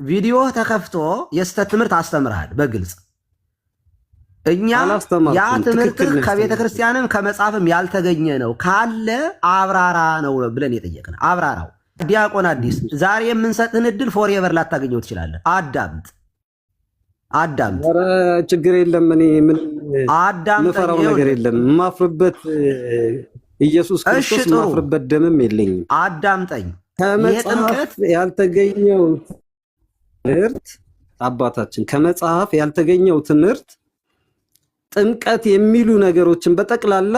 ቪዲዮ ተከፍቶ የስተት ትምህርት አስተምርሃል በግልጽ እኛ ያ ትምህርት ከቤተ ክርስቲያንም ከመጽሐፍም ያልተገኘ ነው ካለ አብራራ ነው ብለን የጠየቅን አብራራው። ዲያቆን አዲስ ዛሬ የምንሰጥህን እድል ፎርኤቨር ላታገኘው ትችላለህ። አዳምጥ። ኧረ ችግር የለም። እኔ ምን የምፈራው ነገር የለም። የማፍርበት ኢየሱስ ክርስቶስ የማፍርበት ደምም የለኝም። አዳምጠኝ። ከመጽሐፍ ያልተገኘው ትምህርት አባታችን ከመጽሐፍ ያልተገኘው ትምህርት ጥምቀት የሚሉ ነገሮችን በጠቅላላ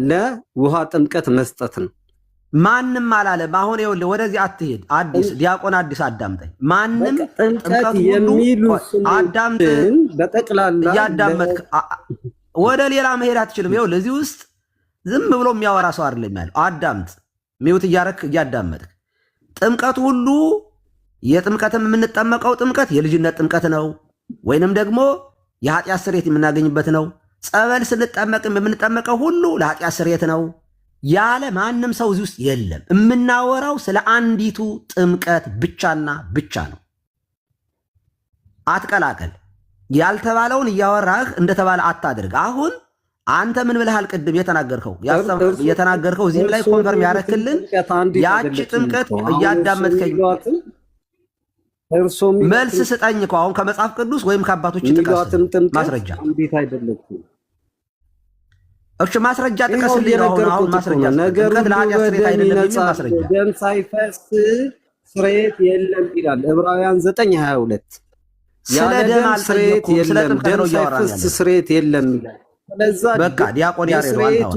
ለውሃ ጥምቀት መስጠት ነው። ማንም አላለም። አሁን ይኸውልህ ወደዚህ አትሄድ። አዲስ ዲያቆን አዲስ አዳምጠኝ። ማንም ጥምቀት የሚሉ አዳምጠን በጠቅላላ እያዳመጥክ ወደ ሌላ መሄድ አትችልም። ይኸውልህ እዚህ ውስጥ ዝም ብሎ የሚያወራ ሰው አይደለም ያለው። አዳምጥ። ሚውት እያረክ እያዳመጥክ ጥምቀቱ ሁሉ የጥምቀትም የምንጠመቀው ጥምቀት የልጅነት ጥምቀት ነው ወይንም ደግሞ የኃጢአት ስርየት የምናገኝበት ነው። ጸበል ስንጠመቅም የምንጠመቀው ሁሉ ለኃጢአት ስርየት ነው ያለ ማንም ሰው እዚህ ውስጥ የለም። የምናወራው ስለ አንዲቱ ጥምቀት ብቻና ብቻ ነው። አትቀላቀል። ያልተባለውን እያወራህ እንደተባለ አታድርግ። አሁን አንተ ምን ብለሃል? ቅድም የተናገርከው እዚህም ላይ ኮንፈርም ያደረክልን ያቺ ጥምቀት እያዳመጥከኝ መልስ ስጠኝ እኮ አሁን ከመጽሐፍ ቅዱስ ወይም ከአባቶች ጥቀስ ማስረጃ። እሺ ማስረጃ ጥቀስልኝ። አሁን ማስረጃ ጥምቀት ለኃጢአት ስርየት አይደለም የሚል ማስረጃ። ደም ሳይፈስ ስርየት የለም ይላል ዕብራውያን 9:22 ስለ ደም አልጠየኩም፣ ስለ ጥምቀት ነው እያወራን ያለው። ስርየት የለም ይላል። ስለዛ በቃ ዲያቆን ያሬድ አንተ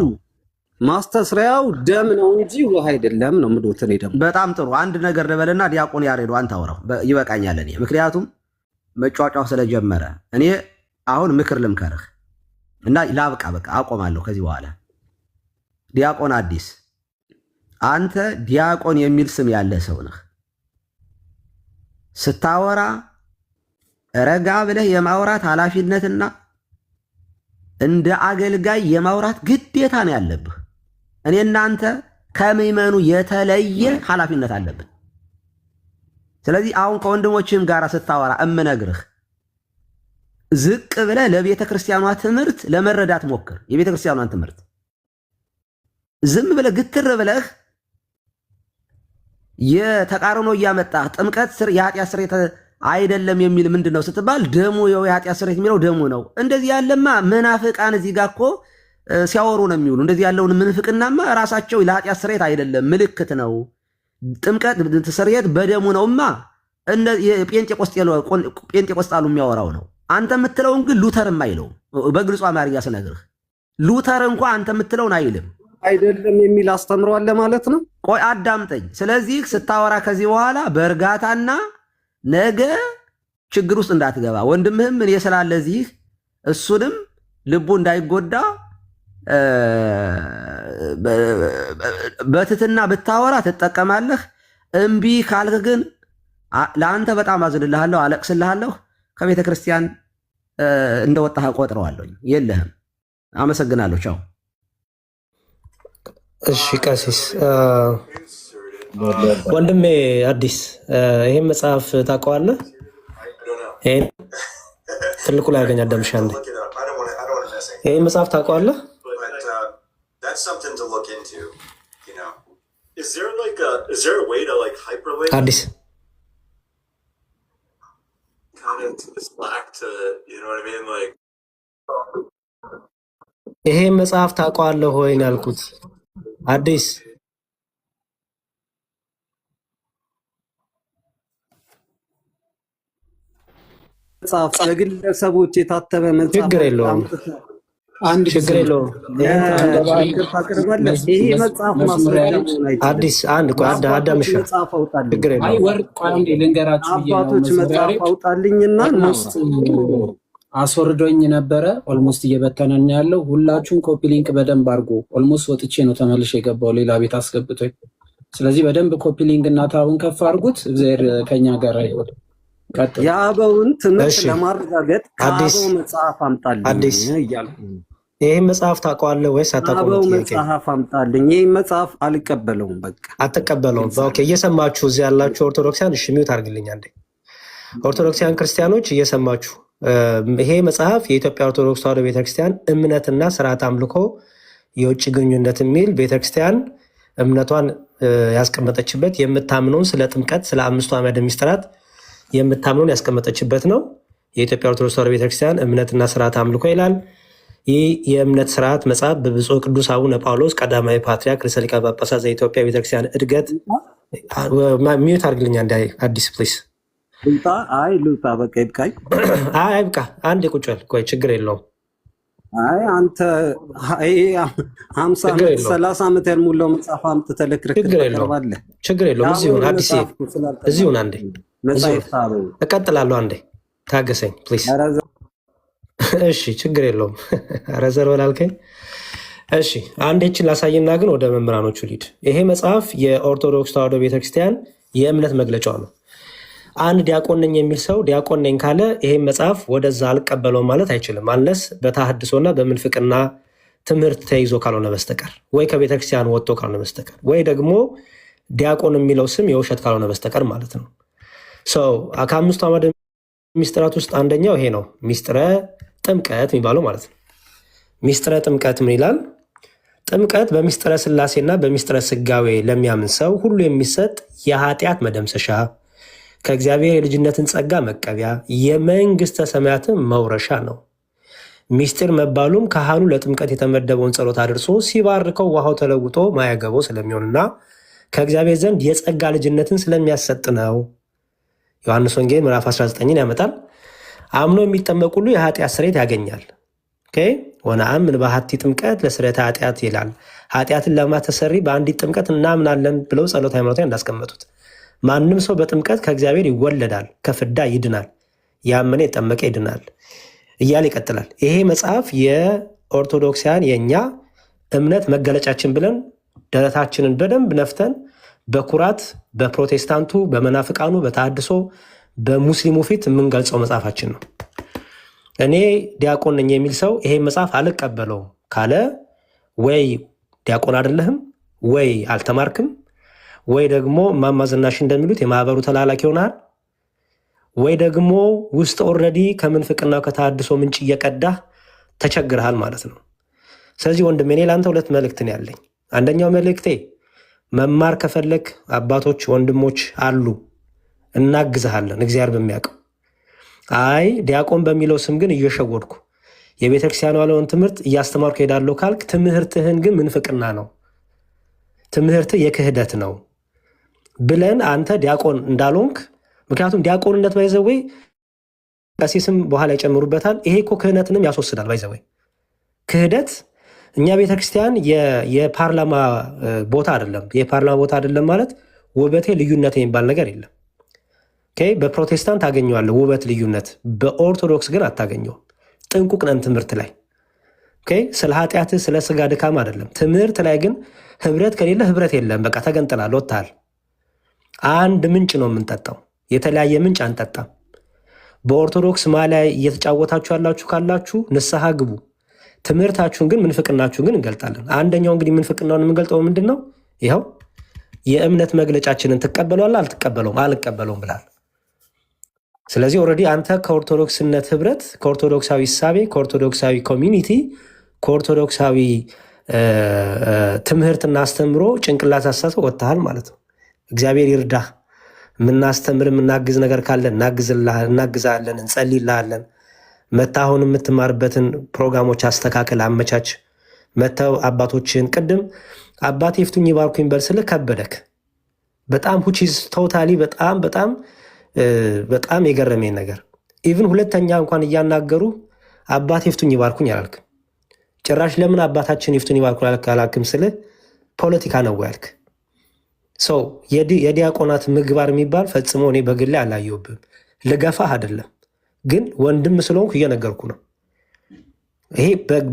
ማስተስሪያው ደም ነው እንጂ ውሃ አይደለም ነው ምዶት። እኔ ደግሞ በጣም ጥሩ አንድ ነገር ልበልና ዲያቆን ያሬድ አንተ አውራው ይበቃኛል። እኔ ምክንያቱም መጫጫው ስለጀመረ እኔ አሁን ምክር ልምከርህ እና ላብቃ። በቃ አቆማለሁ ከዚህ በኋላ። ዲያቆን አዲስ አንተ ዲያቆን የሚል ስም ያለ ሰው ነህ። ስታወራ ረጋ ብለህ የማውራት ኃላፊነትና እንደ አገልጋይ የማውራት ግዴታ ነው ያለብህ። እኔ እናንተ ከምዕመኑ የተለየ ኃላፊነት አለብን። ስለዚህ አሁን ከወንድሞችህም ጋር ስታወራ እምነግርህ ዝቅ ብለህ ለቤተ ክርስቲያኗ ትምህርት ለመረዳት ሞክር። የቤተ ክርስቲያኗን ትምህርት ዝም ብለህ ግትር ብለህ የተቃርኖ እያመጣህ ጥምቀት ስር የኃጢአት ስርየት አይደለም የሚል ምንድን ነው ስትባል ደሙ የኃጢአት ስርየት የሚለው ደሙ ነው። እንደዚህ ያለማ መናፍቃን እዚህ ጋር እኮ ሲያወሩ ነው የሚውሉ። እንደዚህ ያለውን ምንፍቅናማ ራሳቸው ለኃጢአት ስርየት አይደለም ምልክት ነው ጥምቀት ስርየት በደሙ ነውማ ጴንጤቆስጣሉ የሚያወራው ነው። አንተ የምትለውን ግን ሉተርም አይለውም። በግልጹ አማርኛ ስነግርህ ሉተር እንኳ አንተ የምትለውን አይልም። አይደለም የሚል አስተምሯል ማለት ነው። ቆይ አዳምጠኝ። ስለዚህ ስታወራ ከዚህ በኋላ በእርጋታና ነገ ችግር ውስጥ እንዳትገባ ወንድምህም እኔ ስላለ እዚህ እሱንም ልቡ እንዳይጎዳ በትትና ብታወራ ትጠቀማለህ። እምቢ ካልክ ግን ለአንተ በጣም አዝንልሃለሁ፣ አለቅስልሃለሁ። ከቤተ ክርስቲያን እንደወጣህ ቆጥረዋለሁ። የለህም። አመሰግናለሁ። ቻው። እሺ ቀሲስ ወንድሜ አዲስ ይሄን መጽሐፍ ታውቀዋለህ? ይሄን ትልቁ ላይ ያገኝ አዳምሻ እንዴ ይሄን መጽሐፍ ታውቀዋለህ? አዲስ ይሄን መጽሐፍ ታውቀዋለህ ወይ ነው ያልኩት። አዲስ መጽሐፍ ለግለሰቦች የታተመ መጽሐፍ ችግር የለውም። አንድ ችግር የለውም። ይሄ መጽሐፍ ማስረጃ አዲስ አንድ ቆይ አዳምሽ ችግር የለውም። አይ ወርቅ አንዴ ልንገራችሁ አባቶች መጽሐፍ አውጣልኝና አስወርዶኝ ነበረ። ኦልሞስት እየበተነን ያለው ሁላችሁም ኮፒ ሊንክ በደንብ አድርጎ ኦልሞስት ወጥቼ ነው ተመልሼ የገባው ሌላ ቤት አስገብቶኝ። ስለዚህ በደንብ ኮፒ ሊንክ እና ታውን ከፍ አድርጉት። እግዚአብሔር ከኛ ጋር ይሁን። የአበውን ትምህርት ለማረጋገጥ ከአበው መጽሐፍ አምጣልኝ እያልኩ ይሄን መጽሐፍ ታውቀዋለህ ወይስ አታውቀውም? አበው መጽሐፍ አምጣልኝ። ይሄን መጽሐፍ አልቀበለውም። በቃ አትቀበለውም። ኦኬ እየሰማችሁ እዚህ ያላችሁ ኦርቶዶክሳን እሺ ሚውት አድርግልኝ አንዴ። ኦርቶዶክሳውያን ክርስቲያኖች እየሰማችሁ ይሄ መጽሐፍ የኢትዮጵያ ኦርቶዶክስ ተዋሕዶ ቤተክርስቲያን እምነትና ስርዓት አምልኮ የውጭ ግንኙነት የሚል ቤተክርስቲያን እምነቷን ያስቀመጠችበት የምታምነውን ስለ ጥምቀት ስለ 5ቱ አዕማደ ምስጢራት የምታምነውን ያስቀመጠችበት ነው። የኢትዮጵያ ኦርቶዶክስ ተዋሕዶ ቤተክርስቲያን እምነትና ስርዓት አምልኮ ይላል። ይህ የእምነት ስርዓት መጽሐፍ በብፁዕ ቅዱስ አቡነ ጳውሎስ ቀዳማዊ ፓትርያርክ ርዕሰ ሊቃነ ጳጳሳት ዘኢትዮጵያ ቤተክርስቲያን እድገት ሚዩት አድርግልኛ እንደ አዲስ ፕሊስ ልውጣ በቃ ይብቃኝ። ይብቃ አንድ ቁጭ በል ቆይ ችግር የለውም። አንተ 50-30 ዓመት ያልሞላው መጽሐፍ አምጥተህ ለክርክር ታቀርባለህ። ችግር የለውም። እዚሁን አንዴ እቀጥላለሁ። አንዴ ታገሰኝ ፕሊስ። እሺ ችግር የለውም። ረዘር በላልከኝ። እሺ አንዴችን ላሳይና ግን ወደ መምህራኖቹ ሊድ። ይሄ መጽሐፍ የኦርቶዶክስ ተዋሕዶ ቤተክርስቲያን የእምነት መግለጫው ነው። አንድ ዲያቆን ነኝ የሚል ሰው ዲያቆን ነኝ ካለ ይሄን መጽሐፍ ወደዛ አልቀበለውም ማለት አይችልም። አንለስ በተሐድሶና በምንፍቅና ትምህርት ተይዞ ካልሆነ በስተቀር ወይ ከቤተክርስቲያን ወጥቶ ካልሆነ በስተቀር ወይ ደግሞ ዲያቆን የሚለው ስም የውሸት ካልሆነ በስተቀር ማለት ነው። ከ5ቱ አዕማደ ምስጢራት ውስጥ አንደኛው ይሄ ነው፣ ሚስጥረ ጥምቀት የሚባለው ማለት ነው። ሚስጥረ ጥምቀት ምን ይላል? ጥምቀት በሚስጥረ ሥላሴና በሚስጥረ ሥጋዌ ለሚያምን ሰው ሁሉ የሚሰጥ የኃጢአት መደምሰሻ፣ ከእግዚአብሔር የልጅነትን ጸጋ መቀቢያ፣ የመንግሥተ ሰማያትን መውረሻ ነው። ሚስጢር መባሉም ካህኑ ለጥምቀት የተመደበውን ጸሎት አድርሶ ሲባርከው ውሃው ተለውጦ ማያገባው ስለሚሆንና ከእግዚአብሔር ዘንድ የጸጋ ልጅነትን ስለሚያሰጥ ነው። ዮሐንስ ወንጌል ምዕራፍ 19ን ያመጣል። አምኖ የሚጠመቅ ሁሉ የኃጢአት ስርየት ያገኛል። ወነአምን በሀቲ ጥምቀት ለስርየተ ኃጢአት ይላል። ኃጢአትን ለማስተሰሪ በአንዲት ጥምቀት እናምናለን ብለው ጸሎት ሃይማኖት እንዳስቀመጡት ማንም ሰው በጥምቀት ከእግዚአብሔር ይወለዳል፣ ከፍዳ ይድናል፣ ያመነ የጠመቀ ይድናል እያለ ይቀጥላል። ይሄ መጽሐፍ የኦርቶዶክሳውያን የእኛ እምነት መገለጫችን ብለን ደረታችንን በደንብ ነፍተን በኩራት በፕሮቴስታንቱ፣ በመናፍቃኑ፣ በተሐድሶ በሙስሊሙ ፊት የምንገልጸው መጽሐፋችን ነው። እኔ ዲያቆን ነኝ የሚል ሰው ይሄ መጽሐፍ አልቀበለውም ካለ ወይ ዲያቆን አይደለህም፣ ወይ አልተማርክም፣ ወይ ደግሞ እማማ ዝናሽ እንደሚሉት የማህበሩ ተላላኪ ሆናል፣ ወይ ደግሞ ውስጥ ኦልሬዲ ከምንፍቅናው ከተሐድሶ ምንጭ እየቀዳህ ተቸግረሃል ማለት ነው። ስለዚህ ወንድሜ እኔ ለአንተ 2 መልእክትን ያለኝ፣ አንደኛው መልእክቴ መማር ከፈለግ አባቶች ወንድሞች አሉ፣ እናግዝሃለን እግዚአብሔር በሚያውቀው። አይ ዲያቆን በሚለው ስም ግን እየሸወድኩ የቤተክርስቲያኑ ያለውን ትምህርት እያስተማርኩ ሄዳለሁ ካልክ ትምህርትህን ግን ምንፍቅና ነው፣ ትምህርትህ የክህደት ነው ብለን አንተ ዲያቆን እንዳልሆንክ። ምክንያቱም ዲያቆንነት ባይዘወይ ቀሲስም በኋላ ይጨምሩበታል። ይሄ እኮ ክህነትንም ያስወስዳል። ባይዘወይ ክህደት እኛ ቤተክርስቲያን የፓርላማ ቦታ አይደለም። የፓርላማ ቦታ አይደለም ማለት ውበቴ ልዩነት የሚባል ነገር የለም። በፕሮቴስታንት ታገኘዋለህ ውበት ልዩነት፣ በኦርቶዶክስ ግን አታገኘውም። ጥንቁቅ ነን ትምህርት ላይ። ስለ ኃጢአትህ ስለ ስጋ ድካም አይደለም። ትምህርት ላይ ግን ህብረት ከሌለ ህብረት የለም። በቃ ተገንጥላል፣ ወጥተሃል። አንድ ምንጭ ነው የምንጠጣው፣ የተለያየ ምንጭ አንጠጣም። በኦርቶዶክስ ማሊያ እየተጫወታችሁ ያላችሁ ካላችሁ ንስሐ ግቡ። ትምህርታችሁን ግን ምንፍቅናችሁን ግን እንገልጣለን። አንደኛው እንግዲህ ምንፍቅናውን የምንገልጠው ምንድን ነው? ይኸው የእምነት መግለጫችንን ትቀበሏል አልትቀበለውም? አልቀበለውም ብላል። ስለዚህ ኦልሬዲ አንተ ከኦርቶዶክስነት ህብረት፣ ከኦርቶዶክሳዊ እሳቤ፣ ከኦርቶዶክሳዊ ኮሚኒቲ፣ ከኦርቶዶክሳዊ ትምህርትና አስተምሮ ጭንቅላት አሳሰብ ወጥተሃል ማለት ነው። እግዚአብሔር ይርዳህ። የምናስተምር የምናግዝ ነገር ካለ እናግዛለን፣ እንጸልይልሃለን። መታሁን የምትማርበትን ፕሮግራሞች አስተካከል፣ አመቻች። መተው አባቶችን ቅድም አባቴ ይፍቱኝ ይባርኩኝ በል ስልህ ከበደክ በጣም ሁቺዝ ቶታሊ በጣም የገረመኝ ነገር ኢቭን ሁለተኛ እንኳን እያናገሩ አባቴ ይፍቱኝ ይባርኩኝ አላልክ። ጭራሽ ለምን አባታችን ይፍቱኝ ይባርኩኝ አላልክም ስልህ ፖለቲካ ነው ያልክ። ሰው የዲያቆናት ምግባር የሚባል ፈጽሞ እኔ በግሌ አላየሁብም። ልገፋህ አይደለም ግን ወንድም ስለሆንኩ እየነገርኩ ነው። ይሄ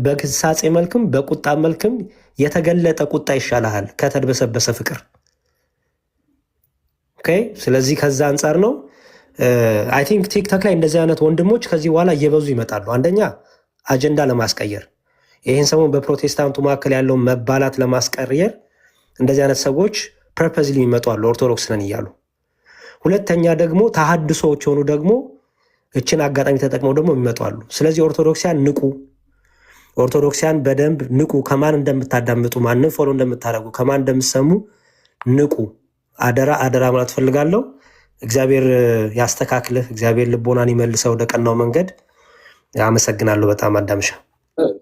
በግሳጼ መልክም በቁጣ መልክም የተገለጠ ቁጣ ይሻልሃል ከተድበሰበሰ ፍቅር። ስለዚህ ከዛ አንጻር ነው አይ ቲንክ ቲክቶክ ላይ እንደዚህ አይነት ወንድሞች ከዚህ በኋላ እየበዙ ይመጣሉ። አንደኛ አጀንዳ ለማስቀየር፣ ይህን ሰሞን በፕሮቴስታንቱ መካከል ያለውን መባላት ለማስቀየር እንደዚህ አይነት ሰዎች ፐርፐዝሊ ይመጡ አሉ ኦርቶዶክስ ነን እያሉ። ሁለተኛ ደግሞ ተሐድሶዎች ሆኑ ደግሞ እችን አጋጣሚ ተጠቅመው ደግሞ የሚመጡ አሉ። ስለዚህ ኦርቶዶክሲያን ንቁ፣ ኦርቶዶክሲያን በደንብ ንቁ። ከማን እንደምታዳምጡ፣ ማንን ፎሎ እንደምታደርጉ፣ ከማን እንደምትሰሙ ንቁ። አደራ አደራ ማለት ፈልጋለሁ። እግዚአብሔር ያስተካክልህ፣ እግዚአብሔር ልቦናን ይመልሰው ወደ ቀናው መንገድ። አመሰግናለሁ በጣም አዳምሻ።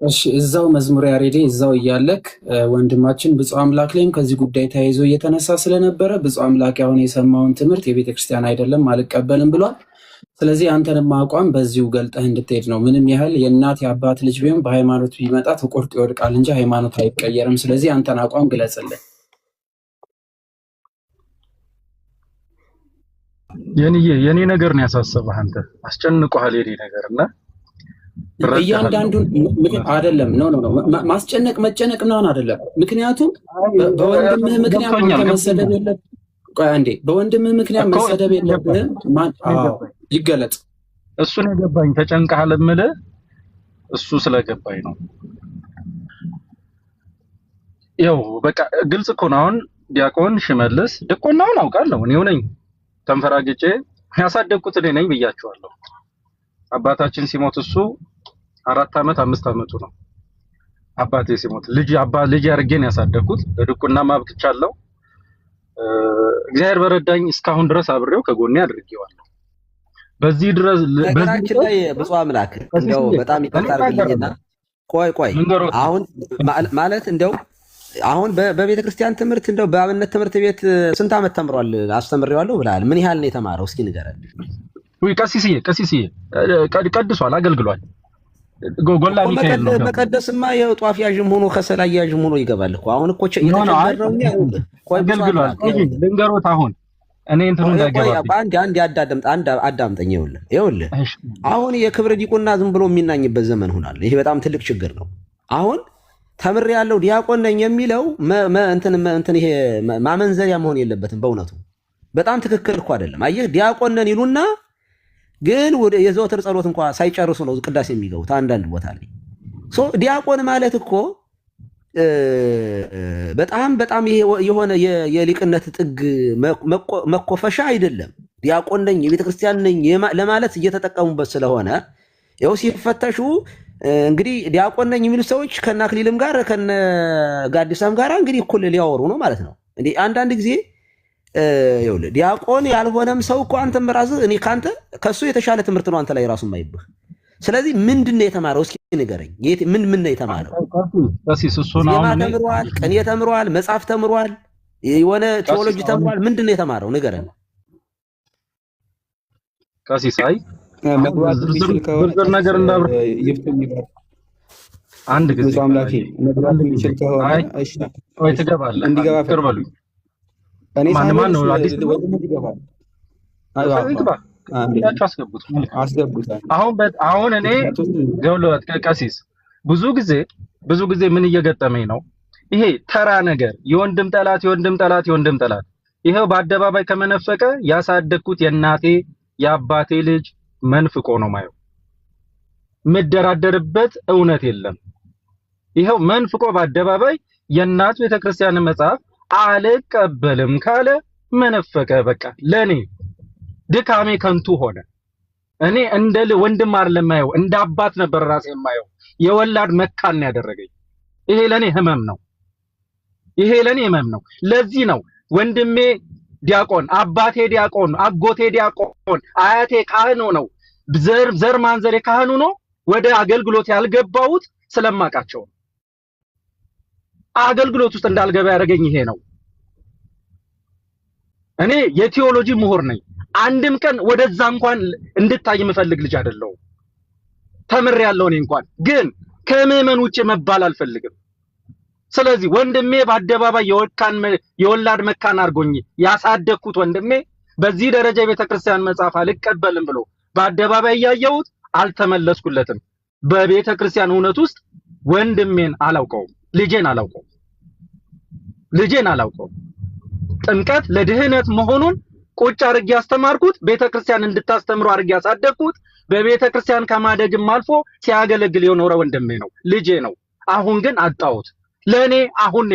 እሺ እዛው መዝሙር ያሬዴ እዛው እያለክ ወንድማችን ብፁዕ አምላክ ላይም ከዚህ ጉዳይ ተያይዞ እየተነሳ ስለነበረ ብፁዕ አምላክ አሁን የሰማውን ትምህርት የቤተክርስቲያን አይደለም አልቀበልም ብሏል። ስለዚህ አንተንም አቋም በዚሁ ገልጠህ እንድትሄድ ነው። ምንም ያህል የእናት የአባት ልጅ ቢሆን በሃይማኖት ቢመጣ ተቆርጦ ይወድቃል እንጂ ሃይማኖት አይቀየርም። ስለዚህ አንተን አቋም ግለጽልን። የኔ ነገር ነው ያሳሰበህ፣ አንተ አስጨንቆሃል የኔ ነገር እና እያንዳንዱን አይደለም ማስጨነቅ መጨነቅ ምናምን አይደለም። ምክንያቱም በወንድምህ ምክንያት መሰደብ የለብህም። ቆይ አንዴ፣ በወንድምህ ምክንያት መሰደብ የለብህም። ይገለጽ። እሱን የገባኝ ተጨንቀሃል የምልህ እሱ ስለገባኝ ነው። ያው በቃ ግልጽ እኮ ነው። አሁን ዲያቆን ሽመልስ ድቁናውን አውቃለሁ እኔው ነኝ ተንፈራግጬ ያሳደግኩት እኔ ነኝ ብያቸዋለሁ። አባታችን ሲሞት እሱ 4 ዓመት 5 ዓመቱ ነው። አባቴ ሲሞት ልጅ አድርጌን ያሳደግኩት ለድቁና ማብቅቻለሁ። እግዚአብሔር በረዳኝ እስካሁን ድረስ አብሬው ከጎኔ አድርጌዋለሁ። በዚህ ድረስ ነገራችን ላይ ብፁዕ አምላክ እንደው በጣም ይቀርታልኝና ቆይ አሁን ማለት እንደው አሁን በቤተ ክርስቲያን ትምህርት እንደው በአብነት ትምህርት ቤት ስንት ዓመት ተምሯል? አስተምሬዋለሁ ብለሃል። ምን ያህል ነው የተማረው? እስኪ ንገረን። ወይ ቀሲስዬ ቀድሷል፣ አገልግሏል። ጎላ ሚካኤል ነው። በቀደስማ የጧፍ ያዥም ሆኖ ከሰላ ያዥም ሆኖ ይገባል እኮ። አሁን እኮ የተቸገረው አገልግሏል። ልንገሮት አሁን እኔ እንትኑ እንዳይገባብኝ አንድ አዳምጠኝ። ይኸውልህ አሁን የክብረ ዲቁና ዝም ብሎ የሚናኝበት ዘመን ሆኗል። ይሄ በጣም ትልቅ ችግር ነው። አሁን ተምሬ ያለው ዲያቆን ነኝ የሚለው እንትን ይሄ ማመንዘሪያ መሆን የለበትም። በእውነቱ በጣም ትክክል እኮ አይደለም። አየህ ዲያቆን ነን ይሉና ግን ወደ የዘወትር ጸሎት እንኳን ሳይጨርሱ ነው ቅዳሴ የሚገቡት አንዳንድ ቦታ ላይ። ዲያቆን ማለት እኮ በጣም የሆነ የሊቅነት ጥግ መኮፈሻ አይደለም። ዲያቆን ነኝ የቤተክርስቲያን ነኝ ለማለት እየተጠቀሙበት ስለሆነ ይኸው ሲፈተሹ እንግዲህ ዲያቆን ነኝ የሚሉ ሰዎች ከነ አክሊልም ጋር ከነ ጋዲሳም ጋር እንግዲህ እኩል ሊያወሩ ነው ማለት ነው። እንዴ አንዳንድ ጊዜ ይኸውልህ ዲያቆን ያልሆነም ሰው እኮ አንተም ራስህ እኔ ካንተ ከሱ የተሻለ ትምህርት ነው አንተ ላይ ራሱ የማይብህ። ስለዚህ ምንድን ነው የተማረው? እስኪ ንገረኝ። ምን ነው የተማረው? ዜማ ተምሯል፣ ቅኔ ተምሯል፣ መጽሐፍ ተምሯል፣ የሆነ ቴዎሎጂ ተምሯል። ምንድን ነው የተማረው? ንገረን። ቀሲስ አይ ዝርዝር ነገር እንዳብር አንድ ጊዜ አምላኬ መግባት የሚችል ከሆነ እሺ ወይ ትገባለህ። እንዲገባ ፈቅርበሉኝ። እኔ ማን ነው አዲስ ወንድም ይገባል። አስገቡት። አሁን እኔ ገውለት ቀሲስ ብዙ ጊዜ ምን እየገጠመኝ ነው? ይሄ ተራ ነገር የወንድም ጠላት ይሄው በአደባባይ ከመነፈቀ ያሳደግኩት የእናቴ የአባቴ ልጅ መንፍቆ ነው ማየው። ምደራደርበት እውነት የለም። ይሄው መንፍቆ በአደባባይ የእናቱ ቤተክርስቲያን መጽሐፍ አልቀበልም ካለ መነፈቀ። በቃ ለኔ ድካሜ ከንቱ ሆነ። እኔ እንደ ወንድም አይደለም ማየው፣ እንደ አባት ነበር ራሴ የማየው። የወላድ መካን ያደረገኝ ይሄ ለኔ ህመም ነው። ለዚህ ነው ወንድሜ ዲያቆን፣ አባቴ ዲያቆን፣ አጎቴ ዲያቆን፣ አያቴ ካህኑ ነው፣ ዘር ማንዘሬ ካህኑ ነው። ወደ አገልግሎት ያልገባሁት ስለማቃቸው አገልግሎት ውስጥ እንዳልገባ ያደረገኝ ይሄ ነው። እኔ የቴዎሎጂ ምሁር ነኝ። አንድም ቀን ወደዛ እንኳን እንድታይ የምፈልግ ልጅ አይደለሁም። ተምሬያለሁ። እኔ እንኳን ግን ከምዕመን ውጭ መባል አልፈልግም። ስለዚህ ወንድሜ በአደባባይ የወላድ መካን አድርጎኝ ያሳደግኩት ወንድሜ በዚህ ደረጃ የቤተክርስቲያን መጽሐፍ አልቀበልም ብሎ በአደባባይ ያያዩት አልተመለስኩለትም። በቤተክርስቲያን እውነት ውስጥ ወንድሜን አላውቀውም፣ ልጄን አላውቀውም። ጥምቀት ለድህነት መሆኑን ቁጭ አድርጌ ያስተማርኩት፣ ቤተክርስቲያን እንድታስተምሩ አድርጌ ያሳደግኩት፣ በቤተክርስቲያን ከማደግም አልፎ ሲያገለግል የኖረ ወንድሜ ነው፣ ልጄ ነው። አሁን ግን አጣሁት። ለኔ አሁን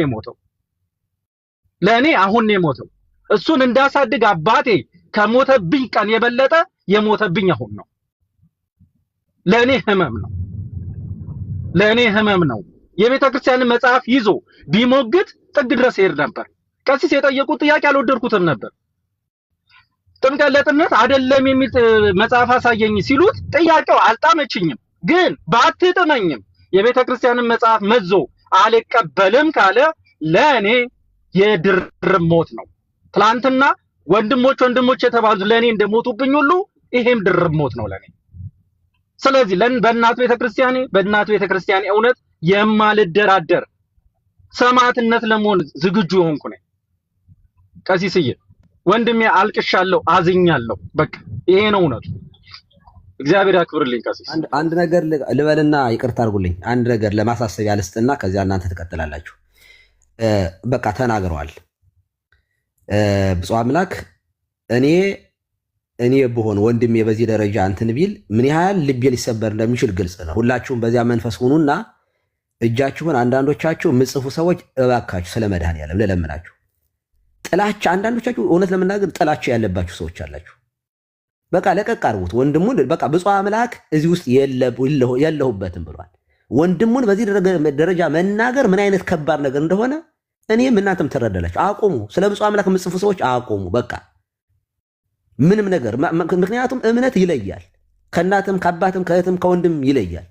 ነው የሞተው። እሱን እንዳሳድግ አባቴ ከሞተብኝ ቀን የበለጠ የሞተብኝ አሁን ነው። ለእኔ ህመም ነው። የቤተ ክርስቲያንን መጽሐፍ ይዞ ቢሞግት ጥግ ድረስ ይሄድ ነበር። ቀሲስ የጠየቁት ጥያቄ አልወደድኩትም ነበር። ጥምቀት ለጥምነት አይደለም የሚል መጽሐፍ አሳየኝ ሲሉት ጥያቄው አልጣመችኝም። ግን ባትጥመኝም የቤተ ክርስቲያንን መጽሐፍ መዞ አልቀበልም ካለ ለእኔ የድርብ ሞት ነው። ትላንትና ወንድሞች የተባሉት ለእኔ እንደሞቱብኝ ሁሉ ይሄም ድርብ ሞት ነው ለእኔ። ስለዚህ በእናት ቤተክርስቲያኔ እውነት የማልደራደር ሰማዕትነት ለመሆን ዝግጁ ሆንኩ ነኝ። ቀሲስዬ ወንድሜ አልቅሻለሁ፣ አዝኛለሁ። በቃ ይሄ ነው እውነቱ። እግዚአብሔር ያክብርልኝ። ቀሲስ አንድ ነገር ልበልና ይቅርታ አድርጉልኝ። አንድ ነገር ለማሳሰቢያ ልስጥና ከዚያ እናንተ ትቀጥላላችሁ። በቃ ተናግረዋል ብፁዕ አምላክ። እኔ ብሆን ወንድሜ በዚህ ደረጃ እንትን ቢል ምን ያህል ልቤ ሊሰበር እንደሚችል ግልጽ ነው። ሁላችሁም በዚያ መንፈስ ሁኑና እጃችሁን አንዳንዶቻችሁ የምጽፉ ሰዎች እባካችሁ ስለ መድኃኔዓለም ልለምናችሁ፣ ጥላቻ አንዳንዶቻችሁ እውነት ለመናገር ጥላቻ ያለባችሁ ሰዎች አላችሁ። በቃ ለቀቅ አድርጉት ወንድሙን። በቃ ብፁዕ አምላክ እዚህ ውስጥ የለሁበትም ብሏል። ወንድሙን በዚህ ደረጃ መናገር ምን አይነት ከባድ ነገር እንደሆነ እኔም እናንተም ትረዳላችሁ። አቁሙ። ስለ ብፁዕ አምላክ የምጽፉ ሰዎች አቁሙ። በቃ ምንም ነገር ምክንያቱም እምነት ይለያል። ከእናትም ከአባትም ከእህትም ከወንድም ይለያል።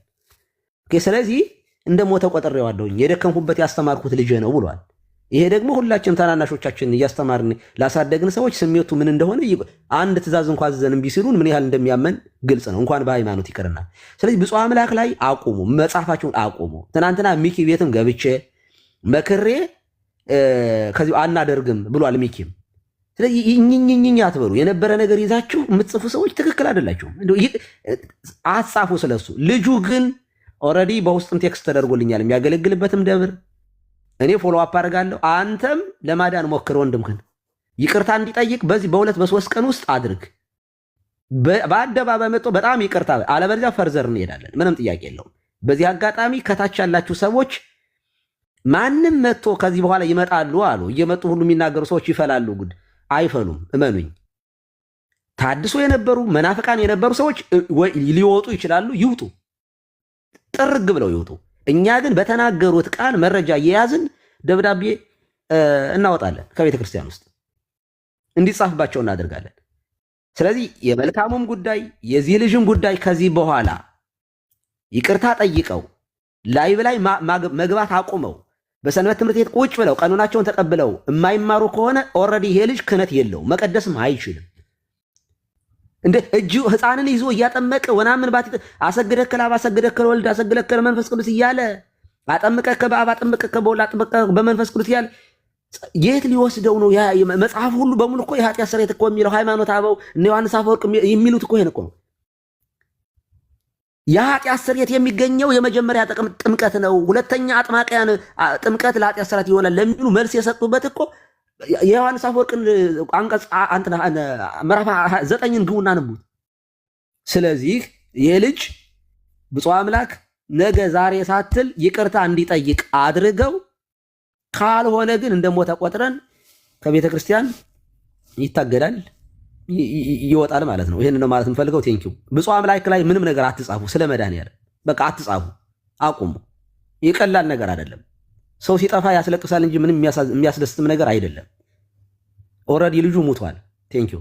ስለዚህ እንደ ሞተ ቆጥሬዋለሁኝ የደከምኩበት ያስተማርኩት ልጄ ነው ብሏል። ይሄ ደግሞ ሁላችን ታናናሾቻችን እያስተማርን ላሳደግን ሰዎች ስሜቱ ምን እንደሆነ አንድ ትእዛዝ እንኳን ዘን እምቢ ሲሉን ምን ያህል እንደሚያመን ግልጽ ነው፣ እንኳን በሃይማኖት ይቅርና። ስለዚህ ብፁዕ አምላክ ላይ አቁሙ፣ መጽሐፋችሁን አቁሙ። ትናንትና ሚኪ ቤትም ገብቼ መክሬ ከዚህ አናደርግም ብሏል ሚኪም። ስለዚህ ይኝኝኝ አትበሉ። የነበረ ነገር ይዛችሁ የምትጽፉ ሰዎች ትክክል አይደላችሁም። አትጻፉ ስለሱ። ልጁ ግን ኦልሬዲ በውስጥም ቴክስት ተደርጎልኛል የሚያገለግልበትም ደብር እኔ ፎሎ አፕ አድርጋለሁ። አንተም ለማዳን ሞክር ወንድምህን ይቅርታ እንዲጠይቅ በዚህ በሁለት በሶስት ቀን ውስጥ አድርግ። በአደባባይ መጥቶ በጣም ይቅርታ፣ አለበለዚያ ፈርዘር እንሄዳለን። ምንም ጥያቄ የለውም። በዚህ አጋጣሚ ከታች ያላችሁ ሰዎች ማንም መጥቶ ከዚህ በኋላ ይመጣሉ አሉ እየመጡ ሁሉ የሚናገሩ ሰዎች ይፈላሉ። ጉድ አይፈሉም፣ እመኑኝ። ታድሶ የነበሩ መናፍቃን የነበሩ ሰዎች ሊወጡ ይችላሉ፣ ይውጡ፣ ጥርግ ብለው ይውጡ። እኛ ግን በተናገሩት ቃል መረጃ እየያዝን ደብዳቤ እናወጣለን፣ ከቤተ ክርስቲያን ውስጥ እንዲጻፍባቸው እናደርጋለን። ስለዚህ የመልካሙም ጉዳይ የዚህ ልጅም ጉዳይ ከዚህ በኋላ ይቅርታ ጠይቀው ላይቭ ላይ መግባት አቁመው በሰንበት ትምህርት ቤት ቁጭ ብለው ቀኖናቸውን ተቀብለው የማይማሩ ከሆነ ኦልሬዲ ይሄ ልጅ ክህነት የለውም፣ መቀደስም አይችልም። እንደ እጁ ህፃንን ይዞ እያጠመቀ ወናምን ባት አሰግደከ ለአብ አሰግደከ ለወልድ አሰግደከ ለመንፈስ ቅዱስ እያለ አጠምቀከ በአብ አጠምቀከ በወልድ አጠምቀከ በመንፈስ ቅዱስ እያለ የት ሊወስደው ነው? መጽሐፍ ሁሉ በሙሉ እኮ የኃጢአት ስርየት እኮ የሚለው ሃይማኖት አበው እነ ዮሐንስ አፈወርቅ የሚሉት እኮ ይሄን እኮ ነው። የኃጢአት ስርየት የሚገኘው የመጀመሪያ ጥምቀት ነው፣ ሁለተኛ አጥማቂያን ጥምቀት ለኃጢአት ስርየት ይሆናል ለሚሉ መልስ የሰጡበት እኮ የዮሐንስ አፈወርቅን አንቀጽ ምዕራፍ 9ን ግቡና አንብቡት። ስለዚህ ይሄ ልጅ ብፁዕ አምላክ ነገ ዛሬ ሳትል ይቅርታ እንዲጠይቅ አድርገው፣ ካልሆነ ግን እንደሞተ ቆጥረን ከቤተ ክርስቲያን ይታገዳል፣ ይወጣል ማለት ነው። ይሄን ነው ማለት የምፈልገው። ቴንኪው። ብፁዕ አምላክ ላይ ምንም ነገር አትጻፉ። ስለ መድኃኔዓለም በቃ አትጻፉ፣ አቁሙ። ይቀላል ነገር አይደለም። ሰው ሲጠፋ ያስለቅሳል እንጂ ምንም የሚያስደስትም ነገር አይደለም። ኦልሬዲ ልጁ ሙቷል። ቴንኪው።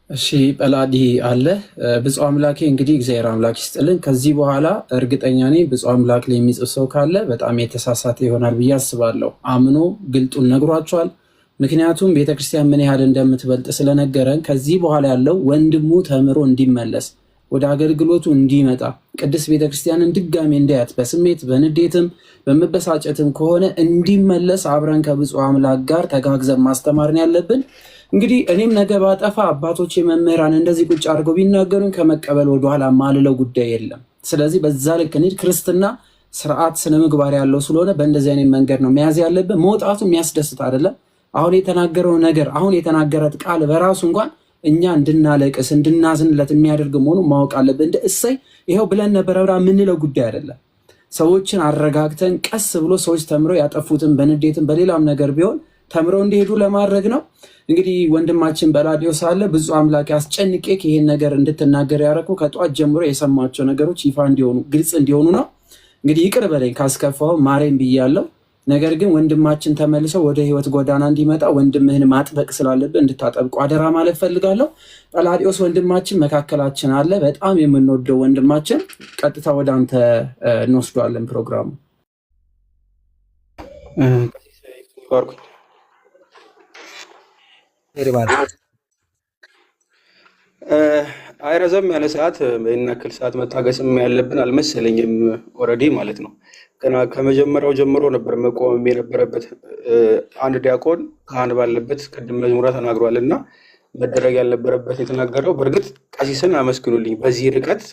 እሺ ጰላዲ አለ። ብፁዕ አምላኬ እንግዲህ እግዚአብሔር አምላክ ይስጥልን። ከዚህ በኋላ እርግጠኛ ነኝ ብፁዕ አምላክ ላይ የሚጽፍ ሰው ካለ በጣም የተሳሳተ ይሆናል ብዬ አስባለሁ። አምኖ ግልጡን ነግሯቸዋል። ምክንያቱም ቤተክርስቲያን ምን ያህል እንደምትበልጥ ስለነገረን ከዚህ በኋላ ያለው ወንድሙ ተምሮ እንዲመለስ ወደ አገልግሎቱ እንዲመጣ ቅድስት ቤተክርስቲያንን ድጋሜ እንዳያት በስሜት በንዴትም በመበሳጨትም ከሆነ እንዲመለስ አብረን ከብፁዕ አምላክ ጋር ተጋግዘን ማስተማርን ያለብን። እንግዲህ እኔም ነገ ባጠፋ አባቶች መምህራን እንደዚህ ቁጭ አድርገው ቢናገሩኝ ከመቀበል ወደኋላ ማልለው ጉዳይ የለም። ስለዚህ በዛ ልክ እንሂድ። ክርስትና ስርዓት ስነ ምግባር ያለው ስለሆነ በእንደዚህ አይነት መንገድ ነው መያዝ ያለብን። መውጣቱ የሚያስደስት አይደለም። አሁን የተናገረው ነገር አሁን የተናገረት ቃል በራሱ እንኳን እኛ እንድናለቅስ እንድናዝንለት የሚያደርግ መሆኑ ማወቅ አለብን። እንደ እሰይ ይኸው ብለን ነበረ የምንለው ጉዳይ አይደለም። ሰዎችን አረጋግተን ቀስ ብሎ ሰዎች ተምረው ያጠፉትን በንዴትም በሌላም ነገር ቢሆን ተምረው እንዲሄዱ ለማድረግ ነው። እንግዲህ ወንድማችን በራዲዮ ሳለ ብዙ አምላክ አስጨንቄ ይሄን ነገር እንድትናገር ያደረኩ ከጧት ጀምሮ የሰማቸው ነገሮች ይፋ እንዲሆኑ ግልጽ እንዲሆኑ ነው። እንግዲህ ይቅር በለኝ ካስከፋው ማሬን ብያለሁ። ነገር ግን ወንድማችን ተመልሰው ወደ ህይወት ጎዳና እንዲመጣ ወንድምህን ማጥበቅ ስላለብን እንድታጠብቁ አደራ ማለት ፈልጋለሁ። ጳላዲዮስ ወንድማችን መካከላችን አለ፣ በጣም የምንወደው ወንድማችን። ቀጥታ ወደ አንተ እንወስዷለን ፕሮግራሙ። አይረዘም ያለ ሰዓት በእናክል ሰዓት መታገስም ያለብን አልመሰለኝም። ኦልሬዲ ማለት ነው ገና ከመጀመሪያው ጀምሮ ነበር መቆም የነበረበት። አንድ ዲያቆን ካህን ባለበት ቅድም መዝሙራ ተናግሯል እና መደረግ ያልነበረበት የተናገረው። በእርግጥ ቀሲስን አመስግኑልኝ። በዚህ ርቀት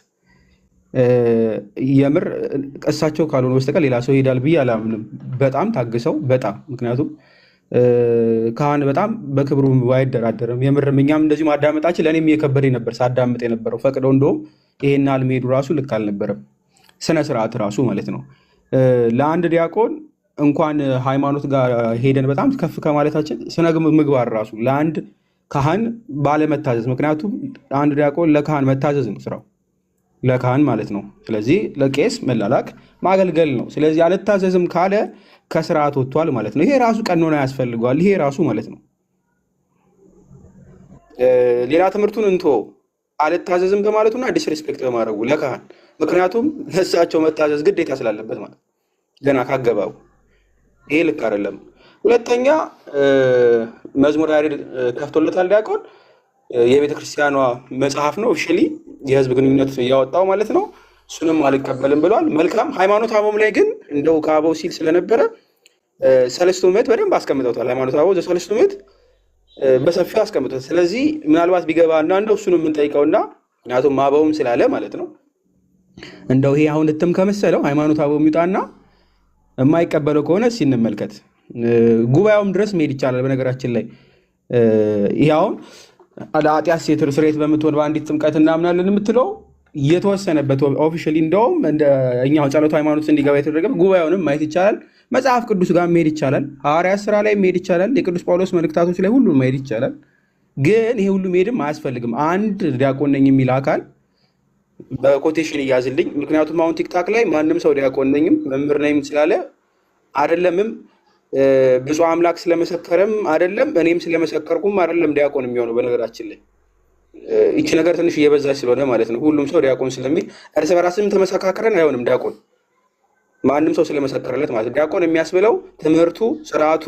የምር እሳቸው ካልሆነ በስተቀር ሌላ ሰው ይሄዳል ብዬ አላምንም። በጣም ታግሰው በጣም ምክንያቱም ካህን በጣም በክብሩ አይደራደርም። የምርም እኛም እንደዚሁ ማዳመጣችን ለእኔም እየከበደኝ ነበር ሳዳምጥ የነበረው። ፈቅደው እንደውም ይሄን አልመሄዱ ራሱ ልክ አልነበረም፣ ስነ ስርዓት ራሱ ማለት ነው። ለአንድ ዲያቆን እንኳን ሃይማኖት ጋር ሄደን በጣም ከፍ ከማለታችን ስነ ምግባር ራሱ ለአንድ ካህን ባለመታዘዝ፣ ምክንያቱም አንድ ዲያቆን ለካህን መታዘዝ ነው ስራው፣ ለካህን ማለት ነው። ስለዚህ ለቄስ መላላክ ማገልገል ነው። ስለዚህ አልታዘዝም ካለ ከስርዓት ወጥቷል ማለት ነው። ይሄ ራሱ ቀኖና ያስፈልገዋል። ይሄ ራሱ ማለት ነው። ሌላ ትምህርቱን እንቶ አልታዘዝም በማለቱና ዲስሪስፔክት በማድረጉ ለካህን፣ ምክንያቱም ለእሳቸው መታዘዝ ግዴታ ስላለበት ማለት ገና ካገባቡ፣ ይሄ ልክ አይደለም። ሁለተኛ መዝሙረ ያሬድ ከፍቶለታል ዲያቆን፣ የቤተክርስቲያኗ መጽሐፍ ነው ኦፊሻሊ የህዝብ ግንኙነት እያወጣው ማለት ነው። እሱንም አልቀበልም ብሏል። መልካም ሃይማኖት አበውም ላይ ግን እንደው ከአበው ሲል ስለነበረ ሰለስቱ ምዕት በደንብ አስቀምጠውታል። ሃይማኖት አበው ዘሰለስቱ ምዕት በሰፊው አስቀምጠውታል። ስለዚህ ምናልባት ቢገባ እና እንደው እሱንም የምንጠይቀውና ምክንያቱም አበውም ስላለ ማለት ነው እንደው ይሄ አሁን እትም ከመሰለው ሃይማኖት አበው የሚውጣና የማይቀበለው ከሆነ ሲንመልከት ጉባኤውም ድረስ መሄድ ይቻላል። በነገራችን ላይ ይሄ አሁን ለኃጢአት ስርየት በምትሆን በአንዲት ጥምቀት እናምናለን የምትለው የተወሰነበት ኦፊሻሊ እንደውም እኛው ጸሎት ሃይማኖት እንዲገባ የተደረገ ጉባኤውንም ማየት ይቻላል። መጽሐፍ ቅዱስ ጋር መሄድ ይቻላል። ሐዋርያት ስራ ላይ መሄድ ይቻላል። የቅዱስ ጳውሎስ መልእክታቶች ላይ ሁሉ መሄድ ይቻላል። ግን ይሄ ሁሉ መሄድም አያስፈልግም። አንድ ዲያቆን ነኝ የሚል አካል በኮቴሽን እያዝልኝ። ምክንያቱም አሁን ቲክታክ ላይ ማንም ሰው ዲያቆን ነኝም መምህር ነኝም ስላለ አይደለምም ብፁዕ አምላክ ስለመሰከረም አይደለም እኔም ስለመሰከርኩም አይደለም ዲያቆን የሚሆነው። በነገራችን ላይ ይቺ ነገር ትንሽ እየበዛች ስለሆነ ማለት ነው ሁሉም ሰው ዲያቆን ስለሚል እርስ በራስም ተመሰካከረን አይሆንም። ዲያቆን ማንም ሰው ስለመሰከረለት ማለት ዲያቆን የሚያስብለው ትምህርቱ ስርዓቱ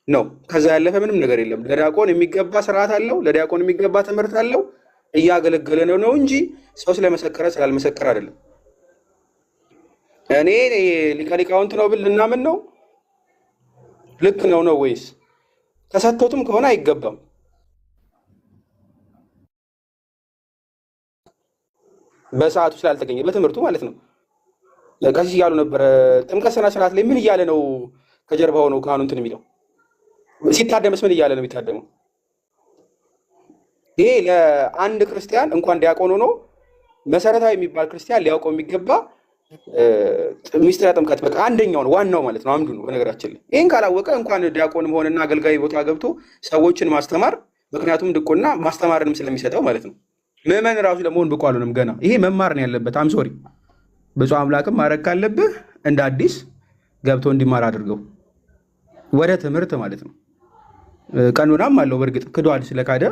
ነው። ከዛ ያለፈ ምንም ነገር የለም። ለዲያቆን የሚገባ ስርዓት አለው፣ ለዲያቆን የሚገባ ትምህርት አለው። እያገለገለ ነው እንጂ ሰው ስለመሰከረ ስላልመሰከረ አይደለም። እኔ ሊቀ ሊቃውንት ነው ብል ልናምን ነው? ልክ ነው ወይስ ተሰጥቶትም ከሆነ አይገባም? በሰዓቱ ስላልተገኘ በትምህርቱ ማለት ነው። ቀሲስ እያሉ ነበረ ጥምቀት ስነ ስርዓት ላይ ምን እያለ ነው ከጀርባ ሆነው ካህኑ እንትን የሚለው? ሲታደምስ ምን እያለ ነው የሚታደመው? ይሄ ለአንድ ክርስቲያን እንኳን ዲያቆን ሆኖ መሰረታዊ የሚባል ክርስቲያን ሊያውቀው የሚገባ ሚስጥረ ጥምቀት በቃ አንደኛው ነው፣ ዋናው ማለት ነው፣ አምዱ ነው። በነገራችን ላይ ይህን ካላወቀ እንኳን ዲያቆንም ሆነና አገልጋይ ቦታ ገብቶ ሰዎችን ማስተማር፣ ምክንያቱም ድቁና ማስተማርንም ስለሚሰጠው ማለት ነው። ምዕመን ራሱ ለመሆን ብቁ አልሆነም ገና። ይሄ መማር ነው ያለበት። አምሶሪ ብፁዕ አምላክም ማድረግ ካለብህ እንደ አዲስ ገብቶ እንዲማር አድርገው ወደ ትምህርት ማለት ነው። ቀኖናም አለው በእርግጥ ክዷል። ስለካደ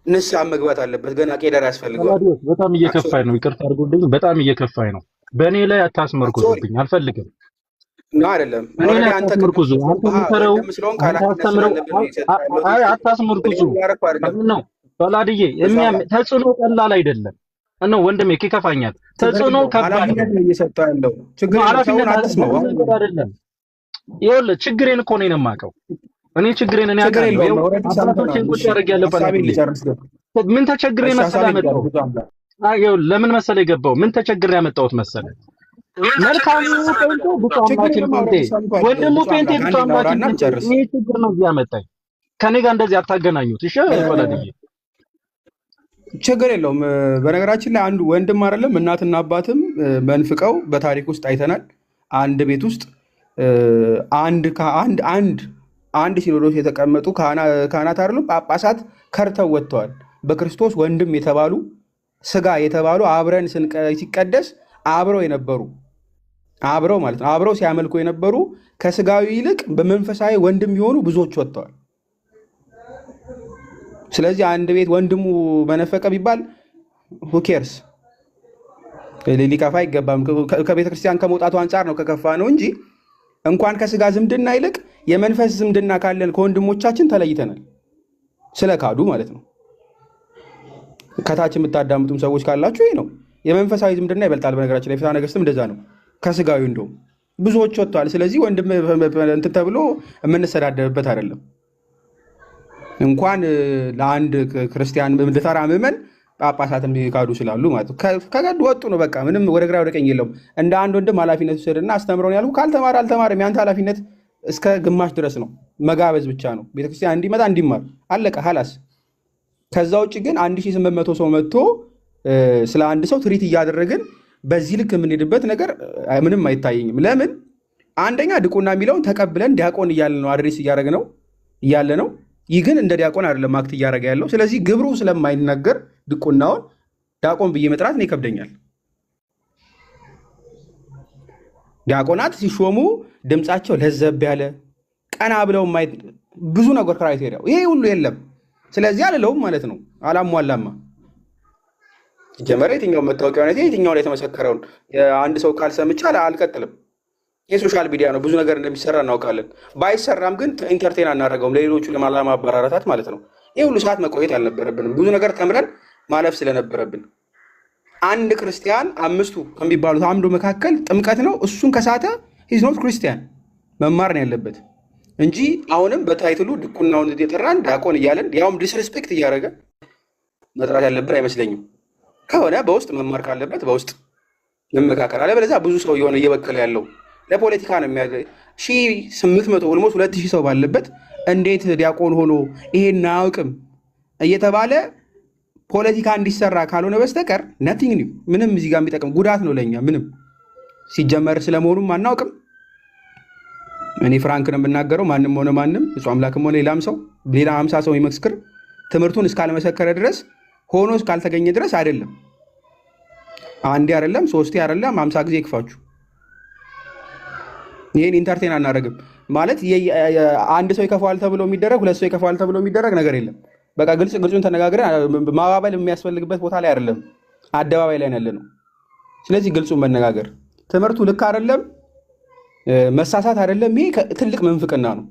ንስሐ መግባት አለበት። ገና ቄደር ያስፈልገዋል። በጣም እየከፋኝ ነው። ይቅርታ አድርጎልኝ። በጣም እየከፋኝ ነው። በእኔ ላይ አታስመርኩዙብኝ፣ አልፈልግም። አይደለም አታስመርኩዙ። አታስመርኩዙ ነው ባላድዬ። ተጽዕኖ ቀላል አይደለም ነው ወንድሜ፣ ይከፋኛል። ተጽዕኖ ከባድ ነው። እየሰጠ ያለው አይደለም። ይኸውልህ ችግሬን እኮ ነው የማውቀው እኔ ችግሬን እኔ አውቃለሁ። አባቶችን ቁጭ ያደርግ ያለበት ምን ተቸግሬ መሰለህ ያመጣሁት? ይኸውልህ ለምን መሰለህ የገባው ምን ተቸግሬ ያመጣሁት መሰለህ? መልካሙ ጴንጤ ብፁዕ አምላክን ጴንጤ ወንድሙ ጴንጤ ብፁዕ አምላክን ይሄ ችግር ነው እዚህ ያመጣኝ። ከኔ ጋር እንደዚህ አታገናኙት። እሺ ባላድዬ ችግር የለውም። በነገራችን ላይ አንዱ ወንድም አይደለም እናትና አባትም መንፍቀው በታሪክ ውስጥ አይተናል። አንድ ቤት ውስጥ አንድ አንድ ሲኖዶስ የተቀመጡ ካህናት አይደሉም ጳጳሳት ከርተው ወጥተዋል። በክርስቶስ ወንድም የተባሉ ስጋ የተባሉ አብረን ሲቀደስ አብረው የነበሩ አብረው ማለት ነው አብረው ሲያመልኩ የነበሩ ከስጋዊ ይልቅ በመንፈሳዊ ወንድም የሆኑ ብዙዎች ወጥተዋል። ስለዚህ አንድ ቤት ወንድሙ መነፈቀ ቢባል ሁኬርስ ሊከፋ አይገባም። ከቤተ ክርስቲያን ከመውጣቱ አንጻር ነው ከከፋ ነው እንጂ እንኳን ከስጋ ዝምድና ይልቅ የመንፈስ ዝምድና ካለን ከወንድሞቻችን ተለይተናል፣ ስለ ካዱ ማለት ነው። ከታች የምታዳምጡም ሰዎች ካላችሁ ይህ ነው የመንፈሳዊ ዝምድና ይበልጣል። በነገራችን ላይ ፍትሐ ነገሥትም እንደዛ ነው። ከስጋዊ እንደውም ብዙዎች ወጥተዋል። ስለዚህ ወንድም እንትን ተብሎ የምንሰዳደብበት አይደለም። እንኳን ለአንድ ክርስቲያን ለተራ ምዕመን ጳጳሳትም ካዱ ስላሉ ማለት ነው። ከገዱ ወጡ ነው በቃ ምንም ወደ ግራ ወደ ቀኝ የለውም። እንደ አንድ ወንድም ኃላፊነት ውሰድና አስተምረውን ያልኩ ካልተማረ አልተማረም። ያንተ ኃላፊነት እስከ ግማሽ ድረስ ነው፣ መጋበዝ ብቻ ነው። ቤተክርስቲያን እንዲመጣ እንዲማር አለቀ ሀላስ። ከዛ ውጭ ግን 1800 ሰው መጥቶ ስለ አንድ ሰው ትሪት እያደረግን በዚህ ልክ የምንሄድበት ነገር ምንም አይታየኝም። ለምን አንደኛ ድቁና የሚለውን ተቀብለን ዲያቆን እያለ ነው አድሬስ እያደረግ ነው እያለ ነው። ይህ ግን እንደ ዲያቆን አይደለም አክት እያደረገ ያለው። ስለዚህ ግብሩ ስለማይነገር ድቁናውን ዲያቆን ብዬ መጥራት ነው ይከብደኛል። ዲያቆናት ሲሾሙ ድምፃቸው ለዘብ ያለ ቀና ብለው ብዙ ነገር ክራይቴሪያው ይሄ ሁሉ የለም። ስለዚህ አልለውም ማለት ነው። አላሟላማ ጀመረ የትኛው መታወቂያ ሆነ የትኛው ላይ የተመሰከረውን አንድ ሰው ቃል ሰምቼ አልቀጥልም። የሶሻል ሚዲያ ነው፣ ብዙ ነገር እንደሚሰራ እናውቃለን። ባይሰራም ግን ኢንተርቴን አናደርገውም ለሌሎቹ ለማበራራታት ማለት ነው። ይህ ሁሉ ሰዓት መቆየት አልነበረብንም፣ ብዙ ነገር ተምረን ማለፍ ስለነበረብን። አንድ ክርስቲያን አምስቱ ከሚባሉት አንዱ መካከል ጥምቀት ነው። እሱን ከሳተ ሂዝ ኖት ክርስቲያን መማር ነው ያለበት እንጂ አሁንም በታይትሉ ድቁናውን የጠራን ዲያቆን እያለን ያውም ዲስሬስፔክት እያደረገ መጥራት ያለብን አይመስለኝም። ከሆነ በውስጥ መማር ካለበት በውስጥ መመካከር፣ አለበለዚያ ብዙ ሰው የሆነ እየበከለ ያለው ለፖለቲካ ነው። 1800 ኦልሞስት 2000 ሰው ባለበት እንዴት ዲያቆን ሆኖ ይሄን አያውቅም እየተባለ ፖለቲካ እንዲሰራ ካልሆነ በስተቀር ነቲንግ ኒው ምንም እዚህ ጋር የሚጠቅም ጉዳት ነው ለኛ። ምንም ሲጀመር ስለመሆኑም አናውቅም። እኔ ፍራንክ ነው የምናገረው። ማንም ሆነ ማንም እሱ አምላክም ሆነ ሌላም ሰው ሌላ 50 ሰው ይመስክር ትምህርቱን እስካልመሰከረ ድረስ ሆኖ እስካልተገኘ ድረስ አይደለም። አንዴ አይደለም 3 አይደለም 50 ጊዜ ይክፋችሁ። ይሄን ኢንተርቴን አናደርግም ማለት አንድ ሰው ይከፋዋል ተብሎ የሚደረግ ሁለት ሰው ይከፋዋል ተብሎ የሚደረግ ነገር የለም። በቃ ግልጹን ተነጋግረን ማባበል የሚያስፈልግበት ቦታ ላይ አይደለም፣ አደባባይ ላይ ያለ ነው። ስለዚህ ግልጹን መነጋገር ትምህርቱ ልክ አይደለም፣ መሳሳት አይደለም። ይሄ ትልቅ መንፍቅና ነው፣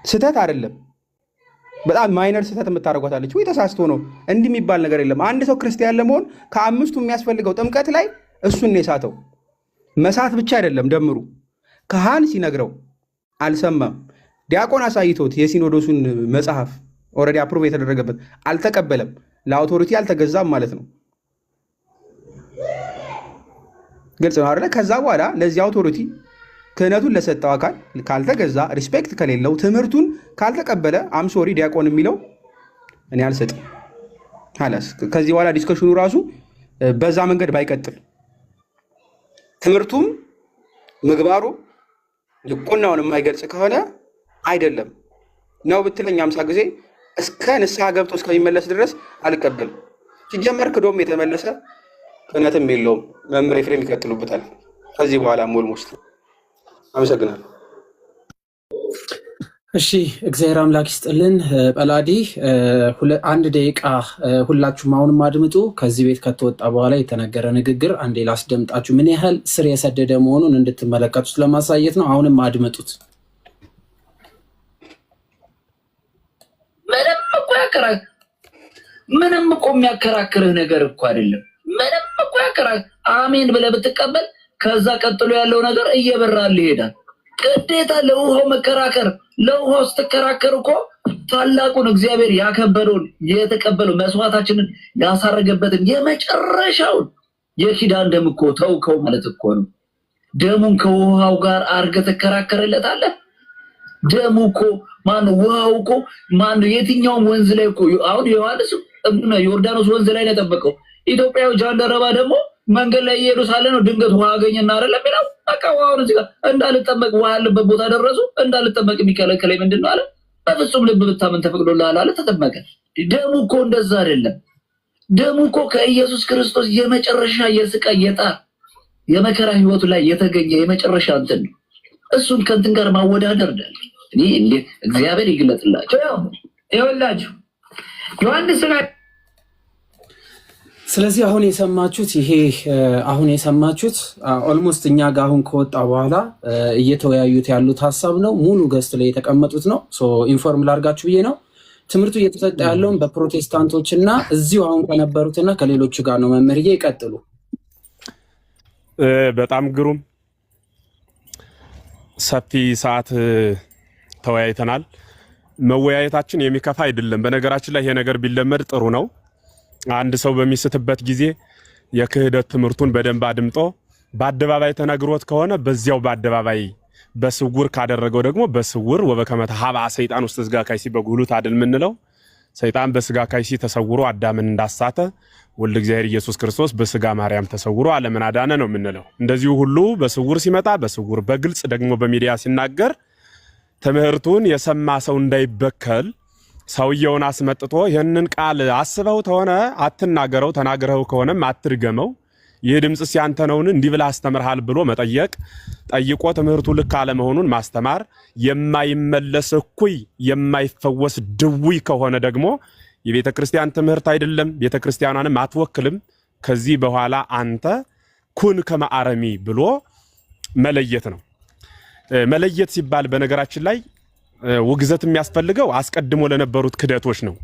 ስህተት አይደለም። በጣም ማይነር ስህተት የምታደርጓታለች ወይ ተሳስቶ ነው እንዲህ የሚባል ነገር የለም። አንድ ሰው ክርስቲያን ለመሆን ከአምስቱ የሚያስፈልገው ጥምቀት ላይ እሱን ነው የሳተው። መሳት ብቻ አይደለም ደምሩ ካህን ሲነግረው አልሰማም፣ ዲያቆን አሳይቶት የሲኖዶሱን መጽሐፍ ኦልሬዲ አፕሩቭ የተደረገበት አልተቀበለም፣ ለአውቶሪቲ አልተገዛም ማለት ነው። ግልጽ ነው አይደለ? ከዛ በኋላ ለዚህ አውቶሪቲ ክህነቱን ለሰጠው አካል ካልተገዛ፣ ሪስፔክት ከሌለው፣ ትምህርቱን ካልተቀበለ አምሶሪ ዲያቆን የሚለው እኔ አልሰጥም። ሀላስ ከዚህ በኋላ ዲስከሽኑ ራሱ በዛ መንገድ ባይቀጥል ትምህርቱም ምግባሩ ድቁናውን የማይገልጽ ከሆነ አይደለም ነው ብትለኝ 50 ጊዜ እስከ ንስሐ ገብቶ እስከሚመለስ ድረስ አልቀበልም። ሲጀመር ክዶም የተመለሰ ክህነትም የለውም። መምህር ኤፍሬም ይቀጥሉበታል ከዚህ በኋላ ሞልሞስት። አመሰግናለሁ። እሺ እግዚአብሔር አምላክ ይስጥልን። ጳላዲ 1 ደቂቃ ሁላችሁም አሁንም አድምጡ። ከዚህ ቤት ከተወጣ በኋላ የተነገረ ንግግር አንዴ ላስደምጣችሁ፣ ምን ያህል ስር የሰደደ መሆኑን እንድትመለከቱ ስለማሳየት ነው። አሁንም አድምጡት። ምንም እኮ የሚያከራክርህ ነገር እኮ አይደለም። ምንም እኮ አሜን ብለህ ብትቀበል ከዛ ቀጥሎ ያለው ነገር እየበራልህ ይሄዳል። ግዴታ ለውሃው መከራከር። ለውሃው ስትከራከር እኮ ታላቁን እግዚአብሔር ያከበረውን የተቀበለው መስዋዕታችንን ያሳረገበትን የመጨረሻውን የኪዳን ደም እኮ ተውከው ማለት እኮ ነው። ደሙን ከውሃው ጋር አድርገህ ትከራከርለታለህ። ደሙ እኮ ማነው? ውሃው እኮ ማነው? የትኛውም ወንዝ ላይ እኮ አሁን ዮሐንስ ዮርዳኖስ ወንዝ ላይ ነው የጠበቀው። ኢትዮጵያዊ ጃንደረባ ደግሞ መንገድ ላይ እየሄዱ ሳለ ነው ድንገት ውሃ አገኘና አይደለም የሚለው። በቃ ውሃውን እዚህ ጋር እንዳልጠመቅ ውሃ ያለበት ቦታ ደረሱ። እንዳልጠመቅ የሚከለክለኝ ምንድን ነው አለ። በፍጹም ልብ ብታምን ተፈቅዶልሃል አለ። ተጠመቀ። ደሙ እኮ እንደዛ አይደለም። ደሙ እኮ ከኢየሱስ ክርስቶስ የመጨረሻ የስቃይ የጣር የመከራ ህይወቱ ላይ የተገኘ የመጨረሻ እንትን ነው። እሱን ከእንትን ጋር ማወዳደር ዳል እኔ እንዴ እግዚአብሔር ይግለጥላችሁ። ይኸውላችሁ ዮሐንስ ላይ ስለዚህ አሁን የሰማችሁት ኦልሞስት እኛ ጋር አሁን ከወጣ በኋላ እየተወያዩት ያሉት ሀሳብ ነው። ሙሉ ገስት ላይ የተቀመጡት ነው። ኢንፎርም ላርጋችሁ ብዬ ነው። ትምህርቱ እየተሰጠ ያለውን በፕሮቴስታንቶች እና እዚሁ አሁን ከነበሩትና ከሌሎቹ ጋር ነው። መምህርዬ ይቀጥሉ። በጣም ግሩም ሰፊ ሰዓት ተወያይተናል። መወያየታችን የሚከፋ አይደለም። በነገራችን ላይ ይሄ ነገር ቢለመድ ጥሩ ነው። አንድ ሰው በሚስትበት ጊዜ የክህደት ትምህርቱን በደንብ አድምጦ በአደባባይ ተነግሮት ከሆነ በዚያው በአደባባይ፣ በስውር ካደረገው ደግሞ በስውር ወበከመ ተኀበአ ሰይጣን ውስተ ሥጋ ካይሲ በጉሉት አይደል የምንለው። ሰይጣን በሥጋ ካይሲ ተሰውሮ አዳምን እንዳሳተ ወልድ እግዚአብሔር ኢየሱስ ክርስቶስ በሥጋ ማርያም ተሰውሮ ዓለምን አዳነ ነው የምንለው። እንደዚሁ ሁሉ በስውር ሲመጣ በስውር፣ በግልጽ ደግሞ በሚዲያ ሲናገር ትምህርቱን የሰማ ሰው እንዳይበከል ሰውየውን አስመጥቶ ይህንን ቃል አስበው ተሆነ አትናገረው፣ ተናግረው ከሆነም አትድገመው፣ ይህ ድምጽ ሲያንተ ነውን እንዲህ ብለህ አስተምርሃል ብሎ መጠየቅ፣ ጠይቆ ትምህርቱ ልክ አለመሆኑን ማስተማር፣ የማይመለስ እኩይ የማይፈወስ ድውይ ከሆነ ደግሞ የቤተ ክርስቲያን ትምህርት አይደለም፣ ቤተ ክርስቲያኗንም አትወክልም፣ ከዚህ በኋላ አንተ ኩን ከመአረሚ ብሎ መለየት ነው። መለየት ሲባል በነገራችን ላይ ውግዘት የሚያስፈልገው አስቀድሞ ለነበሩት ክደቶች ነው።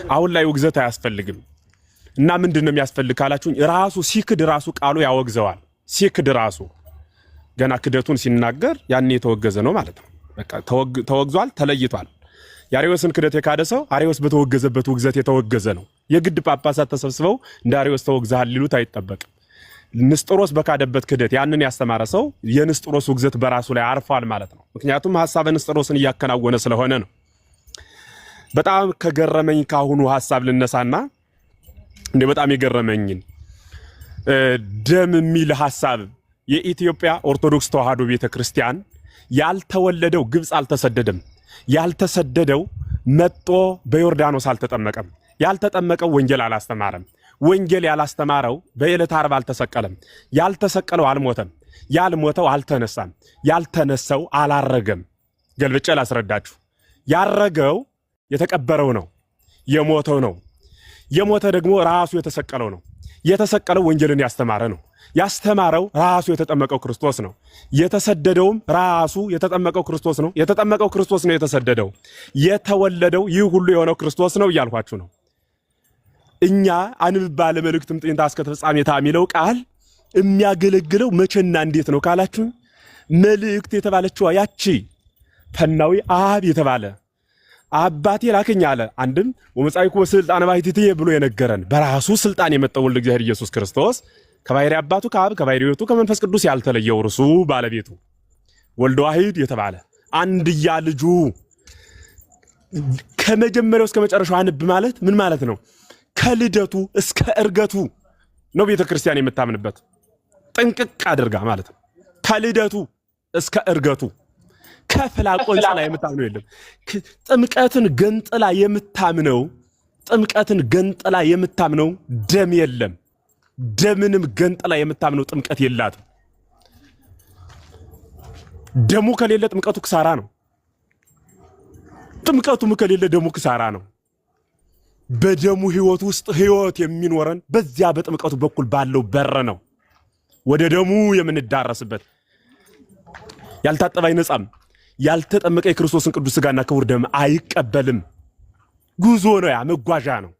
አሁን ላይ ውግዘት አያስፈልግም። እና ምንድነው የሚያስፈልግ ካላችሁኝ ራሱ ሲክድ ራሱ ቃሉ ያወግዘዋል። ሲክድ ራሱ ገና ክደቱን ሲናገር ያን የተወገዘ ነው ማለት ነው። በቃ ተወግዟል፣ ተለይቷል። የአርዮስን ክደት የካደ ሰው አርዮስ በተወገዘበት ውግዘት የተወገዘ ነው። የግድ ጳጳሳት ተሰብስበው እንደ አርዮስ ተወግዘሃል ሊሉት አይጠበቅም። ንስጥሮስ በካደበት ክደት ያንን ያስተማረ ሰው የንስጥሮስ ውግዘት በራሱ ላይ አርፏል ማለት ነው። ምክንያቱም ሐሳበ ንስጥሮስን እያከናወነ ስለሆነ ነው። በጣም ከገረመኝ ካሁኑ ሐሳብ ልነሳና እንደ በጣም የገረመኝን ደም የሚል ሐሳብ የኢትዮጵያ ኦርቶዶክስ ተዋሕዶ ቤተክርስቲያን ያልተወለደው ግብጽ አልተሰደደም፣ ያልተሰደደው መጦ በዮርዳኖስ አልተጠመቀም፣ ያልተጠመቀው ወንጌል አላስተማረም፣ ወንጌል ያላስተማረው በዕለተ ዓርብ አልተሰቀለም፣ ያልተሰቀለው አልሞተም፣ ያልሞተው አልተነሳም፣ ያልተነሳው አላረገም። ገልብጬ ላስረዳችሁ። ያረገው የተቀበረው ነው፣ የሞተው ነው። የሞተ ደግሞ ራሱ የተሰቀለው ነው። የተሰቀለው ወንጌልን ያስተማረ ነው። ያስተማረው ራሱ የተጠመቀው ክርስቶስ ነው። የተሰደደውም ራሱ የተጠመቀው ክርስቶስ ነው። የተጠመቀው ክርስቶስ ነው የተሰደደው። የተወለደው ይህ ሁሉ የሆነው ክርስቶስ ነው እያልኳችሁ ነው። እኛ አንብባ ለመልእክትም ጥንታ እስከ ፍጻሜታ የሚለው ቃል የሚያገለግለው መቼና እንዴት ነው ካላችሁ መልእክት የተባለችው ያቺ ፈናዊ አብ የተባለ አባቴ ላከኝ አለ። አንድም ወመጻይኩ በስልጣነ ባሕቲትየ ብሎ የነገረን በራሱ ስልጣን የመጣው ወልድ እግዚአብሔር ኢየሱስ ክርስቶስ ከባሕሪ አባቱ ከአብ ከባሕሪ ሕይወቱ ከመንፈስ ቅዱስ ያልተለየው እርሱ ባለቤቱ ወልድ ዋሕድ የተባለ አንድያ ልጁ ከመጀመሪያው እስከ መጨረሻው አንብ ማለት ምን ማለት ነው? ከልደቱ እስከ እርገቱ ነው ቤተ ክርስቲያን የምታምንበት ጥንቅቅ አድርጋ ማለት ነው። ከልደቱ እስከ እርገቱ ከፍላ ቆንጽላ የምታምነው የለም። ጥምቀትን ገንጥላ የምታምነው ደም የለም። ደምንም ገንጥላ የምታምነው ጥምቀት የላትም። ደሙ ከሌለ ጥምቀቱ ክሳራ ነው። ጥምቀቱም ከሌለ ደሙ ክሳራ ነው። በደሙ ህይወት ውስጥ ህይወት የሚኖረን በዚያ በጥምቀቱ በኩል ባለው በር ነው። ወደ ደሙ የምንዳረስበት ያልታጠበ አይነጻም። ያልተጠመቀ የክርስቶስን ቅዱስ ሥጋና ክቡር ደም አይቀበልም። ጉዞ ነው፣ ያ መጓዣ ነው።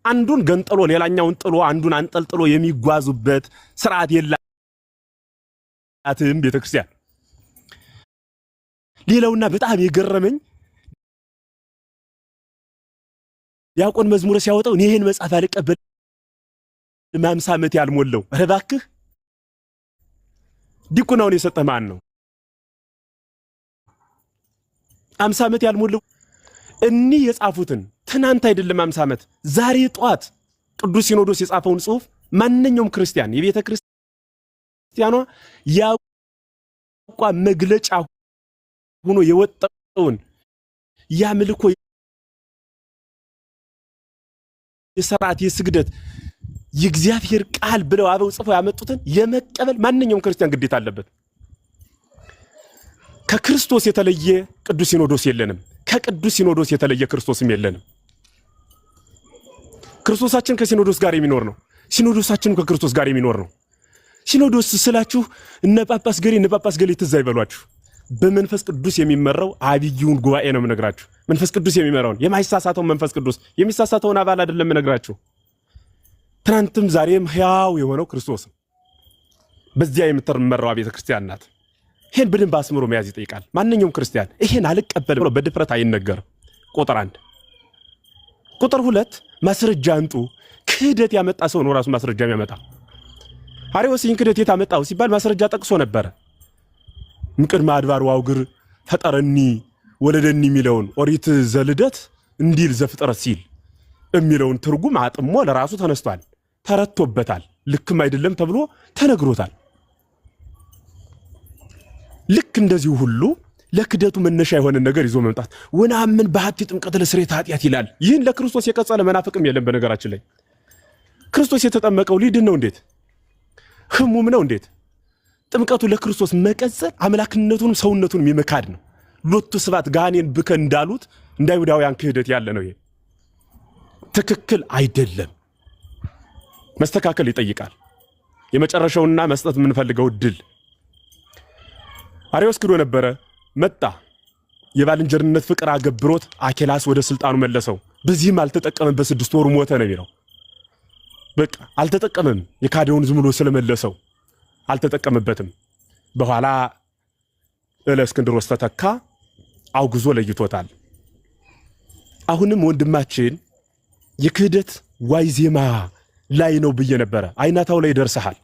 አንዱን ገንጥሎ ሌላኛውን ጥሎ አንዱን አንጠልጥሎ የሚጓዙበት ስርዓት የላትም ቤተክርስቲያን። ሌላውና በጣም የገረመኝ ዲያቆን መዝሙር ሲያወጣው ይሄን መጽሐፍ አልቀበልም 50 ዓመት ያልሞላው ኧረ እባክህ ዲቁናውን የሰጠህ ማን ነው? 50 ዓመት ያልሞላው እኒ የጻፉትን ትናንት አይደለም 50 ዓመት ዛሬ ጧት ቅዱስ ሲኖዶስ የጻፈውን ጽሑፍ ማንኛውም ክርስቲያን የቤተ ክርስቲያኗ ያቋ መግለጫ ሆኖ የወጣውን ያምልኮ የሥርዓት የስግደት የእግዚአብሔር ቃል ብለው አበው ጽፈው ያመጡትን የመቀበል ማንኛውም ክርስቲያን ግዴታ አለበት። ከክርስቶስ የተለየ ቅዱስ ሲኖዶስ የለንም። ከቅዱስ ሲኖዶስ የተለየ ክርስቶስም የለንም። ክርስቶሳችን ከሲኖዶስ ጋር የሚኖር ነው። ሲኖዶሳችን ከክርስቶስ ጋር የሚኖር ነው። ሲኖዶስ ስላችሁ እነ ጳጳስ ገሌ ትዝ አይበሏችሁ። በመንፈስ ቅዱስ የሚመራው አብዩን ጉባኤ ነው የምነግራችሁ። መንፈስ ቅዱስ የሚመራውን የማይሳሳተው መንፈስ ቅዱስ የሚሳሳተውን አባል አይደለም የምነግራችሁ። ትናንትም ዛሬም ሕያው የሆነው ክርስቶስ ነው። በዚያ የምትመራው ቤተ ክርስቲያን ናት። ይሄን በደንብ አስምሮ መያዝ ይጠይቃል። ማንኛውም ክርስቲያን ይሄን አልቀበልም ብሎ በድፍረት አይነገርም። ቁጥር 1 ቁጥር 2 ማስረጃ አንጡ። ክህደት ያመጣ ሰው ነው ራሱ ማስረጃ የሚያመጣ። አርዮስን ክህደት የታመጣው ሲባል ማስረጃ ጠቅሶ ነበር። ምቅድመ አድባር ዋውግር ፈጠረኒ ወለደኒ የሚለውን ኦሪት ዘልደት እንዲል ዘፍጥረት ሲል የሚለውን ትርጉም አጥሞ ለራሱ ተነስቷል፣ ተረቶበታል። ልክም አይደለም ተብሎ ተነግሮታል። ልክ እንደዚሁ ሁሉ ለክደቱ መነሻ የሆነ ነገር ይዞ መምጣት ወናምን በሐቲ ጥምቀት ለስርየተ ኃጢአት ይላል። ይህን ለክርስቶስ የቀጸለ መናፍቅም የለም። በነገራችን ላይ ክርስቶስ የተጠመቀው ሊድን ነው እንዴት? ህሙም ነው እንዴት? ጥምቀቱ ለክርስቶስ መቀጸል አምላክነቱንም ሰውነቱንም የመካድ ነው። ሎቱ ስብሐት ጋኔን ብከ እንዳሉት እንደ አይሁዳውያን ክህደት ያለ ነው። ይሄ ትክክል አይደለም። መስተካከል ይጠይቃል። የመጨረሻውና መስጠት የምንፈልገው ድል አርዮስ ክዶ ነበረ፣ መጣ። የባልንጀርነት ፍቅር አገብሮት አኬላስ ወደ ስልጣኑ መለሰው። በዚህም አልተጠቀመም። በ6 ወሩ ሞተ ነው የሚለው። በቃ አልተጠቀመም። የካደውን ዝም ብሎ ስለመለሰው አልተጠቀመበትም። በኋላ እለእስክንድሮስ ተተካ፣ አውግዞ ለይቶታል። አሁንም ወንድማችን የክህደት ዋይዜማ ላይ ነው ብዬ ነበረ። አይናታው ላይ ደርሰሃል።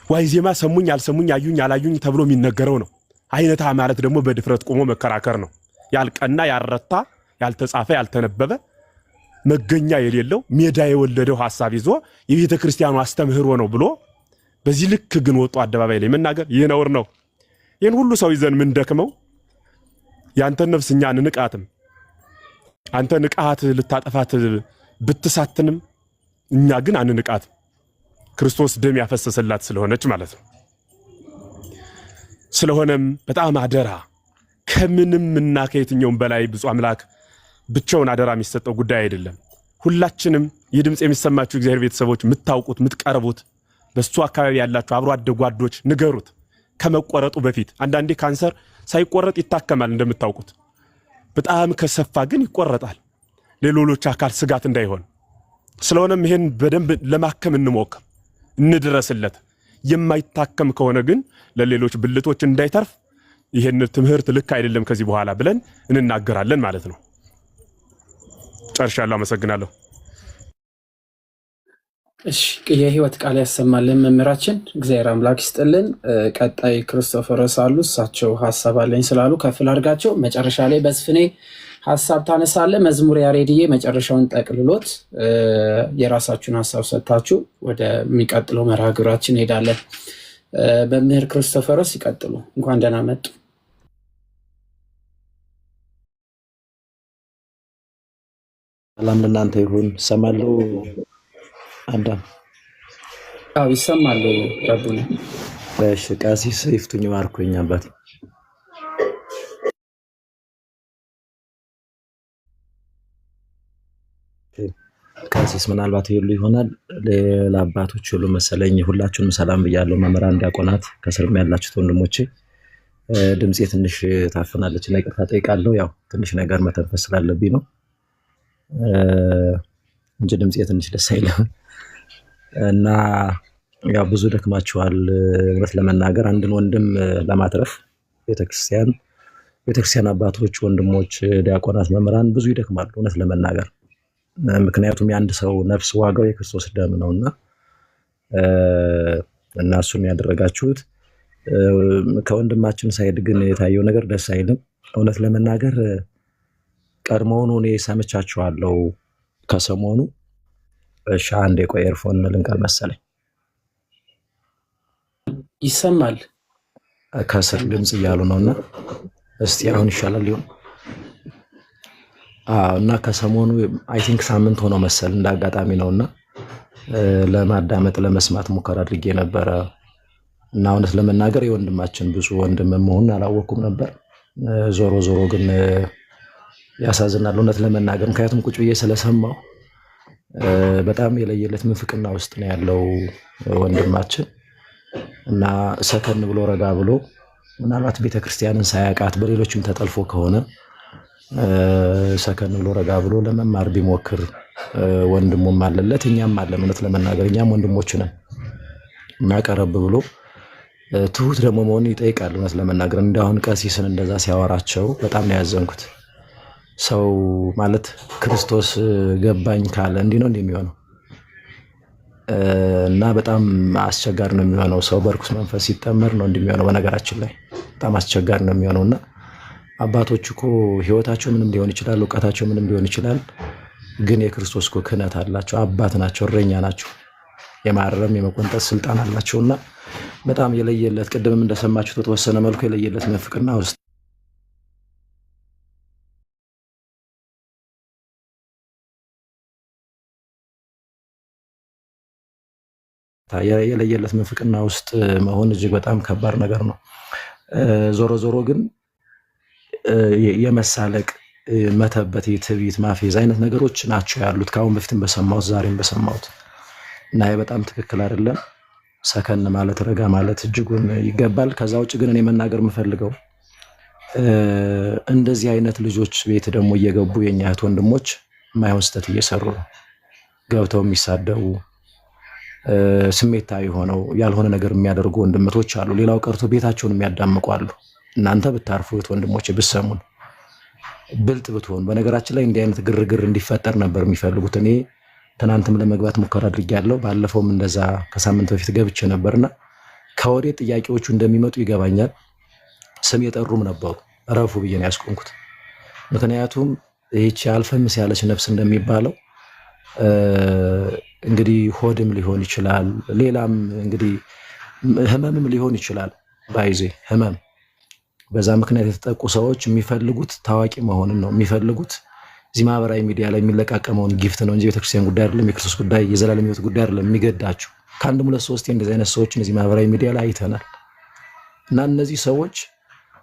ዋይዜማ ሰሙኝ አልሰሙኝ አዩኝ አላዩኝ ተብሎ የሚነገረው ነው። አይነታ ማለት ደግሞ በድፍረት ቆሞ መከራከር ነው። ያልቀና ያረታ ያልተጻፈ ያልተነበበ መገኛ የሌለው ሜዳ የወለደው ሐሳብ ይዞ የቤተ ክርስቲያኑ አስተምህሮ ነው ብሎ በዚህ ልክ ግን ወጡ አደባባይ ላይ መናገር ይህ ነውር ነው። ይህን ሁሉ ሰው ይዘን ምን ደክመው ያንተን ነፍስ እኛ እንንቃትም። አንተ ንቃት ልታጠፋት ብትሳትንም እኛ ግን አንንቃትም። ክርስቶስ ደም ያፈሰሰላት ስለሆነች ማለት ነው። ስለሆነም በጣም አደራ ከምንም እና ከየትኛውም በላይ ብፁዕ አምላክ ብቻውን አደራ የሚሰጠው ጉዳይ አይደለም። ሁላችንም የድምጽ የሚሰማችሁ እግዚአብሔር ቤተሰቦች የምታውቁት የምትቀርቡት በሱ አካባቢ ያላችሁ አብሮ አደጓዶች ንገሩት ከመቆረጡ በፊት። አንዳንዴ ካንሰር ሳይቆረጥ ይታከማል እንደምታውቁት። በጣም ከሰፋ ግን ይቆረጣል ለሌሎች አካል ስጋት እንዳይሆን። ስለሆነም ይሄን በደንብ ለማከም እንሞክር፣ እንድረስለት። የማይታከም ከሆነ ግን ለሌሎች ብልቶች እንዳይተርፍ ይሄን ትምህርት ልክ አይደለም ከዚህ በኋላ ብለን እንናገራለን ማለት ነው። ጨርሻለሁ። አመሰግናለሁ። እሺ፣ የህይወት ቃል ያሰማልን መምህራችን፣ እግዚአብሔር አምላክ ይስጥልን። ቀጣይ ክርስቶፈሮስ አሉ፣ እሳቸው ሀሳብ አለኝ ስላሉ ከፍል አድርጋቸው መጨረሻ ላይ በስፍኔ ሀሳብ ታነሳለ። መዝሙር ያሬድዬ መጨረሻውን ጠቅልሎት የራሳችሁን ሀሳብ ሰጥታችሁ ወደሚቀጥለው መርሃ ግብራችን እንሄዳለን። መምህር ክርስቶፈሮስ ይቀጥሉ። እንኳን ደህና መጡ። ሰላም ለእናንተ ይሁን። ሰማለሁ አንዳም ይሰማሉ። ረቡነ እሺ፣ ቀሲስ ይፍቱኝ ማርኮኝ አባቴ። ቀሲስ ምናልባት ይሉ ይሆናል ሌላ አባቶች ሁሉ መሰለኝ። ሁላችሁንም ሰላም ብያለሁ። መምህራን፣ ዲያቆናት፣ ከስርም ያላችሁት ወንድሞቼ። ድምፄ ትንሽ ታፍናለች እና ይቅርታ ጠይቃለሁ። ያው ትንሽ ነገር መተንፈስ ስላለብኝ ነው እንጂ ድምፄ ትንሽ ደስ አይልም እና ያው ብዙ ደክማችኋል። እውነት ለመናገር አንድን ወንድም ለማትረፍ ቤተክርስቲያን አባቶች፣ ወንድሞች፣ ዲያቆናት፣ መምህራን ብዙ ይደክማሉ እውነት ለመናገር። ምክንያቱም የአንድ ሰው ነፍስ ዋጋው የክርስቶስ ደም ነውና እና እሱን ያደረጋችሁት። ከወንድማችን ሳይድ ግን የታየው ነገር ደስ አይልም እውነት ለመናገር። ቀድሞውኑ እኔ ሰምቻችኋለሁ ከሰሞኑ እሺ አንዴ ቆይ ኤርፎን ልንቀል መሰለኝ ይሰማል ከስር ድምጽ እያሉ ነውና እስቲ አሁን ይሻላል ሊሆን እና ከሰሞኑ አይ ቲንክ ሳምንት ሆኖ መሰል እንዳጋጣሚ ነውና ለማዳመጥ ለመስማት ሙከራ አድርጌ ነበር እና እውነት ለመናገር የወንድማችን ብዙ ወንድም መሆኑን አላወኩም ነበር ዞሮ ዞሮ ግን ያሳዝናል እውነት ለመናገር ምክንያቱም ቁጭ ብዬ ስለሰማው በጣም የለየለት ምንፍቅና ውስጥ ነው ያለው ወንድማችን እና ሰከን ብሎ ረጋ ብሎ ምናልባት ቤተክርስቲያንን ሳያውቃት በሌሎችም ተጠልፎ ከሆነ ሰከን ብሎ ረጋ ብሎ ለመማር ቢሞክር ወንድሙም አለለት እኛም አለን እውነት ለመናገር እኛም ወንድሞች ነን እና ቀረብ ብሎ ትሁት ደግሞ መሆን ይጠይቃል እውነት ለመናገር እንዳሁን ቀሲስን እንደዛ ሲያወራቸው በጣም ነው ያዘንኩት ሰው ማለት ክርስቶስ ገባኝ ካለ እንዲህ ነው እንደሚሆነው እና በጣም አስቸጋሪ ነው የሚሆነው ሰው በርኩስ መንፈስ ሲጠመር ነው እንደሚሆነው በነገራችን ላይ በጣም አስቸጋሪ ነው የሚሆነውና አባቶች እኮ ህይወታቸው ምንም ሊሆን ይችላል ዕውቀታቸው ምንም ሊሆን ይችላል ግን የክርስቶስ እኮ ክህነት አላቸው አባት ናቸው እረኛ ናቸው የማረም የመቆንጠጥ ስልጣን አላቸውና በጣም የለየለት ቅድምም እንደሰማችሁት በተወሰነ መልኩ የለየለት ምንፍቅና ውስጥ የለየለት ምንፍቅና ውስጥ መሆን እጅግ በጣም ከባድ ነገር ነው ዞሮ ዞሮ ግን የመሳለቅ መተበት የትዕቢት ማፌዝ አይነት ነገሮች ናቸው ያሉት ካሁን በፊትም በሰማሁት ዛሬም በሰማሁት እና በጣም ትክክል አይደለም ሰከን ማለት ረጋ ማለት እጅጉን ይገባል ከዛ ውጭ ግን እኔ መናገር የምፈልገው እንደዚህ አይነት ልጆች ቤት ደግሞ እየገቡ የኛ እህት ወንድሞች የማይሆን ስህተት እየሰሩ ነው ገብተው የሚሳደቡ ስሜታዊ ሆነው ያልሆነ ነገር የሚያደርጉ ወንድምቶች አሉ ሌላው ቀርቶ ቤታቸውን የሚያዳምቁ አሉ እናንተ ብታርፉት ወንድሞች ብትሰሙን ብልጥ ብትሆን በነገራችን ላይ እንዲህ አይነት ግርግር እንዲፈጠር ነበር የሚፈልጉት እኔ ትናንትም ለመግባት ሙከራ አድርጌያለሁ ባለፈውም እንደዛ ከሳምንት በፊት ገብቼ ነበርና ከወዴት ጥያቄዎቹ እንደሚመጡ ይገባኛል ስም የጠሩም ነበሩ ረፉ ብዬ ነው ያስቆምኩት ምክንያቱም ይህች አልፈምስ ያለች ነፍስ እንደሚባለው እንግዲህ ሆድም ሊሆን ይችላል ሌላም እንግዲህ ህመምም ሊሆን ይችላል ባይዜ ህመም በዛ ምክንያት የተጠቁ ሰዎች የሚፈልጉት ታዋቂ መሆንን ነው የሚፈልጉት እዚህ ማህበራዊ ሚዲያ ላይ የሚለቃቀመውን ጊፍት ነው እንጂ ቤተክርስቲያን ጉዳይ አይደለም የክርስቶስ ጉዳይ የዘላለም ሕይወት ጉዳይ አይደለም የሚገዳቸው ከአንድም ሁለት ሶስቴ እንደዚህ አይነት ሰዎችን እዚህ ማህበራዊ ሚዲያ ላይ አይተናል እና እነዚህ ሰዎች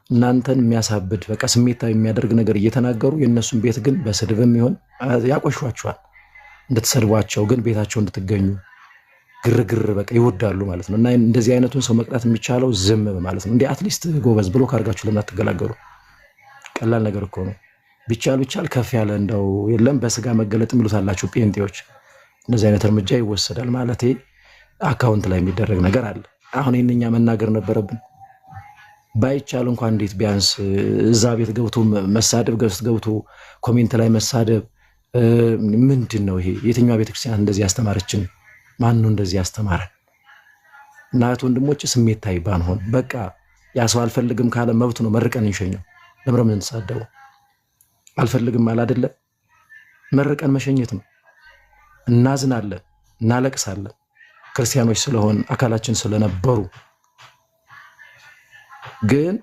እናንተን የሚያሳብድ በቃ ስሜታዊ የሚያደርግ ነገር እየተናገሩ የእነሱን ቤት ግን በስድብም ይሆን ያቆሿቸዋል እንድትሰድቧቸው ግን ቤታቸው እንድትገኙ ግርግር በቃ ይወዳሉ ማለት ነው እና እንደዚህ አይነቱን ሰው መቅጣት የሚቻለው ዝም ማለት ነው እንዴ አትሊስት ጎበዝ ብሎ ካርጋችሁ ለምን አትገላገሉ ቀላል ነገር እኮ ነው ቢቻል ከፍ ያለ እንደው የለም በስጋ መገለጥ የሚሉት አላችሁ ጴንጤዎች እንደዚህ አይነት እርምጃ ይወሰዳል ማለት አካውንት ላይ የሚደረግ ነገር አለ አሁን የኛ መናገር ነበረብን ባይቻል እንኳን እንዴት ቢያንስ እዛ ቤት ገብቶ መሳደብ ገብቶ ኮሜንት ላይ መሳደብ ምንድነው ይሄ የትኛው ቤተክርስቲያን እንደዚህ ያስተማረችን ማን ነው እንደዚህ ያስተማረን እናት ወንድሞች ስሜታዊ ባንሆን በቃ ያ ሰው አልፈልግም ካለ መብቱ ነው መርቀን እንሸኘው ለምረም እንሳደው አልፈልግም አለ አይደለ መርቀን መሸኘት ነው እናዝናለን እናለቅሳለን ክርስቲያኖች ስለሆን አካላችን ስለነበሩ ግን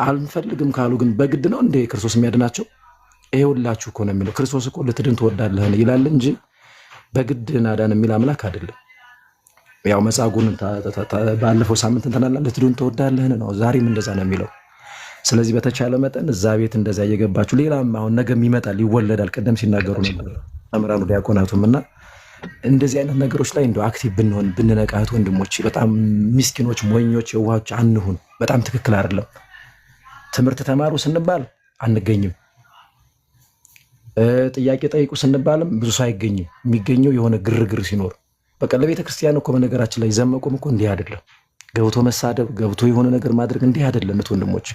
አልፈልግም ካሉ ግን በግድ ነው እንደ ክርስቶስ የሚያድናቸው ይሄውላችሁ እኮ ነው የሚለው ክርስቶስ እኮ ልትድን ትወዳለህ ይላል እንጂ በግድ ናዳን የሚል አምላክ አይደለም ያው መጻጉን ባለፈው ሳምንት እንተናላ ልትድን ትወዳለህ ነው ዛሬም እንደዛ ነው የሚለው ስለዚህ በተቻለ መጠን እዛ ቤት እንደዛ እየገባችሁ ሌላም አሁን ነገም ይመጣል ይወለዳል ቀደም ሲናገሩ ነበር አምራኑ ዲያቆናቱምና እንደዚህ አይነት ነገሮች ላይ እንደው አክቲቭ ብንሆን ብንነቃት ወንድሞች በጣም ምስኪኖች ሞኞች የዋሆች አንሁን በጣም ትክክል አይደለም ትምህርት ተማሩ ስንባል አንገኝም ጥያቄ ጠይቁ ስንባልም ብዙ ሳይገኝም የሚገኘው የሆነ ግርግር ሲኖር በቃ ለቤተ ክርስቲያን እኮ በነገራችን ላይ ዘመቆም እኮ እንዲህ አይደለም ገብቶ መሳደብ ገብቶ የሆነ ነገር ማድረግ እንዲህ አይደለም ወንድሞች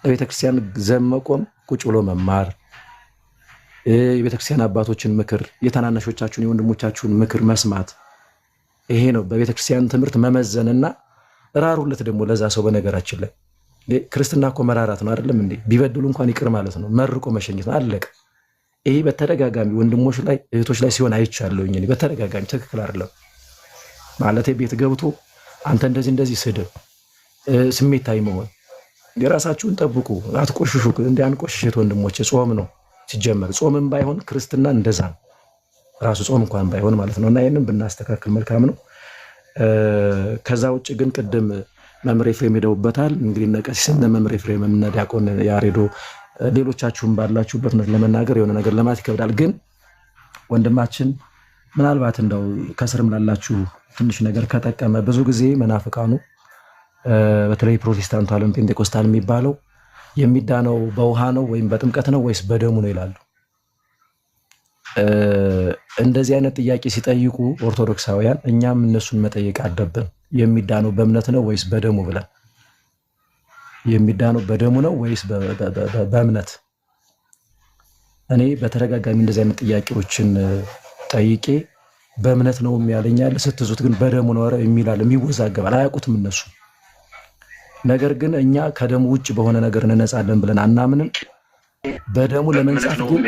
ለቤተ ክርስቲያን ዘመቆም ቁጭ ብሎ መማር የቤተ ክርስቲያን አባቶችን ምክር የታናናሾቻችሁን የወንድሞቻችሁን ምክር መስማት ይሄ ነው በቤተ ክርስቲያን ትምህርት መመዘንና ራሩለት ደግሞ ለዛ ሰው በነገራችን ላይ ክርስትና እኮ መራራት ነው አይደለም እንዴ ቢበድሉ እንኳን ይቅር ማለት ነው መርቆ መሸኘት ነው አለቀ ይሄ በተደጋጋሚ ወንድሞች ላይ እህቶች ላይ ሲሆን አይቻለሁኝ። እኔ በተደጋጋሚ ትክክል አይደለም ማለት ቤት ገብቶ አንተ እንደዚህ ስድብ ስሜታዊ መሆን የራሳችሁን ጠብቁ፣ አትቆሽሹ። እንደ አንቆሽሽት ወንድሞች ጾም ነው ሲጀመር። ጾምም ባይሆን ክርስትና እንደዛ ነው ራሱ ጾም እንኳን ባይሆን ማለት ነው። እና ይሄንን ብናስተካክል መልካም ነው። ከዛ ውጭ ግን ቅድም መምህር ኤፍሬም ሄደውበታል። እንግዲህ ነቀሲስ እነ መምህር ኤፍሬም እና ዲያቆን ያሬዶ ሌሎቻችሁም ባላችሁበት ነው ለመናገር የሆነ ነገር ለማለት ይከብዳል። ግን ወንድማችን ምናልባት እንደው ከስርም ላላችሁ ትንሽ ነገር ከጠቀመ ብዙ ጊዜ መናፍቃኑ በተለይ ፕሮቴስታንቱ ዓለም ጴንጤቆስታል የሚባለው የሚዳነው በውሃ ነው ወይም በጥምቀት ነው ወይስ በደሙ ነው ይላሉ። እንደዚህ አይነት ጥያቄ ሲጠይቁ ኦርቶዶክሳውያን እኛም እነሱን መጠየቅ አለብን። የሚዳነው በእምነት ነው ወይስ በደሙ ብለን የሚዳነው በደሙ ነው ወይስ በእምነት? እኔ በተደጋጋሚ እንደዚህ አይነት ጥያቄዎችን ጠይቄ በእምነት ነው የሚያለኛል፣ ስትዙት ግን በደሙ ነው የሚላል የሚወዛገባል። አያውቁትም እነሱ። ነገር ግን እኛ ከደሙ ውጭ በሆነ ነገር እንነጻለን ብለን አናምንም። በደሙ ለመንጻት ግን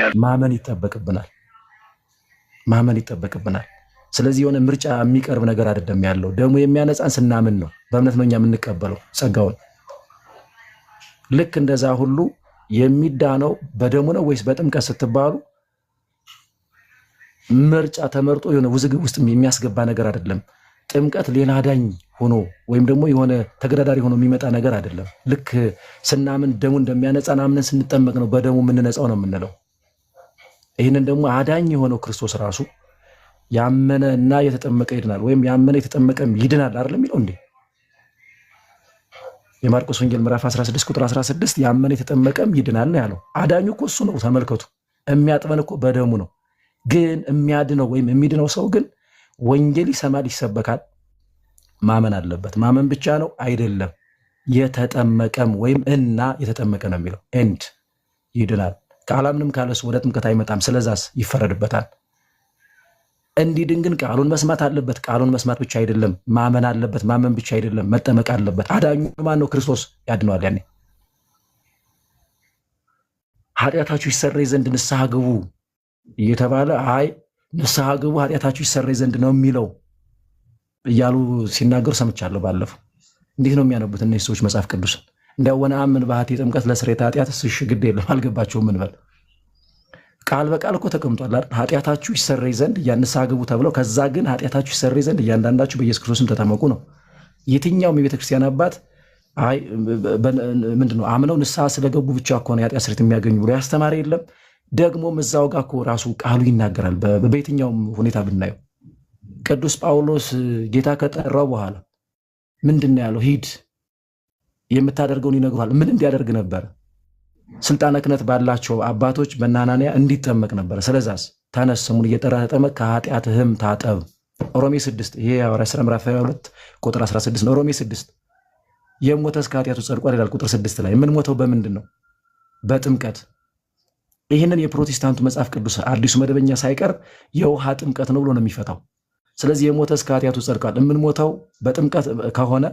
ማመን ይጠበቅብናል። ስለዚህ የሆነ ምርጫ የሚቀርብ ነገር አይደለም ያለው። ደሙ የሚያነጻን ስናምን ነው። በእምነት ነው እኛ የምንቀበለው ጸጋውን። ልክ እንደዛ ሁሉ የሚዳነው በደሙ ነው ወይስ በጥምቀት ስትባሉ ምርጫ ተመርጦ የሆነ ውዝግብ ውስጥ የሚያስገባ ነገር አይደለም። ጥምቀት ሌላ አዳኝ ሆኖ ወይም ደግሞ የሆነ ተገዳዳሪ ሆኖ የሚመጣ ነገር አይደለም። ልክ ስናምን ደሙ እንደሚያነጻን አምነን ስንጠመቅ ነው በደሙ የምንነጻው ነው የምንለው። ይህንን ደግሞ አዳኝ የሆነው ክርስቶስ ራሱ ያመነ እና የተጠመቀ ይድናል ወይም ያመነ የተጠመቀም ይድናል አይደለም የሚለው እንዴ? የማርቆስ ወንጌል ምዕራፍ 16 ቁጥር 16 ያመነ የተጠመቀም ይድናል ነው ያለው። አዳኙ እኮ እሱ ነው። ተመልከቱ። የሚያጥበን እኮ በደሙ ነው። ግን የሚያድነው ወይም የሚድነው ሰው ግን ወንጌል ይሰማል፣ ይሰበካል፣ ማመን አለበት። ማመን ብቻ ነው አይደለም፣ የተጠመቀም ወይም እና የተጠመቀ ነው የሚለው ኤንድ ይድናል። ካላምንም ካለሱ ወደ ጥምቀት አይመጣም። ስለዛስ ይፈረድበታል። እንዲድን ግን ቃሉን መስማት አለበት። ቃሉን መስማት ብቻ አይደለም፣ ማመን አለበት። ማመን ብቻ አይደለም፣ መጠመቅ አለበት። አዳኙ ማን ነው? ክርስቶስ ያድነዋል። ያኔ ኃጢአታችሁ ይሰረይ ዘንድ ንስሐ ግቡ እየተባለ አይ ንስሐ ግቡ ኃጢአታችሁ ይሰረይ ዘንድ ነው የሚለው እያሉ ሲናገሩ ሰምቻለሁ ባለፈው። እንዴት ነው የሚያነቡት እነዚህ ሰዎች መጽሐፍ ቅዱስን? እንዲያው ወነአምን በኃጢ ጥምቀት ለስርየተ ኃጢአት እሺ ግድ የለም አልገባቸውም እንበል። ቃል በቃል እኮ ተቀምጧል አይደል? ኃጢአታችሁ ይሰረይ ዘንድ ንስሐ ግቡ ተብለው ከዛ ግን ኃጢአታችሁ ይሰረይ ዘንድ እያንዳንዳችሁ በኢየሱስ ክርስቶስም ተጠመቁ ነው። የትኛውም የቤተክርስቲያን አባት አይ ምንድነው አምነው ንስሐ ስለገቡ ብቻ እኮ ነው የኃጢአት ስርየት የሚያገኙ ብሎ ያስተማረ የለም። ደግሞም እዛው ጋር እኮ ራሱ ቃሉ ይናገራል። በየትኛውም ሁኔታ ብናየው ቅዱስ ጳውሎስ ጌታ ከጠራው በኋላ ምንድን ነው ያለው? ሂድ የምታደርገውን ይነግሯል። ምን እንዲያደርግ ነበረ? ስልጣነ ክህነት ባላቸው አባቶች በናናንያ እንዲጠመቅ ነበረ። ስለዛስ ተነስ ስሙን እየጠራ ተጠመቅ ከኃጢአትህም ታጠብ። ሮሜ 6 ይሄ የሐዋርያት ሥራ ምዕራፍ 22 ቁጥር 16 ነው። ሮሜ 6 የሞተስ ከኃጢአቱ ጸድቋል ይላል ቁጥር 6 ላይ። የምንሞተው በምንድን ነው? በጥምቀት። ይህንን የፕሮቴስታንቱ መጽሐፍ ቅዱስ አዲሱ መደበኛ ሳይቀር የውሃ ጥምቀት ነው ብሎ ነው የሚፈታው። ስለዚህ የሞተስ ከኃጢአቱ ጸድቋል። የምንሞተው በጥምቀት ከሆነ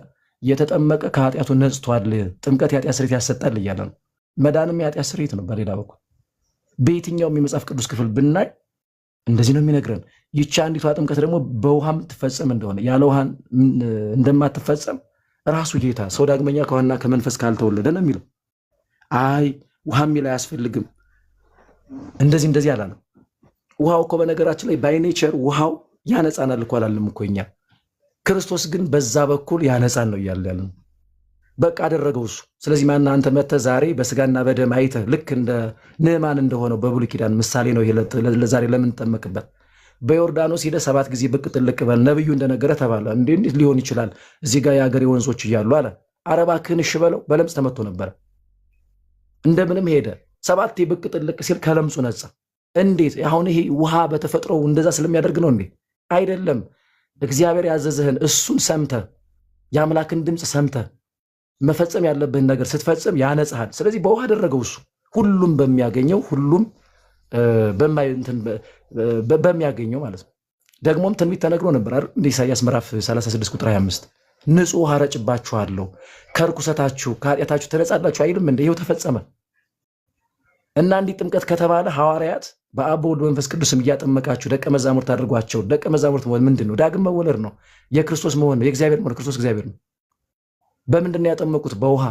የተጠመቀ ከኃጢአቱ ነጽቷል። ጥምቀት የኃጢአት ስርየት ያሰጣል እያለ ነው። መዳንም የኃጢአት ስርየት ነው። በሌላ በኩል በየትኛውም የመጽሐፍ ቅዱስ ክፍል ብናይ እንደዚህ ነው የሚነግረን። ይቺ አንዲቷ ጥምቀት ደግሞ በውሃ የምትፈጸም እንደሆነ ያለ ውሃ እንደማትፈጸም ራሱ ጌታ ሰው ዳግመኛ ከውሃና ከመንፈስ ካልተወለደ ነው የሚለው። አይ ውሃ የሚል አያስፈልግም እንደዚህ አላለም። ውሃው እኮ በነገራችን ላይ ባይ ኔቸር ውሃው ያነጻናል እኮ አላለም እኮ እኛ። ክርስቶስ ግን በዛ በኩል ያነጻን ነው እያለ ያለ ነው። በቃ አደረገው እሱ። ስለዚህ ማን አንተ መተህ ዛሬ በስጋና በደም አይተህ ልክ እንደ ንዕማን እንደሆነው በብሉይ ኪዳን ምሳሌ ነው ይሄ ለዛሬ ለምን ተጠመቅበት? በዮርዳኖስ ሄደ 7 ጊዜ ብቅ ጥልቅ በል ነብዩ እንደነገረ ተባለ። እንዴት ሊሆን ይችላል? እዚህ ጋር የሀገሬ ወንዞች እያሉ አለ። እባክህን እሺ በለው። በለምጽ ተመቶ ነበረ። እንደምንም ሄደ 7 ብቅ ጥልቅ ሲል ከለምጹ ነጻ። እንዴት? አሁን ይሄ ውሃ በተፈጥሮ እንደዛ ስለሚያደርግ ነው እንዴ? አይደለም። እግዚአብሔር ያዘዘህን እሱን ሰምተህ የአምላክን ድምፅ ሰምተህ መፈጸም ያለብህን ነገር ስትፈጽም ያነጽሃል። ስለዚህ በውሃ አደረገው እሱ። ሁሉም በሚያገኘው በሚያገኘው ማለት ነው። ደግሞም ትንቢት ተነግሮ ነበር አይደል? እንደ ኢሳይያስ ምዕራፍ 36 ቁጥር 25 ንጹህ ውሃ ረጭባችኋለሁ ከርኩሰታችሁ ከኃጢአታችሁ ተነጻላችሁ አይልም እንደ? ይኸው ተፈጸመ። እና እንዲህ ጥምቀት ከተባለ ሐዋርያት በአብ በወልድ በመንፈስ ቅዱስም እያጠመቃችሁ ደቀ መዛሙርት አድርጓቸው። ደቀ መዛሙርት መሆን ምንድን ነው? ዳግም መወለድ ነው። የክርስቶስ መሆን ነው። የእግዚአብሔር መሆን ክርስቶስ እግዚአብሔር ነው። በምንድን ነው ያጠመቁት? በውሃ።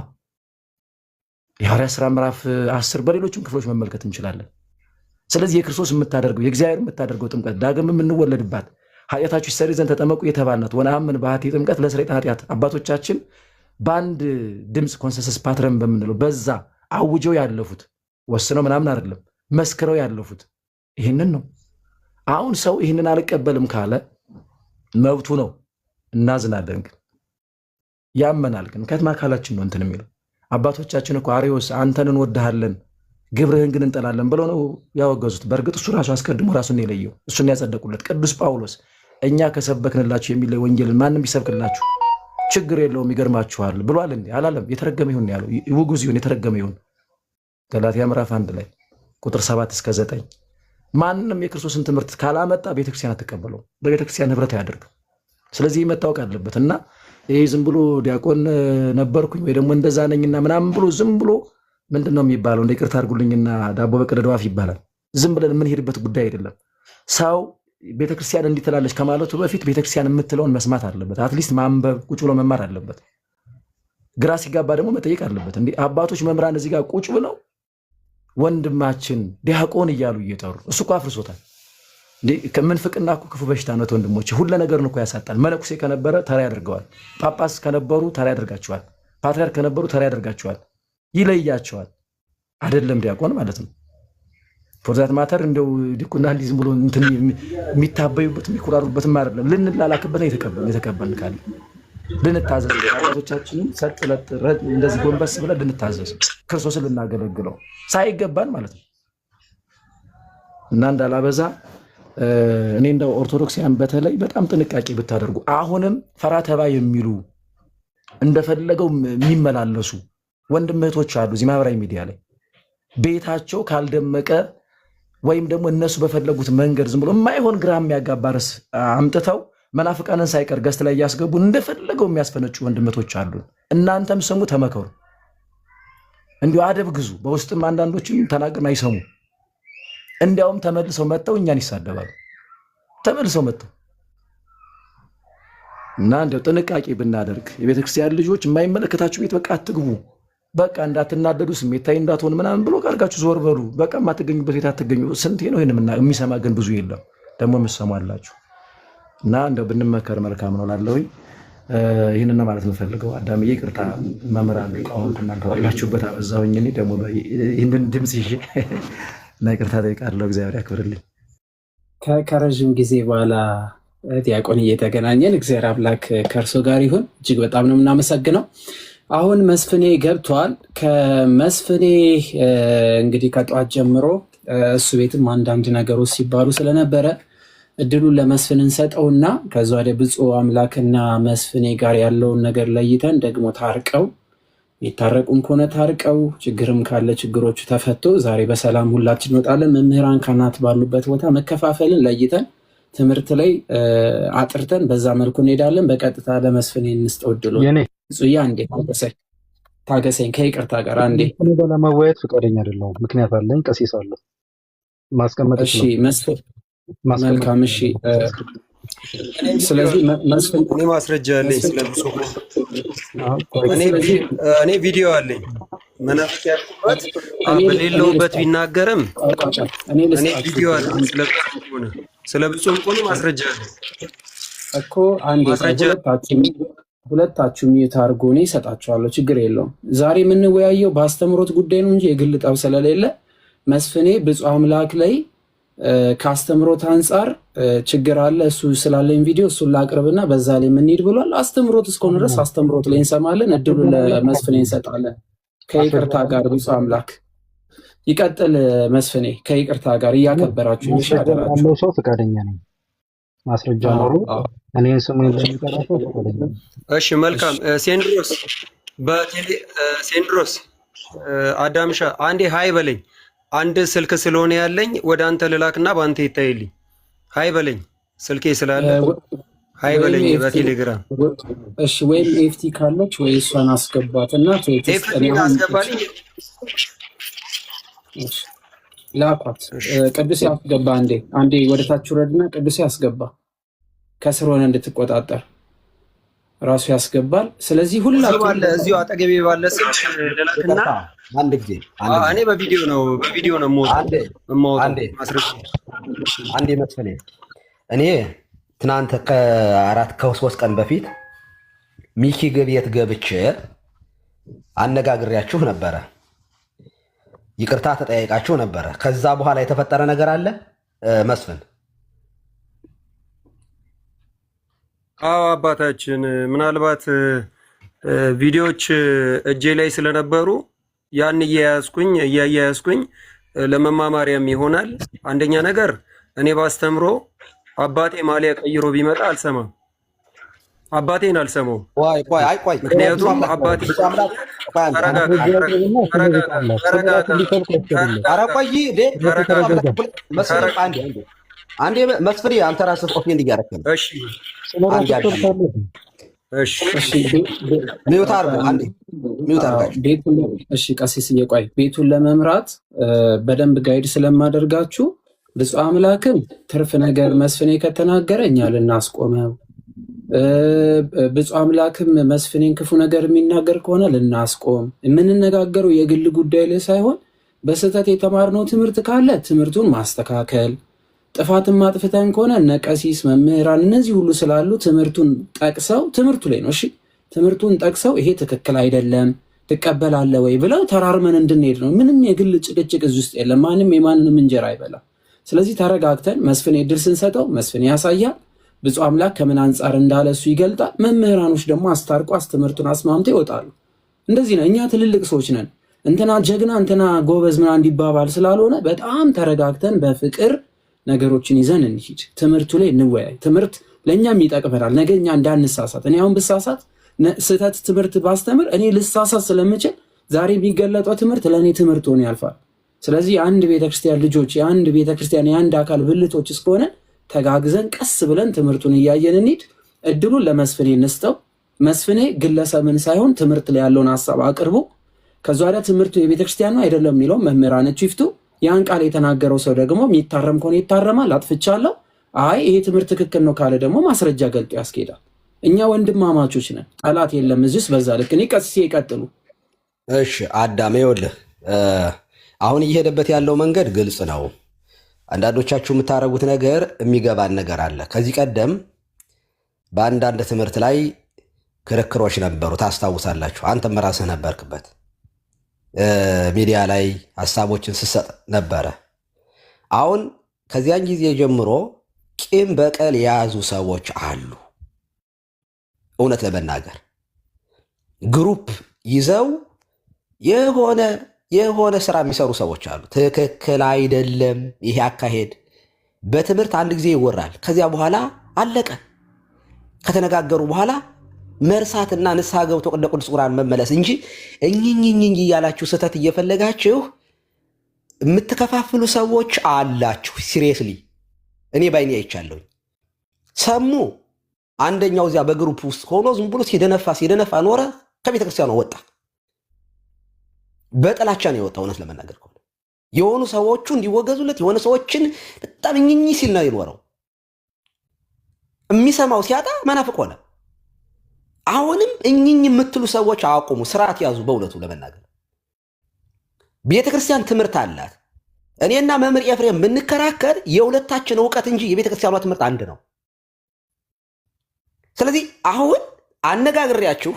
የሐዋርያት ሥራ ምዕራፍ 10 በሌሎችም ክፍሎች መመልከት እንችላለን። ስለዚህ የክርስቶስ የምታደርገው የእግዚአብሔር የምታደርገው ጥምቀት ዳግም የምንወለድባት ኃጢአታችሁ ይሰሪ ዘንድ ተጠመቁ የተባልናት ወነአምን በኃቲ ጥምቀት ለስርየተ ኃጢአት አባቶቻችን በአንድ ድምፅ ኮንሰንሰስ ፓትረን በምንለው በዛ አውጀው ያለፉት ወስነው ምናምን አይደለም መስክረው ያለፉት ይህንን ነው። አሁን ሰው ይህንን አልቀበልም ካለ መብቱ ነው። እናዝናለን፣ ግን ያመናል። ግን ከትማ አካላችን ነው እንትን የሚለው አባቶቻችን እኮ አርዮስ አንተን እንወድሃለን ግብርህን ግን እንጠላለን ብለው ነው ያወገዙት። በእርግጥ እሱ ራሱ አስቀድሞ ራሱን የለየው እሱን ያጸደቁለት ቅዱስ ጳውሎስ እኛ ከሰበክንላችሁ የሚለይ ወንጌልን ማንም ቢሰብክላችሁ ችግር የለውም ይገርማችኋል ብሏል እንዴ? አላለም። የተረገመ ይሁን ያለው ውጉዝ ይሁን የተረገመ ይሁን። ገላትያ ምዕራፍ 1 ላይ ቁጥር 7 እስከ 9 ማንም የክርስቶስን ትምህርት ካላመጣ ቤተክርስቲያን አትቀበለው፣ ለቤተክርስቲያን ህብረት አያደርግም። ስለዚህ መታወቅ አለበት እና ይሄ ዝም ብሎ ዲያቆን ነበርኩኝ ወይ ደግሞ እንደዛ ነኝና ምናምን ብሎ ዝም ብሎ ምንድነው የሚባለው? እንደ ይቅርታ አድርጉልኝና ዳቦ በቀደደ ዋፍ ይባላል። ዝም ብለን የምንሄድበት ጉዳይ አይደለም። ሰው ቤተክርስቲያን እንዲትላለች ከማለቱ በፊት ቤተክርስቲያን የምትለውን መስማት አለበት። አትሊስት ማንበብ ቁጭ ብሎ መማር አለበት። ግራ ሲጋባ ደግሞ መጠየቅ አለበት። እንዲህ አባቶች መምህራን እዚህ ጋር ቁጭ ብለው ወንድማችን ዲያቆን እያሉ እየጠሩ እሱ እኮ አፍርሶታል። ከምንፍቅና እኮ ክፉ በሽታ ነው ወንድሞች። ሁሉ ነገር እኮ ያሳጣል። መነኩሴ ከነበረ ተራ ያደርገዋል። ጳጳስ ከነበሩ ተራ ያደርጋቸዋል። ፓትርያርክ ከነበሩ ተራ ያደርጋቸዋል። ይለያቸዋል። አይደለም ዲያቆን ማለት ነው። ፎርዛት ማተር እንደው ዲቁና እንዲህ ዝም ብሎ እንትን የሚታበዩበት የሚኩራሩበትም አይደለም። ልንላላክበት ነው የተቀበልን ካለ ልንታዘዝ፣ አባቶቻችንን ሰጥለጥ እንደዚህ ጎንበስ ብለን ልንታዘዝ፣ ክርስቶስን ልናገለግለው ሳይገባን ማለት ነው። እና እንዳላበዛ እኔ እንደው ኦርቶዶክሲያን በተለይ በጣም ጥንቃቄ ብታደርጉ። አሁንም ፈራተባ የሚሉ እንደፈለገው የሚመላለሱ ወንድም እህቶች አሉ እዚህ ማህበራዊ ሚዲያ ላይ ቤታቸው ካልደመቀ ወይም ደግሞ እነሱ በፈለጉት መንገድ ዝም ብሎ የማይሆን ግራ የሚያጋባ ርዕስ አምጥተው መናፍቃንን ሳይቀር ገስት ላይ እያስገቡ እንደፈለገው የሚያስፈነጩ ወንድመቶች አሉ። እናንተም ስሙ፣ ተመከሩ፣ እንዲሁ አደብ ግዙ። በውስጥም አንዳንዶችም ተናግረን አይሰሙ። እንዲያውም ተመልሰው መጥተው እኛን ይሳደባሉ። ተመልሰው መጥተው እና እንደው ጥንቃቄ ብናደርግ የቤተክርስቲያን ልጆች የማይመለከታችሁ ቤት በቃ አትግቡ። በቃ እንዳትናደዱ፣ ስሜታዊ እንዳትሆን ምናምን ብሎ ካርጋችሁ ዞር በሉ። በቃ የማትገኙበት ቤት አትገኙ። ስንቴ ነው ይሄን የሚሰማ ግን ብዙ የለም። ደግሞ የምትሰሙ አላችሁ። እና እንደው ብንመከር መልካም ነው ላለሁኝ ይህንን ነው ማለት የምፈልገው። አዳምዬ ይቅርታ መምህራን ሊቃውንት እናንተ ባላችሁበት አበዛሁኝ። እኔ ደግሞ ይህንን ድምፅ ይዤ እና ይቅርታ ጠይቃለሁ። እግዚአብሔር ያክብርልኝ። ከረዥም ጊዜ በኋላ ዲያቆን እየተገናኘን እግዚአብሔር አምላክ ከእርሶ ጋር ይሁን። እጅግ በጣም ነው የምናመሰግነው። አሁን መስፍኔ ገብቷል። ከመስፍኔ እንግዲህ ከጠዋት ጀምሮ እሱ ቤትም አንዳንድ ነገሮች ሲባሉ ስለነበረ እድሉን ለመስፍን እንሰጠውና ከዛ ወደ ብፁዕ አምላክና መስፍኔ ጋር ያለውን ነገር ለይተን ደግሞ ታርቀው የሚታረቁም ከሆነ ታርቀው ችግርም ካለ ችግሮቹ ተፈቶ ዛሬ በሰላም ሁላችን እንወጣለን። መምህራን ካህናት ባሉበት ቦታ መከፋፈልን ለይተን ትምህርት ላይ አጥርተን በዛ መልኩ እንሄዳለን። በቀጥታ ለመስፍኔ እንስጠው እድሉ። ጽያ እንዴ ታገሰኝ፣ ከይቅርታ ጋር አንዴ ለመወያየት ፈቃደኛ አይደለሁም። ምክንያት አለኝ። ቀሲስ አለሁ ማስቀመጥ። እሺ መስፍን መልካም። እሺ ስለዚህ መስፍን እኔ ማስረጃ አለኝ ስለብሶ እኔ ቪዲዮ አለኝ መናፍቅ ያልኩበት በሌለውበት ቢናገርም እኔ ቪዲዮ አለኝ ስለብሶ ሆነ ማስረጃ አለኝ እኮ አንዴ ሁለታችሁ ሚዩት አድርጎ እኔ እሰጣችኋለሁ። ችግር የለውም። ዛሬ የምንወያየው በአስተምሮት ጉዳይ ነው እንጂ የግል ጠብ ስለሌለ መስፍኔ ብፁዕ አምላክ ላይ ከአስተምሮት አንጻር ችግር አለ። እሱ ስላለኝ ቪዲዮ እሱን ላቅርብና በዛ ላይ የምንሄድ ብሏል። አስተምሮት እስከሆነ ድረስ አስተምሮት ላይ እንሰማለን። እድሉን ለመስፍኔ እንሰጣለን። ከይቅርታ ጋር ብፁዕ አምላክ ይቀጥል። መስፍኔ ከይቅርታ ጋር እያከበራችሁ ያለው ሰው ፈቃደኛ ነኝ። ማስረጃ ኖሮ እኔን ስሙ የሚጠራው ፈቃደኛ። እሺ መልካም። ሴንድሮስ አዳምሻ አንዴ ሃይ በለኝ። አንድ ስልክ ስለሆነ ያለኝ ወደ አንተ ልላክና በአንተ ይታይልኝ። ሃይ በለኝ፣ ስልኬ ስላለ ሃይ በለኝ በቴሌግራም። እሺ ወይም ኤፍቲ ካለች ወይ እሷን አስገባትና ኤፍቲ አስገባልኝ። ላኳት። ቅዱስ ያስገባ። አንዴ ወደ ታች ውረድና ቅዱስ ያስገባ። ከስር ሆነ እንድትቆጣጠር ራሱ ያስገባል። ስለዚህ ሁላችሁ እዚሁ አጠገቤ ባለ ስልክ ልላክና አንድ ጊዜ እኔ በቪዲዮ ነው ማስረጃ። አንዴ መስፍኔ እኔ ትናንት ከ3 ቀን በፊት ሚኪ ቤት ገብቼ አነጋግሬያችሁ ነበረ። ይቅርታ ተጠያይቃችሁ ነበረ። ከዛ በኋላ የተፈጠረ ነገር አለ መስፍን? አዎ አባታችን፣ ምናልባት ቪዲዮዎች እጄ ላይ ስለነበሩ ያን እያያያዝኩኝ ለመማማሪያም ይሆናል። አንደኛ ነገር እኔ ባስተምሮ አባቴ ማሊያ ቀይሮ ቢመጣ አልሰማም። አባቴን አልሰማው። ምክንያቱም አባቴ አንዴ መስፍሪ አንተ ራስህ ኦፌንድ እያደረክ ነው። እሺ ቀሲስ እየቆይ ቤቱን ለመምራት በደንብ ጋይድ ስለማደርጋችሁ ብፁዕ አምላክም ትርፍ ነገር መስፍኔ ከተናገረ እኛ ልናስቆመው፣ ብፁዕ አምላክም መስፍኔን ክፉ ነገር የሚናገር ከሆነ ልናስቆም። የምንነጋገረው የግል ጉዳይ ላይ ሳይሆን በስህተት የተማርነው ትምህርት ካለ ትምህርቱን ማስተካከል፣ ጥፋትን ማጥፍተን ከሆነ እነ ቀሲስ መምህራን እነዚህ ሁሉ ስላሉ ትምህርቱን ጠቅሰው ትምህርቱ ላይ ነው። እሺ ትምህርቱን ጠቅሰው ይሄ ትክክል አይደለም ትቀበላለህ ወይ ብለው ተራርመን እንድንሄድ ነው። ምንም የግል ጭቅጭቅ እዚህ ውስጥ የለም። ማንም የማንንም እንጀራ አይበላም። ስለዚህ ተረጋግተን መስፍኔ እድል ስንሰጠው መስፍኔ ያሳያል። ብፁዕ አምላክ ከምን አንጻር እንዳለ እሱ ይገልጣል። መምህራኖች ደግሞ አስታርቆ ትምህርቱን አስማምተው ይወጣሉ። እንደዚህ ነው። እኛ ትልልቅ ሰዎች ነን። እንትና ጀግና እንትና ጎበዝ ምናምን እንዲባባል ስላልሆነ በጣም ተረጋግተን በፍቅር ነገሮችን ይዘን እንሂድ። ትምህርቱ ላይ እንወያይ። ትምህርት ለእኛም ይጠቅመናል። ነገ እኛ እንዳንሳሳት። እኔ አሁን ብሳሳት ስህተት ትምህርት ባስተምር እኔ ልሳሳት ስለምችል ዛሬ የሚገለጠው ትምህርት ለእኔ ትምህርት ሆኖ ያልፋል። ስለዚህ የአንድ ቤተክርስቲያን ልጆች የአንድ ቤተክርስቲያን የአንድ አካል ብልቶች እስከሆነ ተጋግዘን ቀስ ብለን ትምህርቱን እያየን እንሂድ። እድሉን ለመስፍኔ እንስጠው። መስፍኔ ግለሰብን ሳይሆን ትምህርት ላይ ያለውን ሀሳብ አቅርቦ ከዛ ወዲያ ትምህርቱ የቤተክርስቲያን ነው አይደለም የሚለው መምህራኖች ይፍቱ። ያን ቃል የተናገረው ሰው ደግሞ የሚታረም ከሆነ ይታረማል። አጥፍቻለሁ፣ አይ ይሄ ትምህርት ትክክል ነው ካለ ደግሞ ማስረጃ ገልጦ ያስኬዳል። እኛ ወንድማማቾች ነን፣ ጠላት የለም እዚህ ውስጥ። በዛ ልክ እኔ ቀሲስ ይቀጥሉ። እሺ አዳሜ ይኸውልህ አሁን እየሄደበት ያለው መንገድ ግልጽ ነው። አንዳንዶቻችሁ የምታደርጉት ነገር የሚገባን ነገር አለ። ከዚህ ቀደም በአንዳንድ ትምህርት ላይ ክርክሮች ነበሩ፣ ታስታውሳላችሁ። አንተም ራስህ ነበርክበት። ሚዲያ ላይ ሀሳቦችን ስሰጥ ነበረ። አሁን ከዚያን ጊዜ ጀምሮ ቂም በቀል የያዙ ሰዎች አሉ። እውነት ለመናገር ግሩፕ ይዘው የሆነ ስራ የሚሰሩ ሰዎች አሉ። ትክክል አይደለም ይሄ አካሄድ። በትምህርት አንድ ጊዜ ይወራል፣ ከዚያ በኋላ አለቀ። ከተነጋገሩ በኋላ መርሳትና ንስሐ ገብቶ ወደ ቅዱስ ቁርአን መመለስ እንጂ እኝኝኝኝ እያላችሁ ስህተት እየፈለጋችሁ የምትከፋፍሉ ሰዎች አላችሁ። ሲሪየስሊ እኔ ባይኔ አይቻለሁ። ሰሙ አንደኛው እዚያ በግሩፕ ውስጥ ሆኖ ዝም ብሎ ሲደነፋ ኖረ። ከቤተክርስቲያኗ ወጣ። በጥላቻ ነው የወጣው። እውነት ለመናገር ከሆነ የሆኑ ሰዎቹ እንዲወገዙለት የሆነ ሰዎችን በጣም እኝኝ ሲል ነው የኖረው። የሚሰማው ሲያጣ መናፍቅ ሆነ። አሁንም እኝኝ የምትሉ ሰዎች አቁሙ፣ ስርዓት ያዙ። በእውነቱ ለመናገር ቤተክርስቲያን ትምህርት አላት። እኔና መምህር ኤፍሬም ብንከራከር የሁለታችን እውቀት እንጂ የቤተክርስቲያኗ ትምህርት አንድ ነው። ስለዚህ አሁን አነጋግሬያችሁ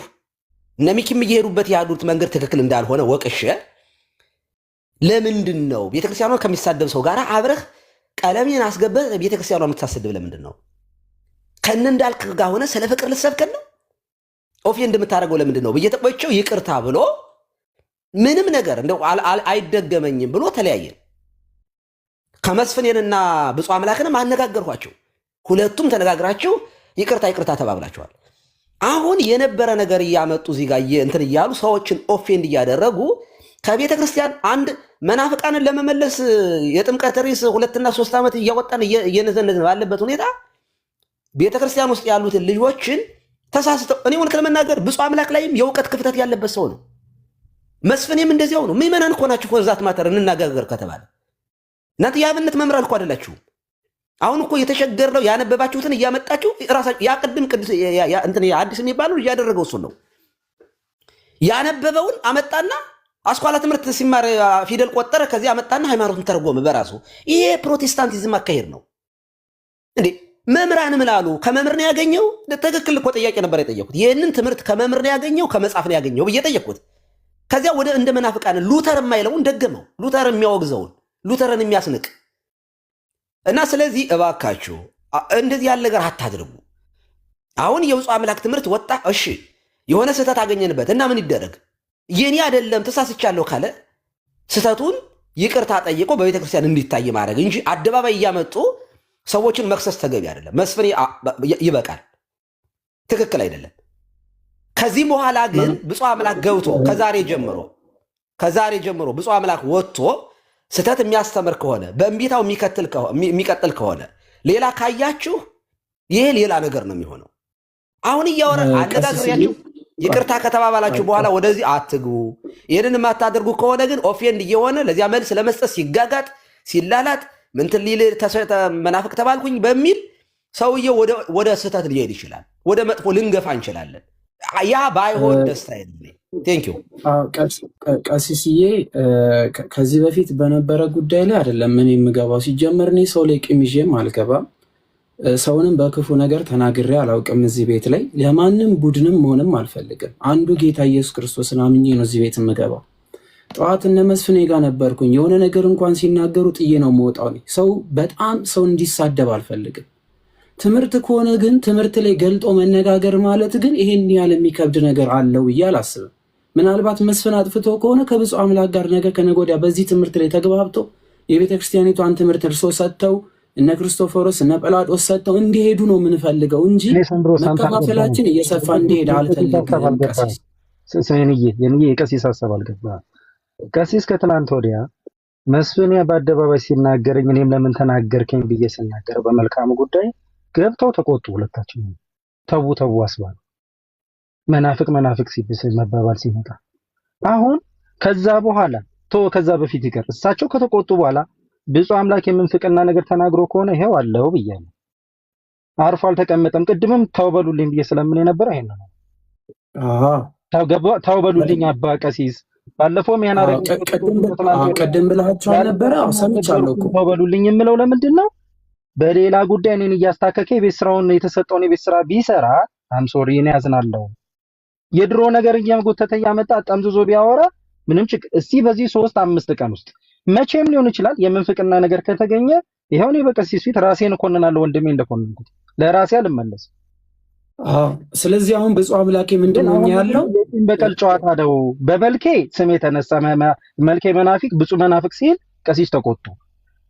እነ ሚኪም እየሄዱበት ያሉት መንገድ ትክክል እንዳልሆነ ወቅሼ ለምንድን ነው ቤተክርስቲያኗን ከሚሳደብ ሰው ጋር አብረህ ቀለሜን አስገበህ ቤተክርስቲያኗን የምታሰድብ? ለምንድን ነው? ከእነ እንዳልክ ጋር ሆነ ስለ ፍቅር ልትሰብከን ነው? ኦፌንድ የምታደርገው ለምንድን ነው? ብየጠቆቸው ይቅርታ ብሎ ምንም ነገር እንደው አይደገመኝም ብሎ ተለያየን። ከመስፍኔንና ብፁዕ አምላክንም አነጋገርኳቸው። ሁለቱም ተነጋግራችሁ ይቅርታ ተባብላችኋል። አሁን የነበረ ነገር እያመጡ እዚህ ጋር እንትን እያሉ ሰዎችን ኦፌንድ እያደረጉ ከቤተ ክርስቲያን አንድ መናፍቃንን ለመመለስ የጥምቀት ሬስ 2 እና 3 ዓመት እያወጣን እየነዘነዝን ባለበት ሁኔታ ቤተ ክርስቲያን ውስጥ ያሉትን ልጆችን ተሳስተው እኔ እውነት ለመናገር ብፁዕ አምላክ ላይም የእውቀት ክፍተት ያለበት ሰው ነው። መስፍኔም እንደዚያው ነው። ምዕመናን እኮ ናችሁ። ዛት ማተር እንናገር ከተባለ እናንተ የአብነት መምህራን እኮ አይደላችሁም። አሁን እኮ የተቸገርነው ያነበባችሁትን እያመጣችሁ ራሳችሁ ያ ቅድም ቅዱስ እንትን አዲስ የሚባለው እያደረገው እሱን ነው። ያነበበውን አመጣና አስኳላ ትምህርት ሲማር ፊደል ቆጠረ፣ ከዚህ አመጣና ሃይማኖትን ተረጎመ በራሱ። ይሄ ፕሮቴስታንቲዝም አካሄድ ነው እንዴ? መምህራን ምን አሉ? ከመምህር ነው ያገኘው? ትክክል እኮ ጥያቄ ነበር የጠየኩት። ይህንን ትምህርት ከመምህር ነው ያገኘው ከመጽሐፍ ነው ያገኘው ብዬ ጠየኩት። ከዚያ ወደ እንደ መናፍቃን ሉተር የማይለውን ደገመው፣ ሉተር የሚያወግዘውን፣ ሉተርን የሚያስንቅ እና ስለዚህ እባካችሁ እንደዚህ ያለ ነገር አታድርጉ። አሁን የብፁዕ አምላክ ትምህርት ወጣ፣ እሺ የሆነ ስህተት አገኘንበት እና ምን ይደረግ? የኔ አይደለም ተሳስቻለሁ ካለ ስህተቱን ይቅርታ ጠይቆ በቤተክርስቲያን እንዲታይ ማድረግ እንጂ አደባባይ እያመጡ ሰዎችን መክሰስ ተገቢ አይደለም። መስፍን ይበቃል፣ ትክክል አይደለም። ከዚህ በኋላ ግን ብፁዕ አምላክ ገብቶ ከዛሬ ጀምሮ ብፁዕ አምላክ ወጥቶ ስህተት የሚያስተምር ከሆነ በእንቢታው የሚቀጥል ከሆነ ሌላ ካያችሁ ይሄ ሌላ ነገር ነው የሚሆነው። አሁን እያወራ አነጋግሬያችሁ ይቅርታ ከተባባላችሁ በኋላ ወደዚህ አትግቡ። ይህንን የማታደርጉ ከሆነ ግን ኦፌንድ እየሆነ ለዚያ መልስ ለመስጠት ሲጋጋጥ ሲላላት ምንትን ሊል መናፍቅ ተባልኩኝ በሚል ሰውየው ወደ ስህተት ሊሄድ ይችላል። ወደ መጥፎ ልንገፋ እንችላለን። ያ ባይሆን ደስታ የለም። ቴንኪው ቀሲስዬ። ከዚህ በፊት በነበረ ጉዳይ ላይ አይደለም ምን የምገባው። ሲጀመር እኔ ሰው ላይ ቂም ይዤም አልገባም። ሰውንም በክፉ ነገር ተናግሬ አላውቅም። እዚህ ቤት ላይ ለማንም ቡድንም መሆንም አልፈልግም። አንዱ ጌታ ኢየሱስ ክርስቶስን አምኜ ነው እዚህ ቤት የምገባው። ጠዋት እነ መስፍኔ ጋር ነበርኩኝ። የሆነ ነገር እንኳን ሲናገሩ ጥዬ ነው የምወጣው። በጣም ሰው እንዲሳደብ አልፈልግም። ትምህርት ከሆነ ግን ትምህርት ላይ ገልጦ መነጋገር ማለት ግን ይሄን ያህል የሚከብድ ነገር አለው ብዬ አላስብም። ምናልባት መስፍን አጥፍቶ ከሆነ ከብፁዕ አምላክ ጋር ነገ ከነገ ወዲያ በዚህ ትምህርት ላይ ተግባብተው የቤተክርስቲያኒቷን ትምህርት እርሶ ሰጥተው እነ ክርስቶፎሮስ እነ ጰላጦስ ሰጥተው እንዲሄዱ ነው የምንፈልገው እንጂ መከፋፈላችን እየሰፋ እንዲሄድ አልፈልግም። ቀሲስ ሀሳብ አልገባህም። ቀሲስ ከትናንት ወዲያ መስፍን በአደባባይ ሲናገረኝ እኔም ለምን ተናገርከኝ ብዬ ስናገር በመልካም ጉዳይ ገብተው ተቆጡ። ሁለታችን ተው አስባሉ። መናፍቅ ሲብስ መባባል ሲመጣ አሁን ከዛ በኋላ ከዛ በፊት ይቀር እሳቸው ከተቆጡ በኋላ ብፁዕ አምላክ የምንፍቅና ነገር ተናግሮ ከሆነ ይሄው አለው ብያለሁ። አርፎ አልተቀመጠም። ቅድምም ተውበሉልኝ ብዬ ስለምን የነበረ ይሄን ነው። ተውበሉልኝ አባ ቀሲስ ባለፈውም ያናረግ ቀደም ብላችሁ ነበር። ሰምቻለሁ እኮ ተውበሉልኝ የምለው ለምንድን ነው? በሌላ ጉዳይ እኔን እያስታከከ የቤት ስራውን የተሰጠውን የቤት ስራ ቢሰራ አምሶሪ እኔ ያዝናለሁ። የድሮ ነገር እያመጎተተ ያመጣ ጠምዝዞ ቢያወራ ምንም ችግር። እስቲ በዚህ 3-5 ቀን ውስጥ መቼም ሊሆን ይችላል የምንፍቅና ነገር ከተገኘ ይሄው ነው በቀሲስ ፊት ራሴን እኮንናለሁ። ወንድሜ እንደኮንንኩት ለራሴ አልመለስ። ስለዚህ አሁን ብፁዕ አምላኬ ምንድነው ያለው? በቀል ጨዋታ ነው። በመልኬ ስም የተነሳ መልኬ መናፍቅ ብፁዕ መናፍቅ ሲል ቀሲስ ተቆጡ።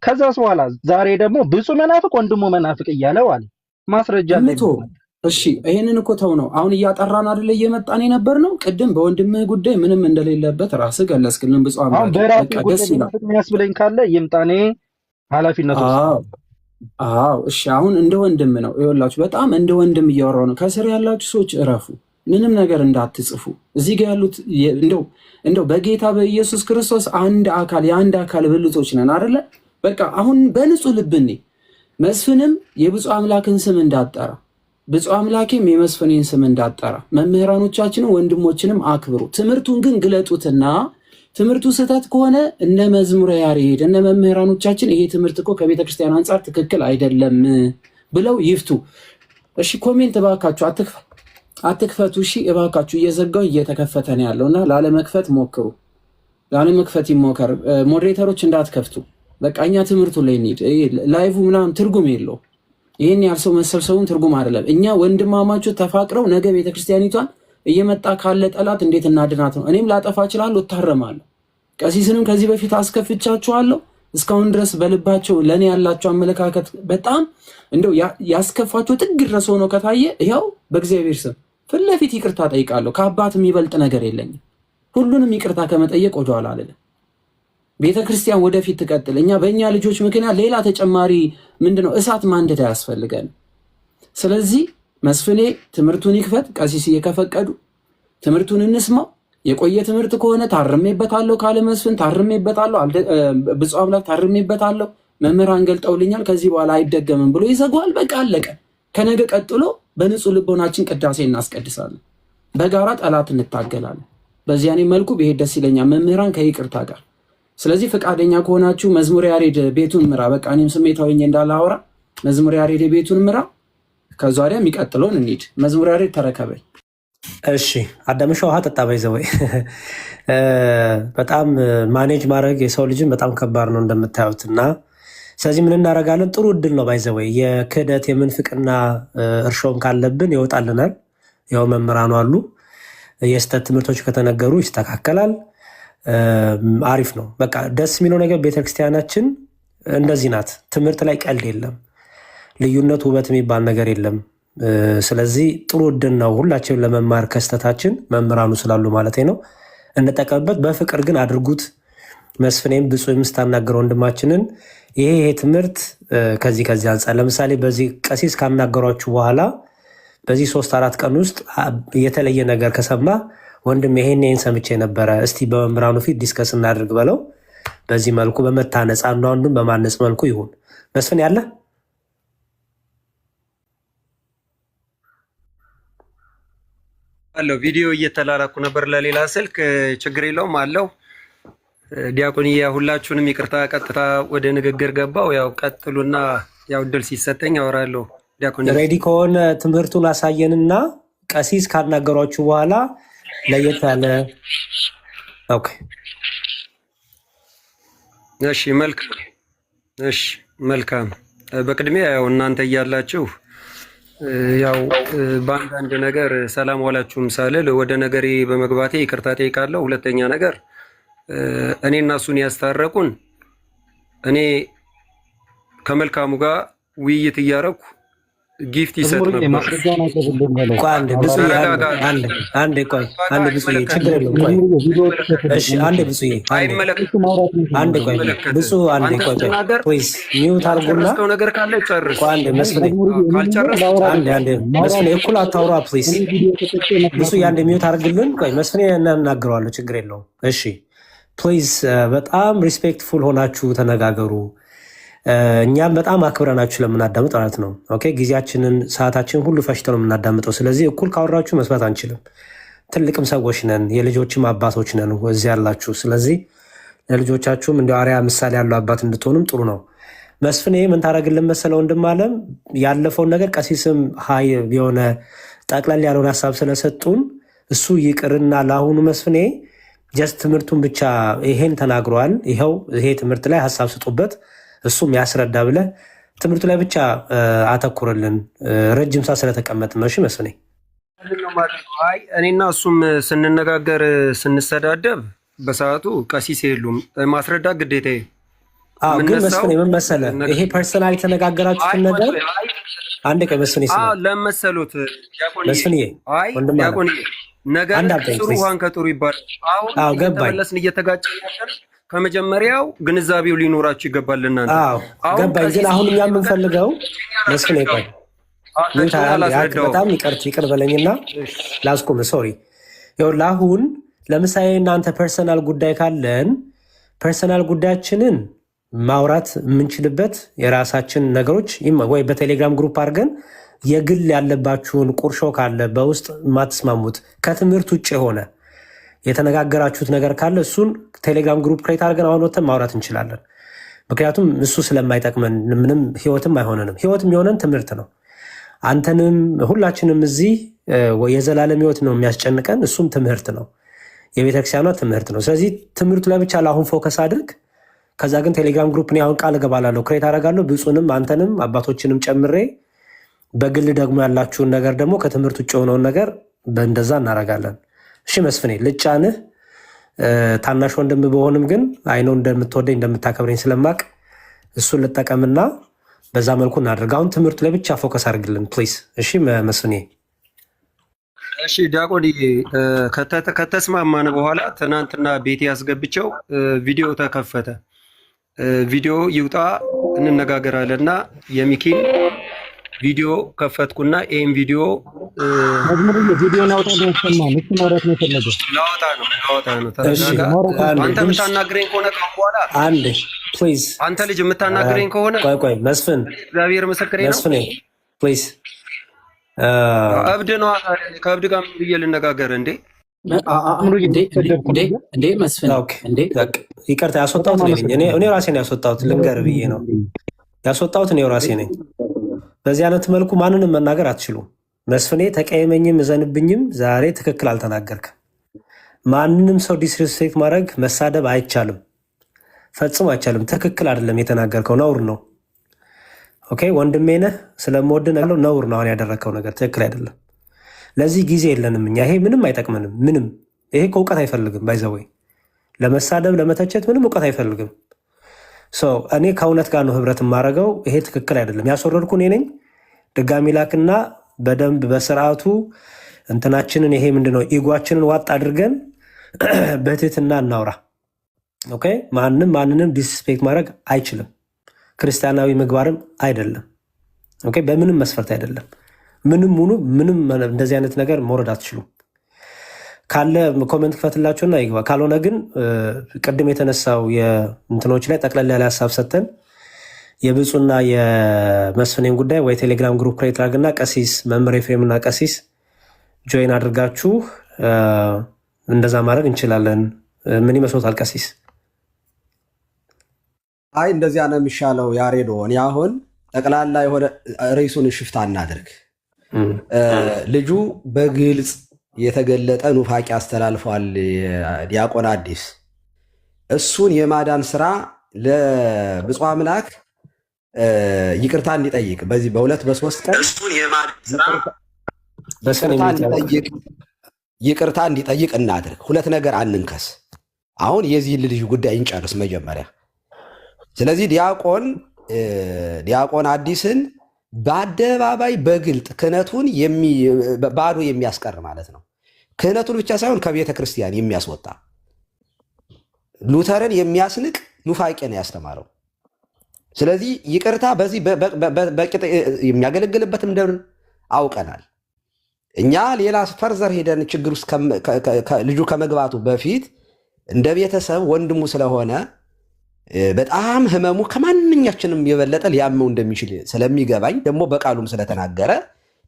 ከዛስ በኋላ ዛሬ ደግሞ ብፁዕ መናፍቅ ወንድሙ መናፍቅ እያለው አለ። ማስረጃ አለ። እሺ ይሄንን እኮ ተው ነው አሁን እያጠራን አይደለ እየመጣን የነበር ነው። ቅድም በወንድምህ ጉዳይ ምንም እንደሌለበት ራስህ ገለጽክልን። ብፁዕ አምላኬ ደስ ይላል። የሚያስብለኝ ካለ ይምጣኔ ኃላፊነቱ። እሺ አሁን እንደ ወንድም ነው ይኸውላችሁ፣ በጣም እንደ ወንድም እያወራሁ ነው። ከስር ያላችሁ ሰዎች እረፉ፣ ምንም ነገር እንዳትጽፉ። እዚህ ጋር ያሉት እንደው በጌታ በኢየሱስ ክርስቶስ የአንድ አካል ብልቶች ነን አይደለ? በቃ አሁን በንጹህ ልብኔ መስፍንም የብፁዕ አምላክን ስም እንዳጠራ ብፁዕ አምላኬም የመስፍኔን ስም እንዳጠራ መምህራኖቻችንን ወንድሞችንም አክብሩ። ትምህርቱን ግን ግለጡትና ትምህርቱ ስህተት ከሆነ እነ መዝሙረ ያሬድ እነ መምህራኖቻችን ይሄ ትምህርት እኮ ከቤተ ክርስቲያን አንጻር ትክክል አይደለም ብለው ይፍቱ። እሺ ኮሜንት እባካችሁ አትክፈቱ። እሺ እባካችሁ እየዘጋው እየተከፈተ ነው ያለውና ላለመክፈት ሞክሩ። ላለመክፈት ይሞከር። ሞዴሬተሮች እንዳትከፍቱ። በቃ እኛ ትምህርቱ ላይ እንሂድ። ላይቭ ምናምን ትርጉም የለው። ይህን ያህል ሰው መሰብሰቡን ትርጉም አይደለም። እኛ ወንድማማቾች ተፋቅረው ነገ ቤተክርስቲያኒቷን እየመጣ ካለ ጠላት እንዴት እናድናት ነው። እኔም ላጠፋ እችላለሁ፣ እታረማለሁ። ቀሲስንም ከዚህ በፊት አስከፍቻችኋለሁ። እስካሁን ድረስ በልባቸው ለእኔ ያላቸው አመለካከት በጣም እንደው ያስከፋቸው ጥግ ድረስ ሆኖ ከታየ ይኸው በእግዚአብሔር ስም ፊት ለፊት ይቅርታ ጠይቃለሁ። ከአባት የሚበልጥ ነገር የለኝም። ሁሉንም ይቅርታ ከመጠየቅ ወደኋላ አልልም። ቤተክርስቲያን ወደፊት ትቀጥል። እኛ በእኛ ልጆች ምክንያት ሌላ ተጨማሪ ምንድነው እሳት ማንደድ አያስፈልገን። ስለዚህ መስፍኔ ትምህርቱን ይክፈት። ቀሲስ እየከፈቀዱ ትምህርቱን እንስማው። የቆየ ትምህርት ከሆነ ታርሜበታለሁ ካለ መስፍን ታርሜበታለሁ፣ ብፁዕ አምላክ ታርሜበታለሁ፣ መምህራን ገልጠውልኛል፣ ከዚህ በኋላ አይደገምም ብሎ ይዘጋዋል። በቃ አለቀ። ከነገ ቀጥሎ በንጹህ ልቦናችን ቅዳሴ እናስቀድሳለን፣ በጋራ ጠላት እንታገላለን። በዚህ አይነት መልኩ ብሄድ ደስ ይለኛል፣ መምህራን ከይቅርታ ጋር። ስለዚህ ፈቃደኛ ከሆናችሁ መዝሙር ያሬድ ቤቱን ምራ። በቃ እኔም ስሜታዊ እንዳላወራ መዝሙር ያሬድ ቤቱን ምራ። ከዛ ወዲያ የሚቀጥለውን እንሂድ። መዝሙር ያሬድ ተረከበኝ። እሺ አዳምሻ ውሃ ጠጣ። ባይዘወይ በጣም ማኔጅ ማድረግ የሰው ልጅን በጣም ከባድ ነው እንደምታዩት። እና ስለዚህ ምን እናደርጋለን? ጥሩ እድል ነው ባይዘወይ። የክህደት የምንፍቅና እርሾም ካለብን ይወጣልናል። ያው መምህራኑ አሉ። የስተት ትምህርቶች ከተነገሩ ይስተካከላል። አሪፍ ነው። በቃ ደስ የሚለው ነገር ቤተክርስቲያናችን እንደዚህ ናት። ትምህርት ላይ ቀልድ የለም። ልዩነት ውበት የሚባል ነገር የለም። ስለዚህ ጥሩ እድል ነው ሁላችንም ለመማር ከስተታችን መምህራኑ ስላሉ ማለት ነው። እንጠቀምበት። በፍቅር ግን አድርጉት። መስፍኔም ብፁዕም ስታናገር ወንድማችንን ይሄ ትምህርት ከዚህ አንጻር ለምሳሌ በዚህ ቀሲስ ካናገሯችሁ በኋላ በዚህ 3-4 ቀን ውስጥ የተለየ ነገር ከሰማ ወንድም ይሄን ሰምቼ ነበረ፣ እስቲ በመምህራኑ ፊት ዲስከስ እናድርግ በለው። በዚህ መልኩ በመታነጽ አንዱ አንዱን በማነጽ መልኩ ይሁን። መስፍን ያለ አለው ቪዲዮ እየተላላኩ ነበር ለሌላ ስልክ፣ ችግር የለውም አለው። ዲያቆንያ ሁላችሁንም ይቅርታ፣ ቀጥታ ወደ ንግግር ገባው። ያው ቀጥሉና ያው እድል ሲሰጠኝ አወራለሁ። ዲያቆንያ ሬዲ ከሆነ ትምህርቱን አሳየንና ቀሲስ ካናገሯችሁ በኋላ ለየት ያለ ኦኬ። እሺ መልካም። እሺ መልካም። በቅድሚያ ያው እናንተ እያላችሁ ያው በአንዳንድ ነገር ሰላም ዋላችሁም ሳልል ወደ ነገሬ በመግባቴ ይቅርታ ጠይቃለሁ። ሁለተኛ ነገር እኔ እና እሱን ያስታረቁን እኔ ከመልካሙ ጋር ውይይት እያረኩ ጊፍት ይሰጥ ነበር። አንድ ብፁዕ ችግር የለውም። አንድ ብፁዕ አንድ ቆይ ብፁዕ አንድ ቆይ ፕሊዝ ሚውት አድርጉና ነገር ካለ ጨርስ። አንድ መስፍኔ አንድ መስፍኔ እኩል አታውራ ፕሊዝ። ብፁዕ አንድ ሚውት አድርግልን። ቆይ መስፍኔ እናናግረዋለሁ፣ ችግር የለውም። እሺ ፕሊዝ በጣም ሪስፔክትፉል ሆናችሁ ተነጋገሩ። እኛም በጣም አክብረናችሁ ለምናዳምጥ ማለት ነው። ኦኬ ጊዜያችንን ሰዓታችንን ሁሉ ፈሽተው ነው የምናዳምጠው። ስለዚህ እኩል ካወራችሁ መስማት አንችልም። ትልቅም ሰዎች ነን፣ የልጆችም አባቶች ነን እዚህ ያላችሁ። ስለዚህ ለልጆቻችሁም እንደ አርያ ምሳሌ ያለው አባት እንድትሆኑም ጥሩ ነው። መስፍኔ ምን ታደርግልን መሰለ ወንድም አለም ያለፈውን ነገር ቀሲስም ሀይ የሆነ ጠቅላላ ያለውን ሀሳብ ስለሰጡን እሱ ይቅርና ለአሁኑ መስፍኔ ጀስት ትምህርቱን ብቻ ይሄን ተናግረዋል፣ ይኸው ይሄ ትምህርት ላይ ሀሳብ ስጡበት እሱም ያስረዳ ብለህ ትምህርቱ ላይ ብቻ አተኩርልን። ረጅም ሰዓት ስለተቀመጥ ነው። እሺ መስፍኔ እኔና እሱም ስንነጋገር ስንሰዳደብ በሰዓቱ ቀሲስ የሉም ማስረዳት ግዴታ። ግን መስፍኔ ምን መሰለህ ይሄ ፐርሰናል የተነጋገራችሁትን ነገር አንድ ቀን መስፍኔ ለመሰሉት መስፍኔ ዲያቆን ነገር ጥሩ ውሃን ከጥሩ ይባላል። አሁን ተመለስን እየተጋጨ ከመጀመሪያው ግንዛቤው ሊኖራችሁ ይገባል። እናንተ ገባኝ። ግን አሁን እኛ የምንፈልገው መስፍኔ ቆይ በጣም ይቅር በለኝና ላስቆም። ሶሪ ይኸውልህ አሁን ለምሳሌ እናንተ ፐርሰናል ጉዳይ ካለን ፐርሰናል ጉዳያችንን ማውራት የምንችልበት የራሳችን ነገሮች ወይ በቴሌግራም ግሩፕ አድርገን የግል ያለባችሁን ቁርሾ ካለ በውስጥ የማትስማሙት ከትምህርት ውጭ የሆነ የተነጋገራችሁት ነገር ካለ እሱን ቴሌግራም ግሩፕ ክሬት አድርገን አሁን ወጥተን ማውራት እንችላለን። ምክንያቱም እሱ ስለማይጠቅመን ምንም ህይወትም አይሆነንም። ህይወት የሚሆነን ትምህርት ነው። አንተንም ሁላችንም እዚህ የዘላለም ህይወት ነው የሚያስጨንቀን፣ እሱም ትምህርት ነው፣ የቤተክርስቲያኗ ትምህርት ነው። ስለዚህ ትምህርቱ ላይ ብቻ ለአሁን ፎከስ አድርግ። ከዛ ግን ቴሌግራም ግሩፕ እኔ አሁን ቃል እገባላለሁ ክሬት አደርጋለሁ፣ ብፁንም አንተንም አባቶችንም ጨምሬ። በግል ደግሞ ያላችሁን ነገር ደግሞ ከትምህርት ውጭ የሆነውን ነገር በእንደዛ እናደርጋለን። እሺ መስፍኔ ልጫንህ ታናሽ ወንድም በሆንም ግን አይነው እንደምትወደኝ እንደምታከብረኝ ስለማቅ እሱን ልጠቀምና በዛ መልኩ እናደርግ። አሁን ትምህርቱ ላይ ብቻ ፎከስ አድርግልን ፕሊዝ። እሺ መስፍኔ። እሺ ዲያቆን ከተስማማን በኋላ ትናንትና ቤት ያስገብቸው ቪዲዮ ተከፈተ። ቪዲዮ ይውጣ እንነጋገራለንና የሚኪን ቪዲዮ ከፈትኩና ይሄን ቪዲዮ መዝሙር ቪዲዮን አውጣ እንደሰማን እሱ ማውራት ነው የፈለገው። ላወጣ ነው። ተረጋጋ። አንተ የምታናግረኝ ከሆነ በኋላ አንዴ ፕሊዝ፣ አንተ ልጅ የምታናግረኝ ከሆነ ቆይ መስፍን፣ እግዚአብሔር ምስክሬ ነው። መስፍን ፕሊዝ፣ እብድ ነው። ከእብድ ጋር ምን ብዬ ልነጋገር እንዴ? እንዴ መስፍን እንዴ ይቅርታ፣ ያስወጣሁት እኔ ራሴ ነኝ ያስወጣሁት። ልንገርህ ብዬ ነው ያስወጣሁት፣ እኔ ራሴ ነኝ። በዚህ አይነት መልኩ ማንንም መናገር አትችሉም። መስፍኔ ተቀየመኝም እዘንብኝም ዛሬ ትክክል አልተናገርክም። ማንንም ሰው ዲስሪስፔክት ማድረግ መሳደብ አይቻልም፣ ፈጽሞ አይቻልም። ትክክል አይደለም የተናገርከው፣ ነውር ነው። ኦኬ ወንድሜ ነህ፣ ስለምወድህ ያለው ነውር ነው። አሁን ያደረግከው ነገር ትክክል አይደለም። ለዚህ ጊዜ የለንም እኛ። ይሄ ምንም አይጠቅመንም። ምንም ይሄ እውቀት አይፈልግም። ባይዘወይ ለመሳደብ ለመተቸት ምንም እውቀት አይፈልግም። እኔ ከእውነት ጋር ነው ህብረት የማደርገው። ይሄ ትክክል አይደለም። ያስወረድኩ እኔ ነኝ። ድጋሚ ላክና በደንብ በስርዓቱ እንትናችንን ይሄ ምንድነው ኢጓችንን ዋጥ አድርገን በትህትና እናውራ። ኦኬ ማንንም ዲስፔክት ማድረግ አይችልም። ክርስቲያናዊ ምግባርም አይደለም። ኦኬ በምንም መስፈርት አይደለም። ምንም እንደዚህ አይነት ነገር መውረድ አትችሉም። ካለ ኮሜንት ክፈትላችሁና ይግባ። ካልሆነ ግን ቅድም የተነሳው የእንትኖች ላይ ጠቅላላ ያለ ሀሳብ ሰጥተን የብፁና የመስፍኔን ጉዳይ ወይ ቴሌግራም ግሩፕ ክሬት አድርግና ቀሲስ መምህር ኤፍሬምና ቀሲስ ጆይን አድርጋችሁ እንደዛ ማድረግ እንችላለን። ምን ይመስሎታል ቀሲስ? አይ እንደዚያ ነው የሚሻለው ያሬዶ። እኔ አሁን ጠቅላላ የሆነ ርዕሱን ሽፍታ እናድርግ። ልጁ በግልጽ የተገለጠ ኑፋቄ አስተላልፏል ዲያቆን አዲስ። እሱን የማዳን ስራ ለብፁዕ አምላክ ይቅርታ እንዲጠይቅ በዚህ በሁለት በሶስት ቀን ይቅርታ እንዲጠይቅ እናድርግ። ሁለት ነገር አንንከስ። አሁን የዚህ ልጅ ጉዳይ እንጨርስ መጀመሪያ። ስለዚህ ዲያቆን አዲስን በአደባባይ በግልጥ ክህነቱን ባዶ የሚያስቀር ማለት ነው። ክህነቱን ብቻ ሳይሆን ከቤተ ክርስቲያን የሚያስወጣ ሉተርን የሚያስንቅ ኑፋቄ ነው ያስተማረው። ስለዚህ ይቅርታ በዚህ የሚያገለግልበት እንደምን አውቀናል። እኛ ሌላ ፈርዘር ሄደን ችግር ውስጥ ልጁ ከመግባቱ በፊት እንደ ቤተሰብ ወንድሙ ስለሆነ በጣም ህመሙ ከማንኛችንም የበለጠ ሊያመው እንደሚችል ስለሚገባኝ ደግሞ በቃሉም ስለተናገረ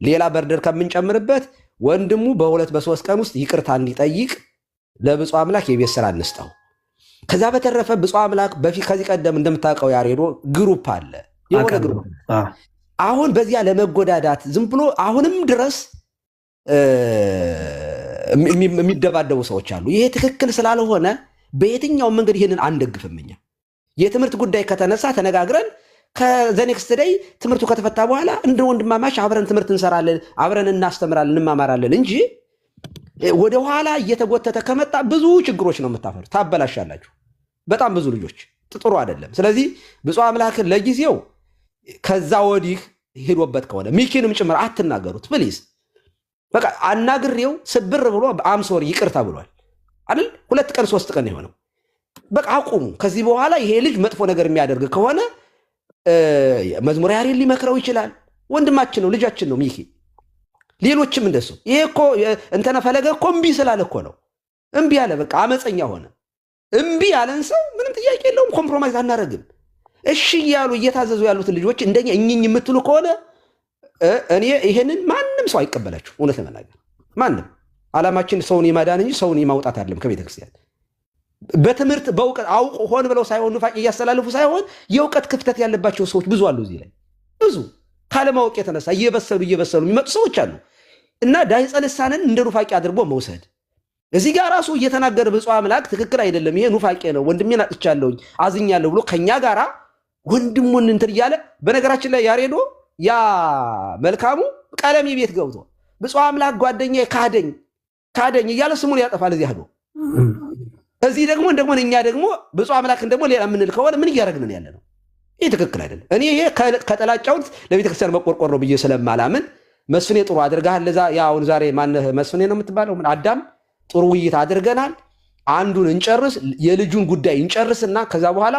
ሌላ በርደር ከምንጨምርበት ወንድሙ በሁለት በሶስት ቀን ውስጥ ይቅርታ እንዲጠይቅ ለብፁዕ አምላክ የቤት ስራ እንስጠው። ከዛ በተረፈ ብፁዕ አምላክ በፊት ከዚህ ቀደም እንደምታውቀው ያሬዶ ግሩፕ አለ፣ የሆነ ግሩፕ። አሁን በዚያ ለመጎዳዳት ዝም ብሎ አሁንም ድረስ የሚደባደቡ ሰዎች አሉ። ይሄ ትክክል ስላልሆነ በየትኛውም መንገድ ይህንን አንደግፍም። እኛ የትምህርት ጉዳይ ከተነሳ ተነጋግረን ከዘኔክስት ደይ ትምህርቱ ከተፈታ በኋላ እንደ ወንድማማች አብረን ትምህርት እንሰራለን፣ አብረን እናስተምራለን፣ እንማማራለን እንጂ ወደኋላ እየተጎተተ ከመጣ ብዙ ችግሮች ነው የምታፈሩ፣ ታበላሻላችሁ። በጣም ብዙ ልጆች ጥሩ አይደለም። ስለዚህ ብፁዕ አምላክን ለጊዜው ከዛ ወዲህ ሄዶበት ከሆነ ሚኪንም ጭምር አትናገሩት ፕሊዝ። በቃ አናግሬው ስብር ብሎ አምሶር ይቅርታ ብሏል አይደል? 2 ቀን 3 ቀን የሆነው በቃ አቁሙ። ከዚህ በኋላ ይሄ ልጅ መጥፎ ነገር የሚያደርግ ከሆነ መዝሙር ያሬድ ሊመክረው ይችላል። ወንድማችን ነው፣ ልጃችን ነው ሚኪ። ሌሎችም እንደሱ። ይሄ እኮ እንተነ ፈለገ እኮ እምቢ ስላለ እኮ ነው። እምቢ አለ፣ በቃ አመፀኛ ሆነ። እምቢ ያለን ሰው ምንም ጥያቄ የለውም፣ ኮምፕሮማይዝ አናረግም። እሺ እያሉ እየታዘዙ ያሉትን ልጆች እንደኛ እኝኝ የምትሉ ከሆነ እኔ ይሄንን ማንም ሰው አይቀበላችሁ። እውነት ለመናገር ማንም ዓላማችን ሰውን የማዳን እንጂ ሰውን የማውጣት አይደለም ከቤተ ክርስቲያን። በትምህርት በእውቀት አውቆ ሆን ብለው ሳይሆን ኑፋቄ እያስተላልፉ ሳይሆን የእውቀት ክፍተት ያለባቸው ሰዎች ብዙ አሉ። እዚህ ላይ ብዙ ካለማወቅ የተነሳ እየበሰሉ የሚመጡ ሰዎች አሉ እና ዳይጸ ልሳንን እንደ ኑፋቄ አድርጎ መውሰድ። እዚህ ጋር ራሱ እየተናገረ ብፁዕ አምላክ ትክክል አይደለም፣ ይሄ ኑፋቄ ነው፣ ወንድሜን አጥቻለሁኝ፣ አዝኛለሁ ብሎ ከኛ ጋራ ወንድሙን እንትን እያለ በነገራችን ላይ ያሬዶ ያ መልካሙ ቀለሜ ቤት ገብቶ ብፁዕ አምላክ ጓደኛዬ ካደኝ እያለ ስሙን ያጠፋል። እዚህ ሄዶ እዚህ ደግሞ እኛ ደግሞ ብፁዕ አምላክን ደግሞ ሌላ የምንል ከሆነ ምን እያደረግን ያለ ነው? ይህ ትክክል አይደለም። እኔ ይሄ ከጠላጫውት ለቤተክርስቲያን መቆርቆር ነው ብዬ ስለማላምን መስፍኔ ጥሩ አድርገሃል። ለዛ አሁን ዛሬ ማነህ መስፍኔ ነው የምትባለው አዳም ጥሩ ውይይት አድርገናል። አንዱን እንጨርስ፣ የልጁን ጉዳይ እንጨርስና ከዛ በኋላ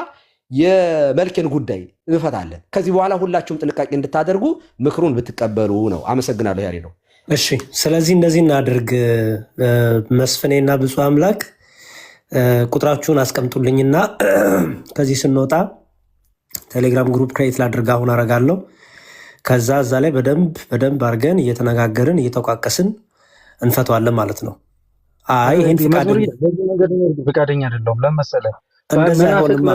የመልኬን ጉዳይ እንፈታለን። ከዚህ በኋላ ሁላችሁም ጥንቃቄ እንድታደርጉ ምክሩን ብትቀበሉ ነው። አመሰግናለሁ። ያሬ ነው። እሺ፣ ስለዚህ እንደዚህ እናድርግ። መስፍኔና ብፁዕ አምላክ ቁጥራችሁን አስቀምጡልኝና ከዚህ ስንወጣ ቴሌግራም ግሩፕ ክሬት ላድርግ። አሁን አረጋለሁ። ከዛ እዛ ላይ በደንብ አድርገን እየተነጋገርን እየተቋቀስን እንፈተዋለን ማለት ነው። አይ ይሄን ፍቃደኛ አይደለሁም ለመሰለህ። እንደዛ አይሆንማ።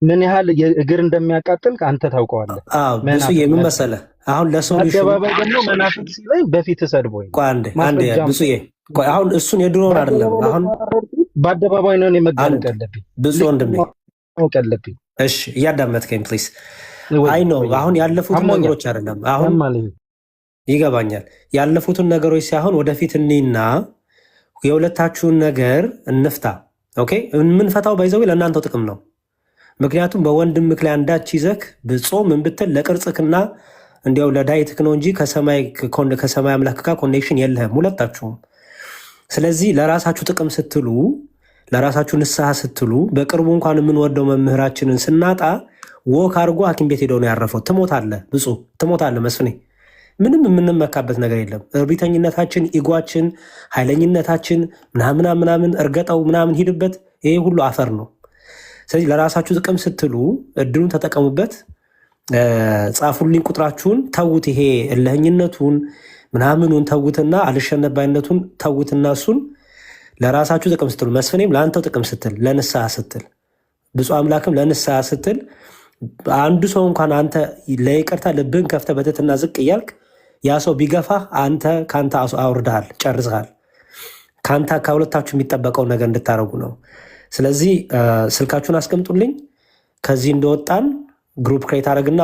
ምን ያህል እግር እንደሚያቃጥል አንተ ታውቀዋለህ። ብዙ የምን መሰለህ አሁን ለሶሉሽን አደባባይ ደግሞ መናፍቅ ሲለኝ በፊት ሰድቦኝ አንዴ ብዙዬ አሁን እሱን የድሮውን አይደለም አሁን በአደባባይ ነው መጋለጥ ያለብኝ ብዙ ወንድሜ ማወቅ ያለብኝ። እሺ እያዳመጥከኝ ፕሊስ። አይ ነው አሁን ያለፉትን ነገሮች አይደለም አሁን ይገባኛል። ያለፉትን ነገሮች ሳይሆን ወደፊት እኔና የሁለታችሁን ነገር እንፍታ። ኦኬ የምንፈታው ባይዘው ለእናንተው ጥቅም ነው። ምክንያቱም በወንድምህ ላይ አንዳች ይዘህ ብጾም ምን ብትል ለቅርጽክና እንዲያው ለዳይትክ ነው እንጂ ከሰማይ አምላክ ጋር ኮኔክሽን የለህም ሁለታችሁም። ስለዚህ ለራሳችሁ ጥቅም ስትሉ፣ ለራሳችሁ ንስሐ ስትሉ በቅርቡ እንኳን የምንወደው መምህራችንን ስናጣ ወክ አድርጎ ሐኪም ቤት ሄደው ነው ያረፈው። ትሞታለህ፣ ብፁዕ ትሞታለህ መስፍኔ። ምንም የምንመካበት ነገር የለም። እርቢተኝነታችን፣ ኢጓችን፣ ኃይለኝነታችን ምናምን እርገጠው ምናምን ሂድበት፣ ይሄ ሁሉ አፈር ነው። ስለዚህ ለራሳችሁ ጥቅም ስትሉ እድሉን ተጠቀሙበት። ጻፉልኝ ቁጥራችሁን። ተዉት፣ ይሄ እልህኝነቱን ምናምኑን ተዉትና አልሸነባይነቱን ተዉትና እሱን ለራሳችሁ ጥቅም ስትሉ፣ መስፍኔም ለአንተው ጥቅም ስትል፣ ለንስሐ ስትል፣ ብፁዕ አምላክም ለንስሐ ስትል አንዱ ሰው እንኳን አንተ ለይቅርታ ልብህን ከፍተህ በትህትና ዝቅ እያልክ ያ ሰው ቢገፋ አንተ ከአንተ አውርደሃል፣ ጨርሰሃል። ከአንተ ከሁለታችሁ የሚጠበቀው ነገር እንድታደርጉ ነው። ስለዚህ ስልካችሁን አስቀምጡልኝ። ከዚህ እንደወጣን ግሩፕ ክሬት አደረግና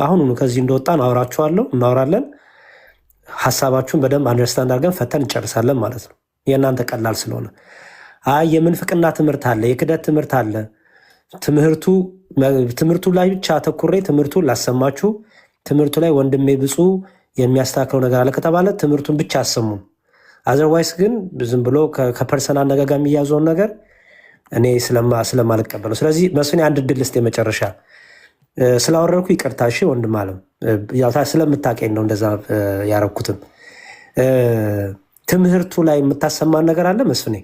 አሁኑኑ ከዚህ እንደወጣን አወራችኋለሁ፣ እናወራለን። ሀሳባችሁን በደንብ አንደርስታንድ አድርገን ፈተን እንጨርሳለን ማለት ነው። የእናንተ ቀላል ስለሆነ አይ የምንፍቅና ትምህርት አለ፣ የክደት ትምህርት አለ። ትምህርቱ ላይ ብቻ አተኩሬ ትምህርቱን ላሰማችሁ። ትምህርቱ ላይ ወንድሜ ብፁዕ የሚያስተካክለው ነገር አለ ከተባለ ትምህርቱን ብቻ አሰሙን። አዘርዋይስ ግን ዝም ብሎ ከፐርሰናል ነገር ጋር የሚያዘውን ነገር እኔ ስለማልቀበለው። ስለዚህ መስፍኔ አንድ እድል ልስጥ የመጨረሻ። ስላወረድኩ ይቅርታ እሺ ወንድም አለም፣ ስለምታውቀኝ ነው እንደዛ ያረኩትም። ትምህርቱ ላይ የምታሰማን ነገር አለ መስፍኔ?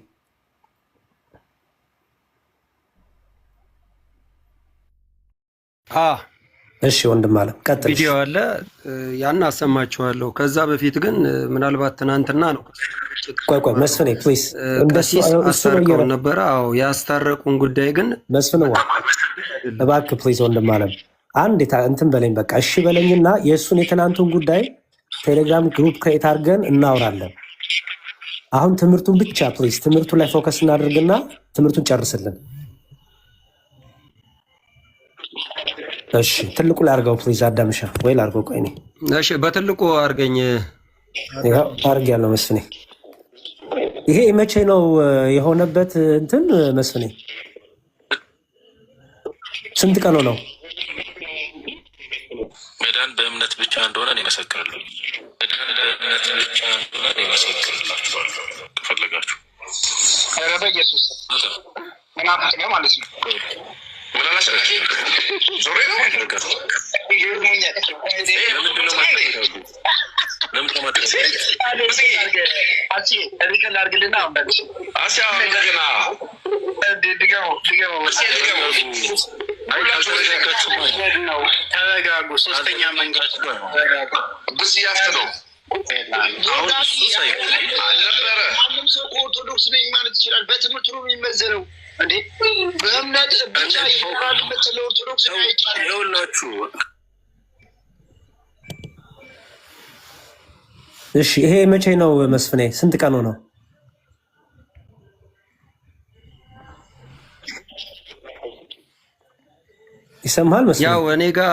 እሺ ወንድም አለም ቀጥል። ቪዲዮ አለ ያን አሰማችኋለሁ። ከዛ በፊት ግን ምናልባት ትናንትና ነው ቆይ መስፍኔ ፕሊዝ አስታርቀውን ነበረ። አዎ ያስታረቁን ጉዳይ ግን መስፍን እባክህ ፕሊዝ ወንድም አለም አንድ እንትን በለኝ በቃ እሺ በለኝና የእሱን የትናንቱን ጉዳይ ቴሌግራም ግሩፕ ክሬት አድርገን እናወራለን። አሁን ትምህርቱን ብቻ ፕሊዝ ትምህርቱ ላይ ፎከስ እናደርግና ትምህርቱን ጨርስልን። እሺ ትልቁ ላይ አድርገው ፕሊዝ አዳምሻ ወይ ላድርገው? ቆይ እኔ እሺ በትልቁ አድርገኝ። ያው አድርጌያለሁ መስፍኔ። ይሄ መቼ ነው የሆነበት እንትን መስፍኔ? ስንት ቀን ነው? መዳን በእምነት ብቻ እንደሆነ እመሰክራለሁ። መዳን በእምነት ብቻ እንደሆነ እመሰክርላችኋለሁ። ከፈለጋችሁ ኧረ በኢየሱስ ምናምን ነው ማለት ነው። ተረጋጉ። ሶስተኛ መንገድ ብስ ያፍነው አልነበረ። ማንም ሰው ኦርቶዶክስ ነኝ ማለት ይችላል። በትምህርቱ ነው የሚመዘነው እንዴ? በእምነት ብቻ የራድመት ለኦርቶዶክስ ይኸውላችሁ። እሺ ይሄ መቼ ነው መስፍኔ? ስንት ቀኑ ነው? ይሰማል መስፍኔ? ያው እኔ ጋር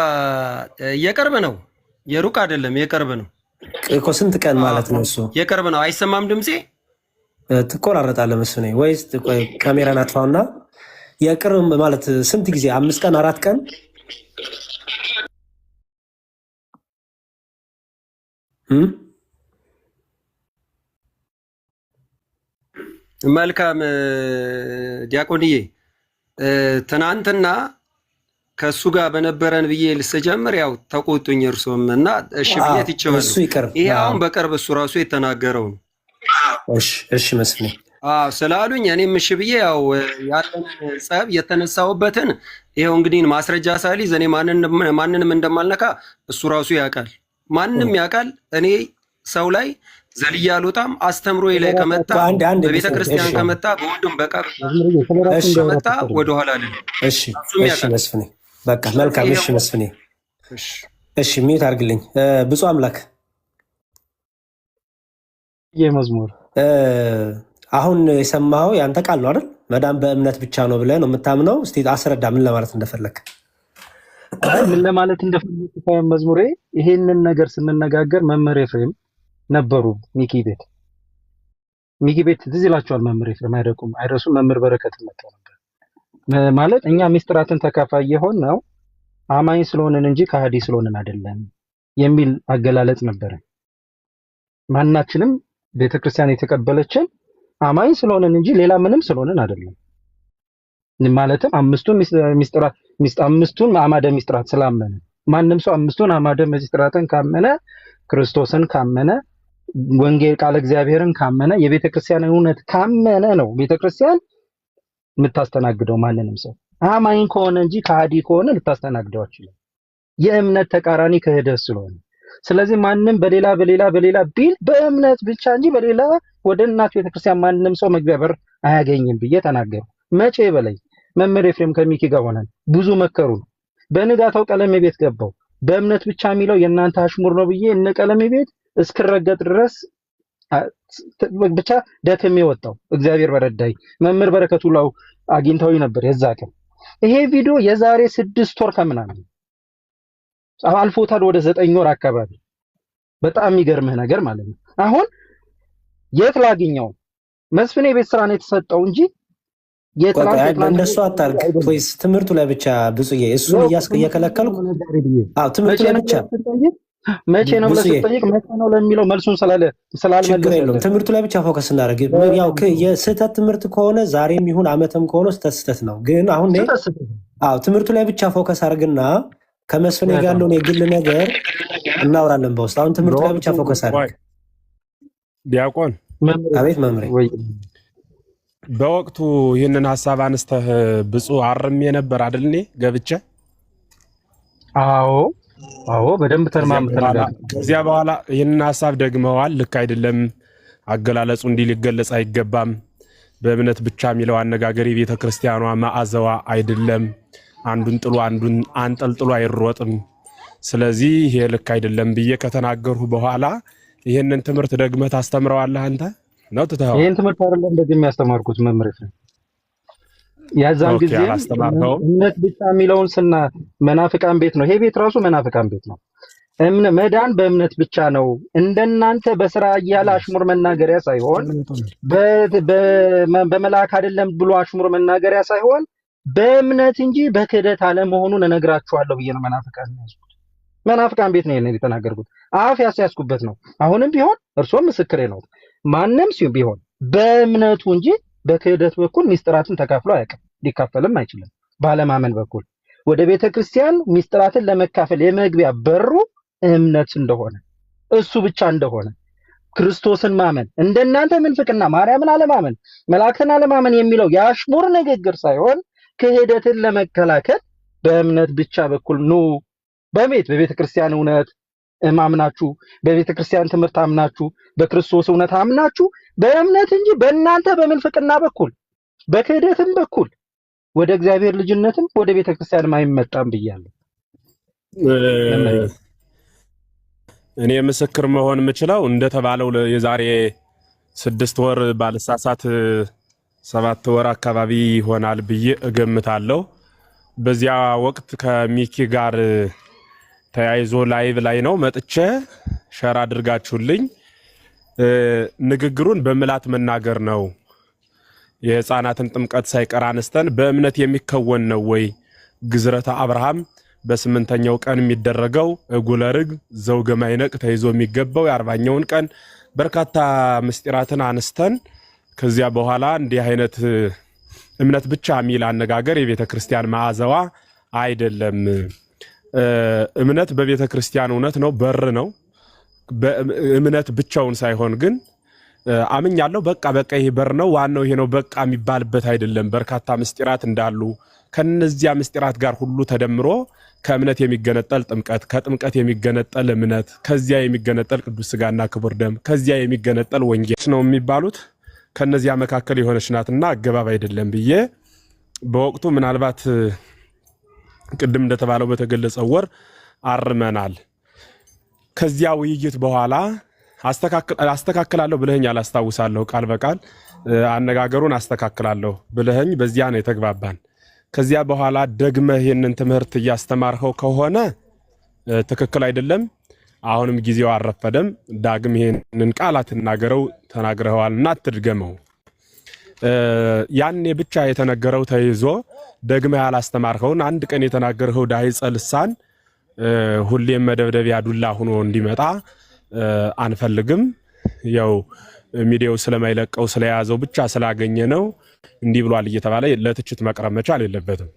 የቅርብ ነው፣ የሩቅ አይደለም፣ የቅርብ ነው እኮ። ስንት ቀን ማለት ነው እሱ? የቅርብ ነው። አይሰማም ድምፄ? ትቆራረጣለህ መስፍኔ። ወይስ ካሜራን አጥፋውና የቅርብ ማለት ስንት ጊዜ? 5 ቀን 4 ቀን? መልካም ዲያቆንዬ፣ ትናንትና ከእሱ ጋር በነበረን ብዬ ልስጀምር ያው ተቆጡኝ እርሶም እና እሺ ብዬ ትቼዋለሁ። ይሄ አሁን በቅርብ እሱ ራሱ የተናገረው ነው። እሺ መስፍኔ ስላሉኝ እኔም እሺ ብዬ ያው ያለን ጸብ የተነሳውበትን ይሄው እንግዲህ ማስረጃ ሳልይዝ እኔ ማንንም እንደማልነካ እሱ ራሱ ያውቃል፣ ማንም ያውቃል። እኔ ሰው ላይ ዘልዬ አልወጣም። አስተምሮ ላይ ከመጣ በቤተ ክርስቲያን ከመጣ በወንድም በቀር ከመጣ ወደኋላ አለ። እሺ መስፍኔ በቃ መልካም። እሺ መስፍኔ እሺ ሚዩት አድርግልኝ። ብፁዕ አምላክ የመዝሙር አሁን የሰማኸው ያንተ ቃል ነው አይደል? መዳን በእምነት ብቻ ነው ብለህ ነው የምታምነው? እስቲ አስረዳ፣ ምን ለማለት እንደፈለክ። ምን ለማለት እንደፈለክ ሳይሆን መዝሙሬ፣ ይሄንን ነገር ስንነጋገር መምህር ኤፍሬም ነበሩ ሚኪ ቤት ትዝ ይላችኋል። መምህር ኤፍሬም አይረሱም። መምህር በረከት መጥተው ነበር ማለት እኛ ሚስጥራትን ተካፋይ የሆነው አማኝ ስለሆንን እንጂ ከሃዲ ስለሆንን አይደለም የሚል አገላለጽ ነበረ። ማናችንም ቤተክርስቲያን የተቀበለችን አማኝ ስለሆንን እንጂ ሌላ ምንም ስለሆንን አይደለም። ማለትም አምስቱን አዕማደ ሚስጥራት ስላመነ ማንም ሰው አምስቱን አዕማደ ሚስጥራትን ካመነ ክርስቶስን ካመነ ወንጌል ቃል እግዚአብሔርን ካመነ የቤተክርስቲያን እውነት ካመነ ነው ቤተክርስቲያን የምታስተናግደው። ማንንም ሰው አማኝ ከሆነ እንጂ ከሃዲ ከሆነ ልታስተናግደው አትችልም። የእምነት ተቃራኒ ክህደት ስለሆነ ስለዚህ ማንም በሌላ ቢል በእምነት ብቻ እንጂ በሌላ ወደ እናት ቤተክርስቲያን ማንንም ሰው መግቢያ በር አያገኝም ብዬ ተናገሩ። መቼ በላይ መምህር ኤፍሬም ከሚኪ ጋር ሆነን ብዙ መከሩን። በንጋታው ቀለሜ ቤት ገባው። በእምነት ብቻ የሚለው የእናንተ አሽሙር ነው ብዬ እነ ቀለሜ ቤት እስክረገጥ ድረስ ብቻ ደክሜ ወጣው። እግዚአብሔር በረዳይ። መምህር በረከቱ ላው አግኝተው ነበር የዛ ቀን። ይሄ ቪዲዮ የዛሬ 6 ወር ከምናምን አልፎታል፣ ወደ 9 ወር አካባቢ። በጣም የሚገርምህ ነገር ማለት ነው። አሁን የት ላግኘው? መስፍኔ ቤት ስራ ነው የተሰጠው እንጂ እንደሱ አታርግ ፕሊዝ። ትምህርቱ ላይ ብቻ ብፁዬ፣ እሱን እየከለከልኩ ትምህርቱ ላይ ብቻ መቼ ነው ለስጠይቅ መቼ ነው ለሚለው መልሱን ስላልመለሰ ትምህርቱ ላይ ብቻ ፎከስ እናደርግ። ያው የስህተት ትምህርት ከሆነ ዛሬም ይሁን ዓመትም ከሆነ ስህተት ነው። ግን አሁን ትምህርቱ ላይ ብቻ ፎከስ አድርግና ከመስፍኔ ጋር ያለውን የግል ነገር እናወራለን በውስጥ። አሁን ትምህርቱ ላይ ብቻ ፎከስ አድርግ። ዲያቆን አቤት መምሬ፣ በወቅቱ ይህንን ሀሳብ አንስተህ ብፁዕ አርሜ ነበር አይደል? እኔ ገብቼ አዎ በደንብ ተርማምተናል። ከዚያ በኋላ ይህንን ሀሳብ ደግመዋል። ልክ አይደለም፣ አገላለጹ እንዲህ ሊገለጽ አይገባም። በእምነት ብቻ የሚለው አነጋገር የቤተ ክርስቲያኗ መዓዛዋ አይደለም። አንዱን ጥሎ አንዱን አንጠልጥሎ አይሮጥም። ስለዚህ ይሄ ልክ አይደለም ብዬ ከተናገርሁ በኋላ ይህንን ትምህርት ደግመህ ታስተምረዋለህ አንተ ነው ትተኸው? ይህን ትምህርት አይደለም ደግሜ ያስተማርኩት መምህር ያዛን ጊዜ እምነት ብቻ የሚለውን መናፍቃን ቤት ነው። ይሄ ቤት ራሱ መናፍቃን ቤት ነው። መዳን በእምነት ብቻ ነው። እንደናንተ በስራ እያለ አሽሙር መናገሪያ ሳይሆን በመልአክ አይደለም ብሎ አሽሙር መናገሪያ ሳይሆን በእምነት እንጂ በክህደት አለመሆኑን እነግራችኋለሁ ብዬ ነው መናፍቃን ያዝኩት። መናፍቃን ቤት ነው ይሄን የተናገርኩት። አፍ ያስያዝኩበት ነው። አሁንም ቢሆን እርሶም ምስክሬ ነው። ማንም ሲሆን ቢሆን በእምነቱ እንጂ በክህደት በኩል ሚስጥራትን ተካፍሎ አያውቅም፣ ሊካፈልም አይችልም። ባለማመን በኩል ወደ ቤተ ክርስቲያን ሚስጥራትን ለመካፈል የመግቢያ በሩ እምነት እንደሆነ እሱ ብቻ እንደሆነ ክርስቶስን ማመን እንደናንተ ምንፍቅና ማርያምን አለማመን መላእክትን አለማመን የሚለው የአሽሙር ንግግር ሳይሆን ክህደትን ለመከላከል በእምነት ብቻ በኩል ኑ። በቤተ ክርስቲያን እውነት አምናችሁ በቤተ ክርስቲያን ትምህርት አምናችሁ በክርስቶስ እውነት አምናችሁ በእምነት እንጂ በእናንተ በምንፍቅና በኩል በክህደትም በኩል ወደ እግዚአብሔር ልጅነትም ወደ ቤተ ክርስቲያንም አይመጣም ብያለሁ። እኔ ምስክር መሆን የምችለው እንደተባለው የዛሬ 6 ወር ባልሳሳት 7 ወር አካባቢ ይሆናል ብዬ እገምታለሁ። በዚያ ወቅት ከሚኪ ጋር ተያይዞ ላይቭ ላይ ነው መጥቼ ሸር አድርጋችሁልኝ ንግግሩን በምላት መናገር ነው። የሕፃናትን ጥምቀት ሳይቀር አነስተን በእምነት የሚከወን ነው ወይ ግዝረተ አብርሃም በ8ኛው ቀን የሚደረገው እጉለ ርግብ ዘውገ ማይነቅ ተይዞ የሚገባው የ40ኛውን ቀን በርካታ ምስጢራትን አነስተን ከዚያ በኋላ እንዲህ አይነት እምነት ብቻ የሚል አነጋገር የቤተ ክርስቲያን መዓዛዋ አይደለም። እምነት በቤተ ክርስቲያን እውነት ነው፣ በር ነው። እምነት ብቻውን ሳይሆን ግን አምኛለሁ በቃ ይሄ በር ነው ዋናው ይሄ ነው በቃ የሚባልበት አይደለም። በርካታ ምስጢራት እንዳሉ ከነዚያ ምስጢራት ጋር ሁሉ ተደምሮ ከእምነት የሚገነጠል ጥምቀት፣ ከጥምቀት የሚገነጠል እምነት፣ ከዚያ የሚገነጠል ቅዱስ ሥጋና ክቡር ደም፣ ከዚያ የሚገነጠል ወንጌል ነው የሚባሉት። ከነዚያ መካከል የሆነች ናትና አገባብ አይደለም ብዬ በወቅቱ ምናልባት ቅድም እንደተባለው በተገለጸው ወር አርመናል። ከዚያ ውይይት በኋላ አስተካክላለሁ ብለኸኝ አላስታውሳለሁ፣ ቃል በቃል አነጋገሩን አስተካክላለሁ ብለኸኝ በዚያ ነው የተግባባን። ከዚያ በኋላ ደግመህ ይህንን ትምህርት እያስተማርኸው ከሆነ ትክክል አይደለም፣ አሁንም ጊዜው አልረፈደም፣ ዳግም ይህንን ቃል አትናገረው፣ ተናግረኸዋልና አትድገመው። ያኔ ብቻ የተነገረው ተይዞ ደግመህ ያላስተማርኸውን አንድ ቀን የተናገርኸው ዳሂፀ ልሳን ሁሌም መደብደቢያ ዱላ ሆኖ እንዲመጣ አንፈልግም። ያው ሚዲያው ስለማይለቀው ስለያዘው ብቻ ስላገኘ ነው እንዲህ ብሏል እየተባለ ለትችት መቅረብ መቻል የለበትም።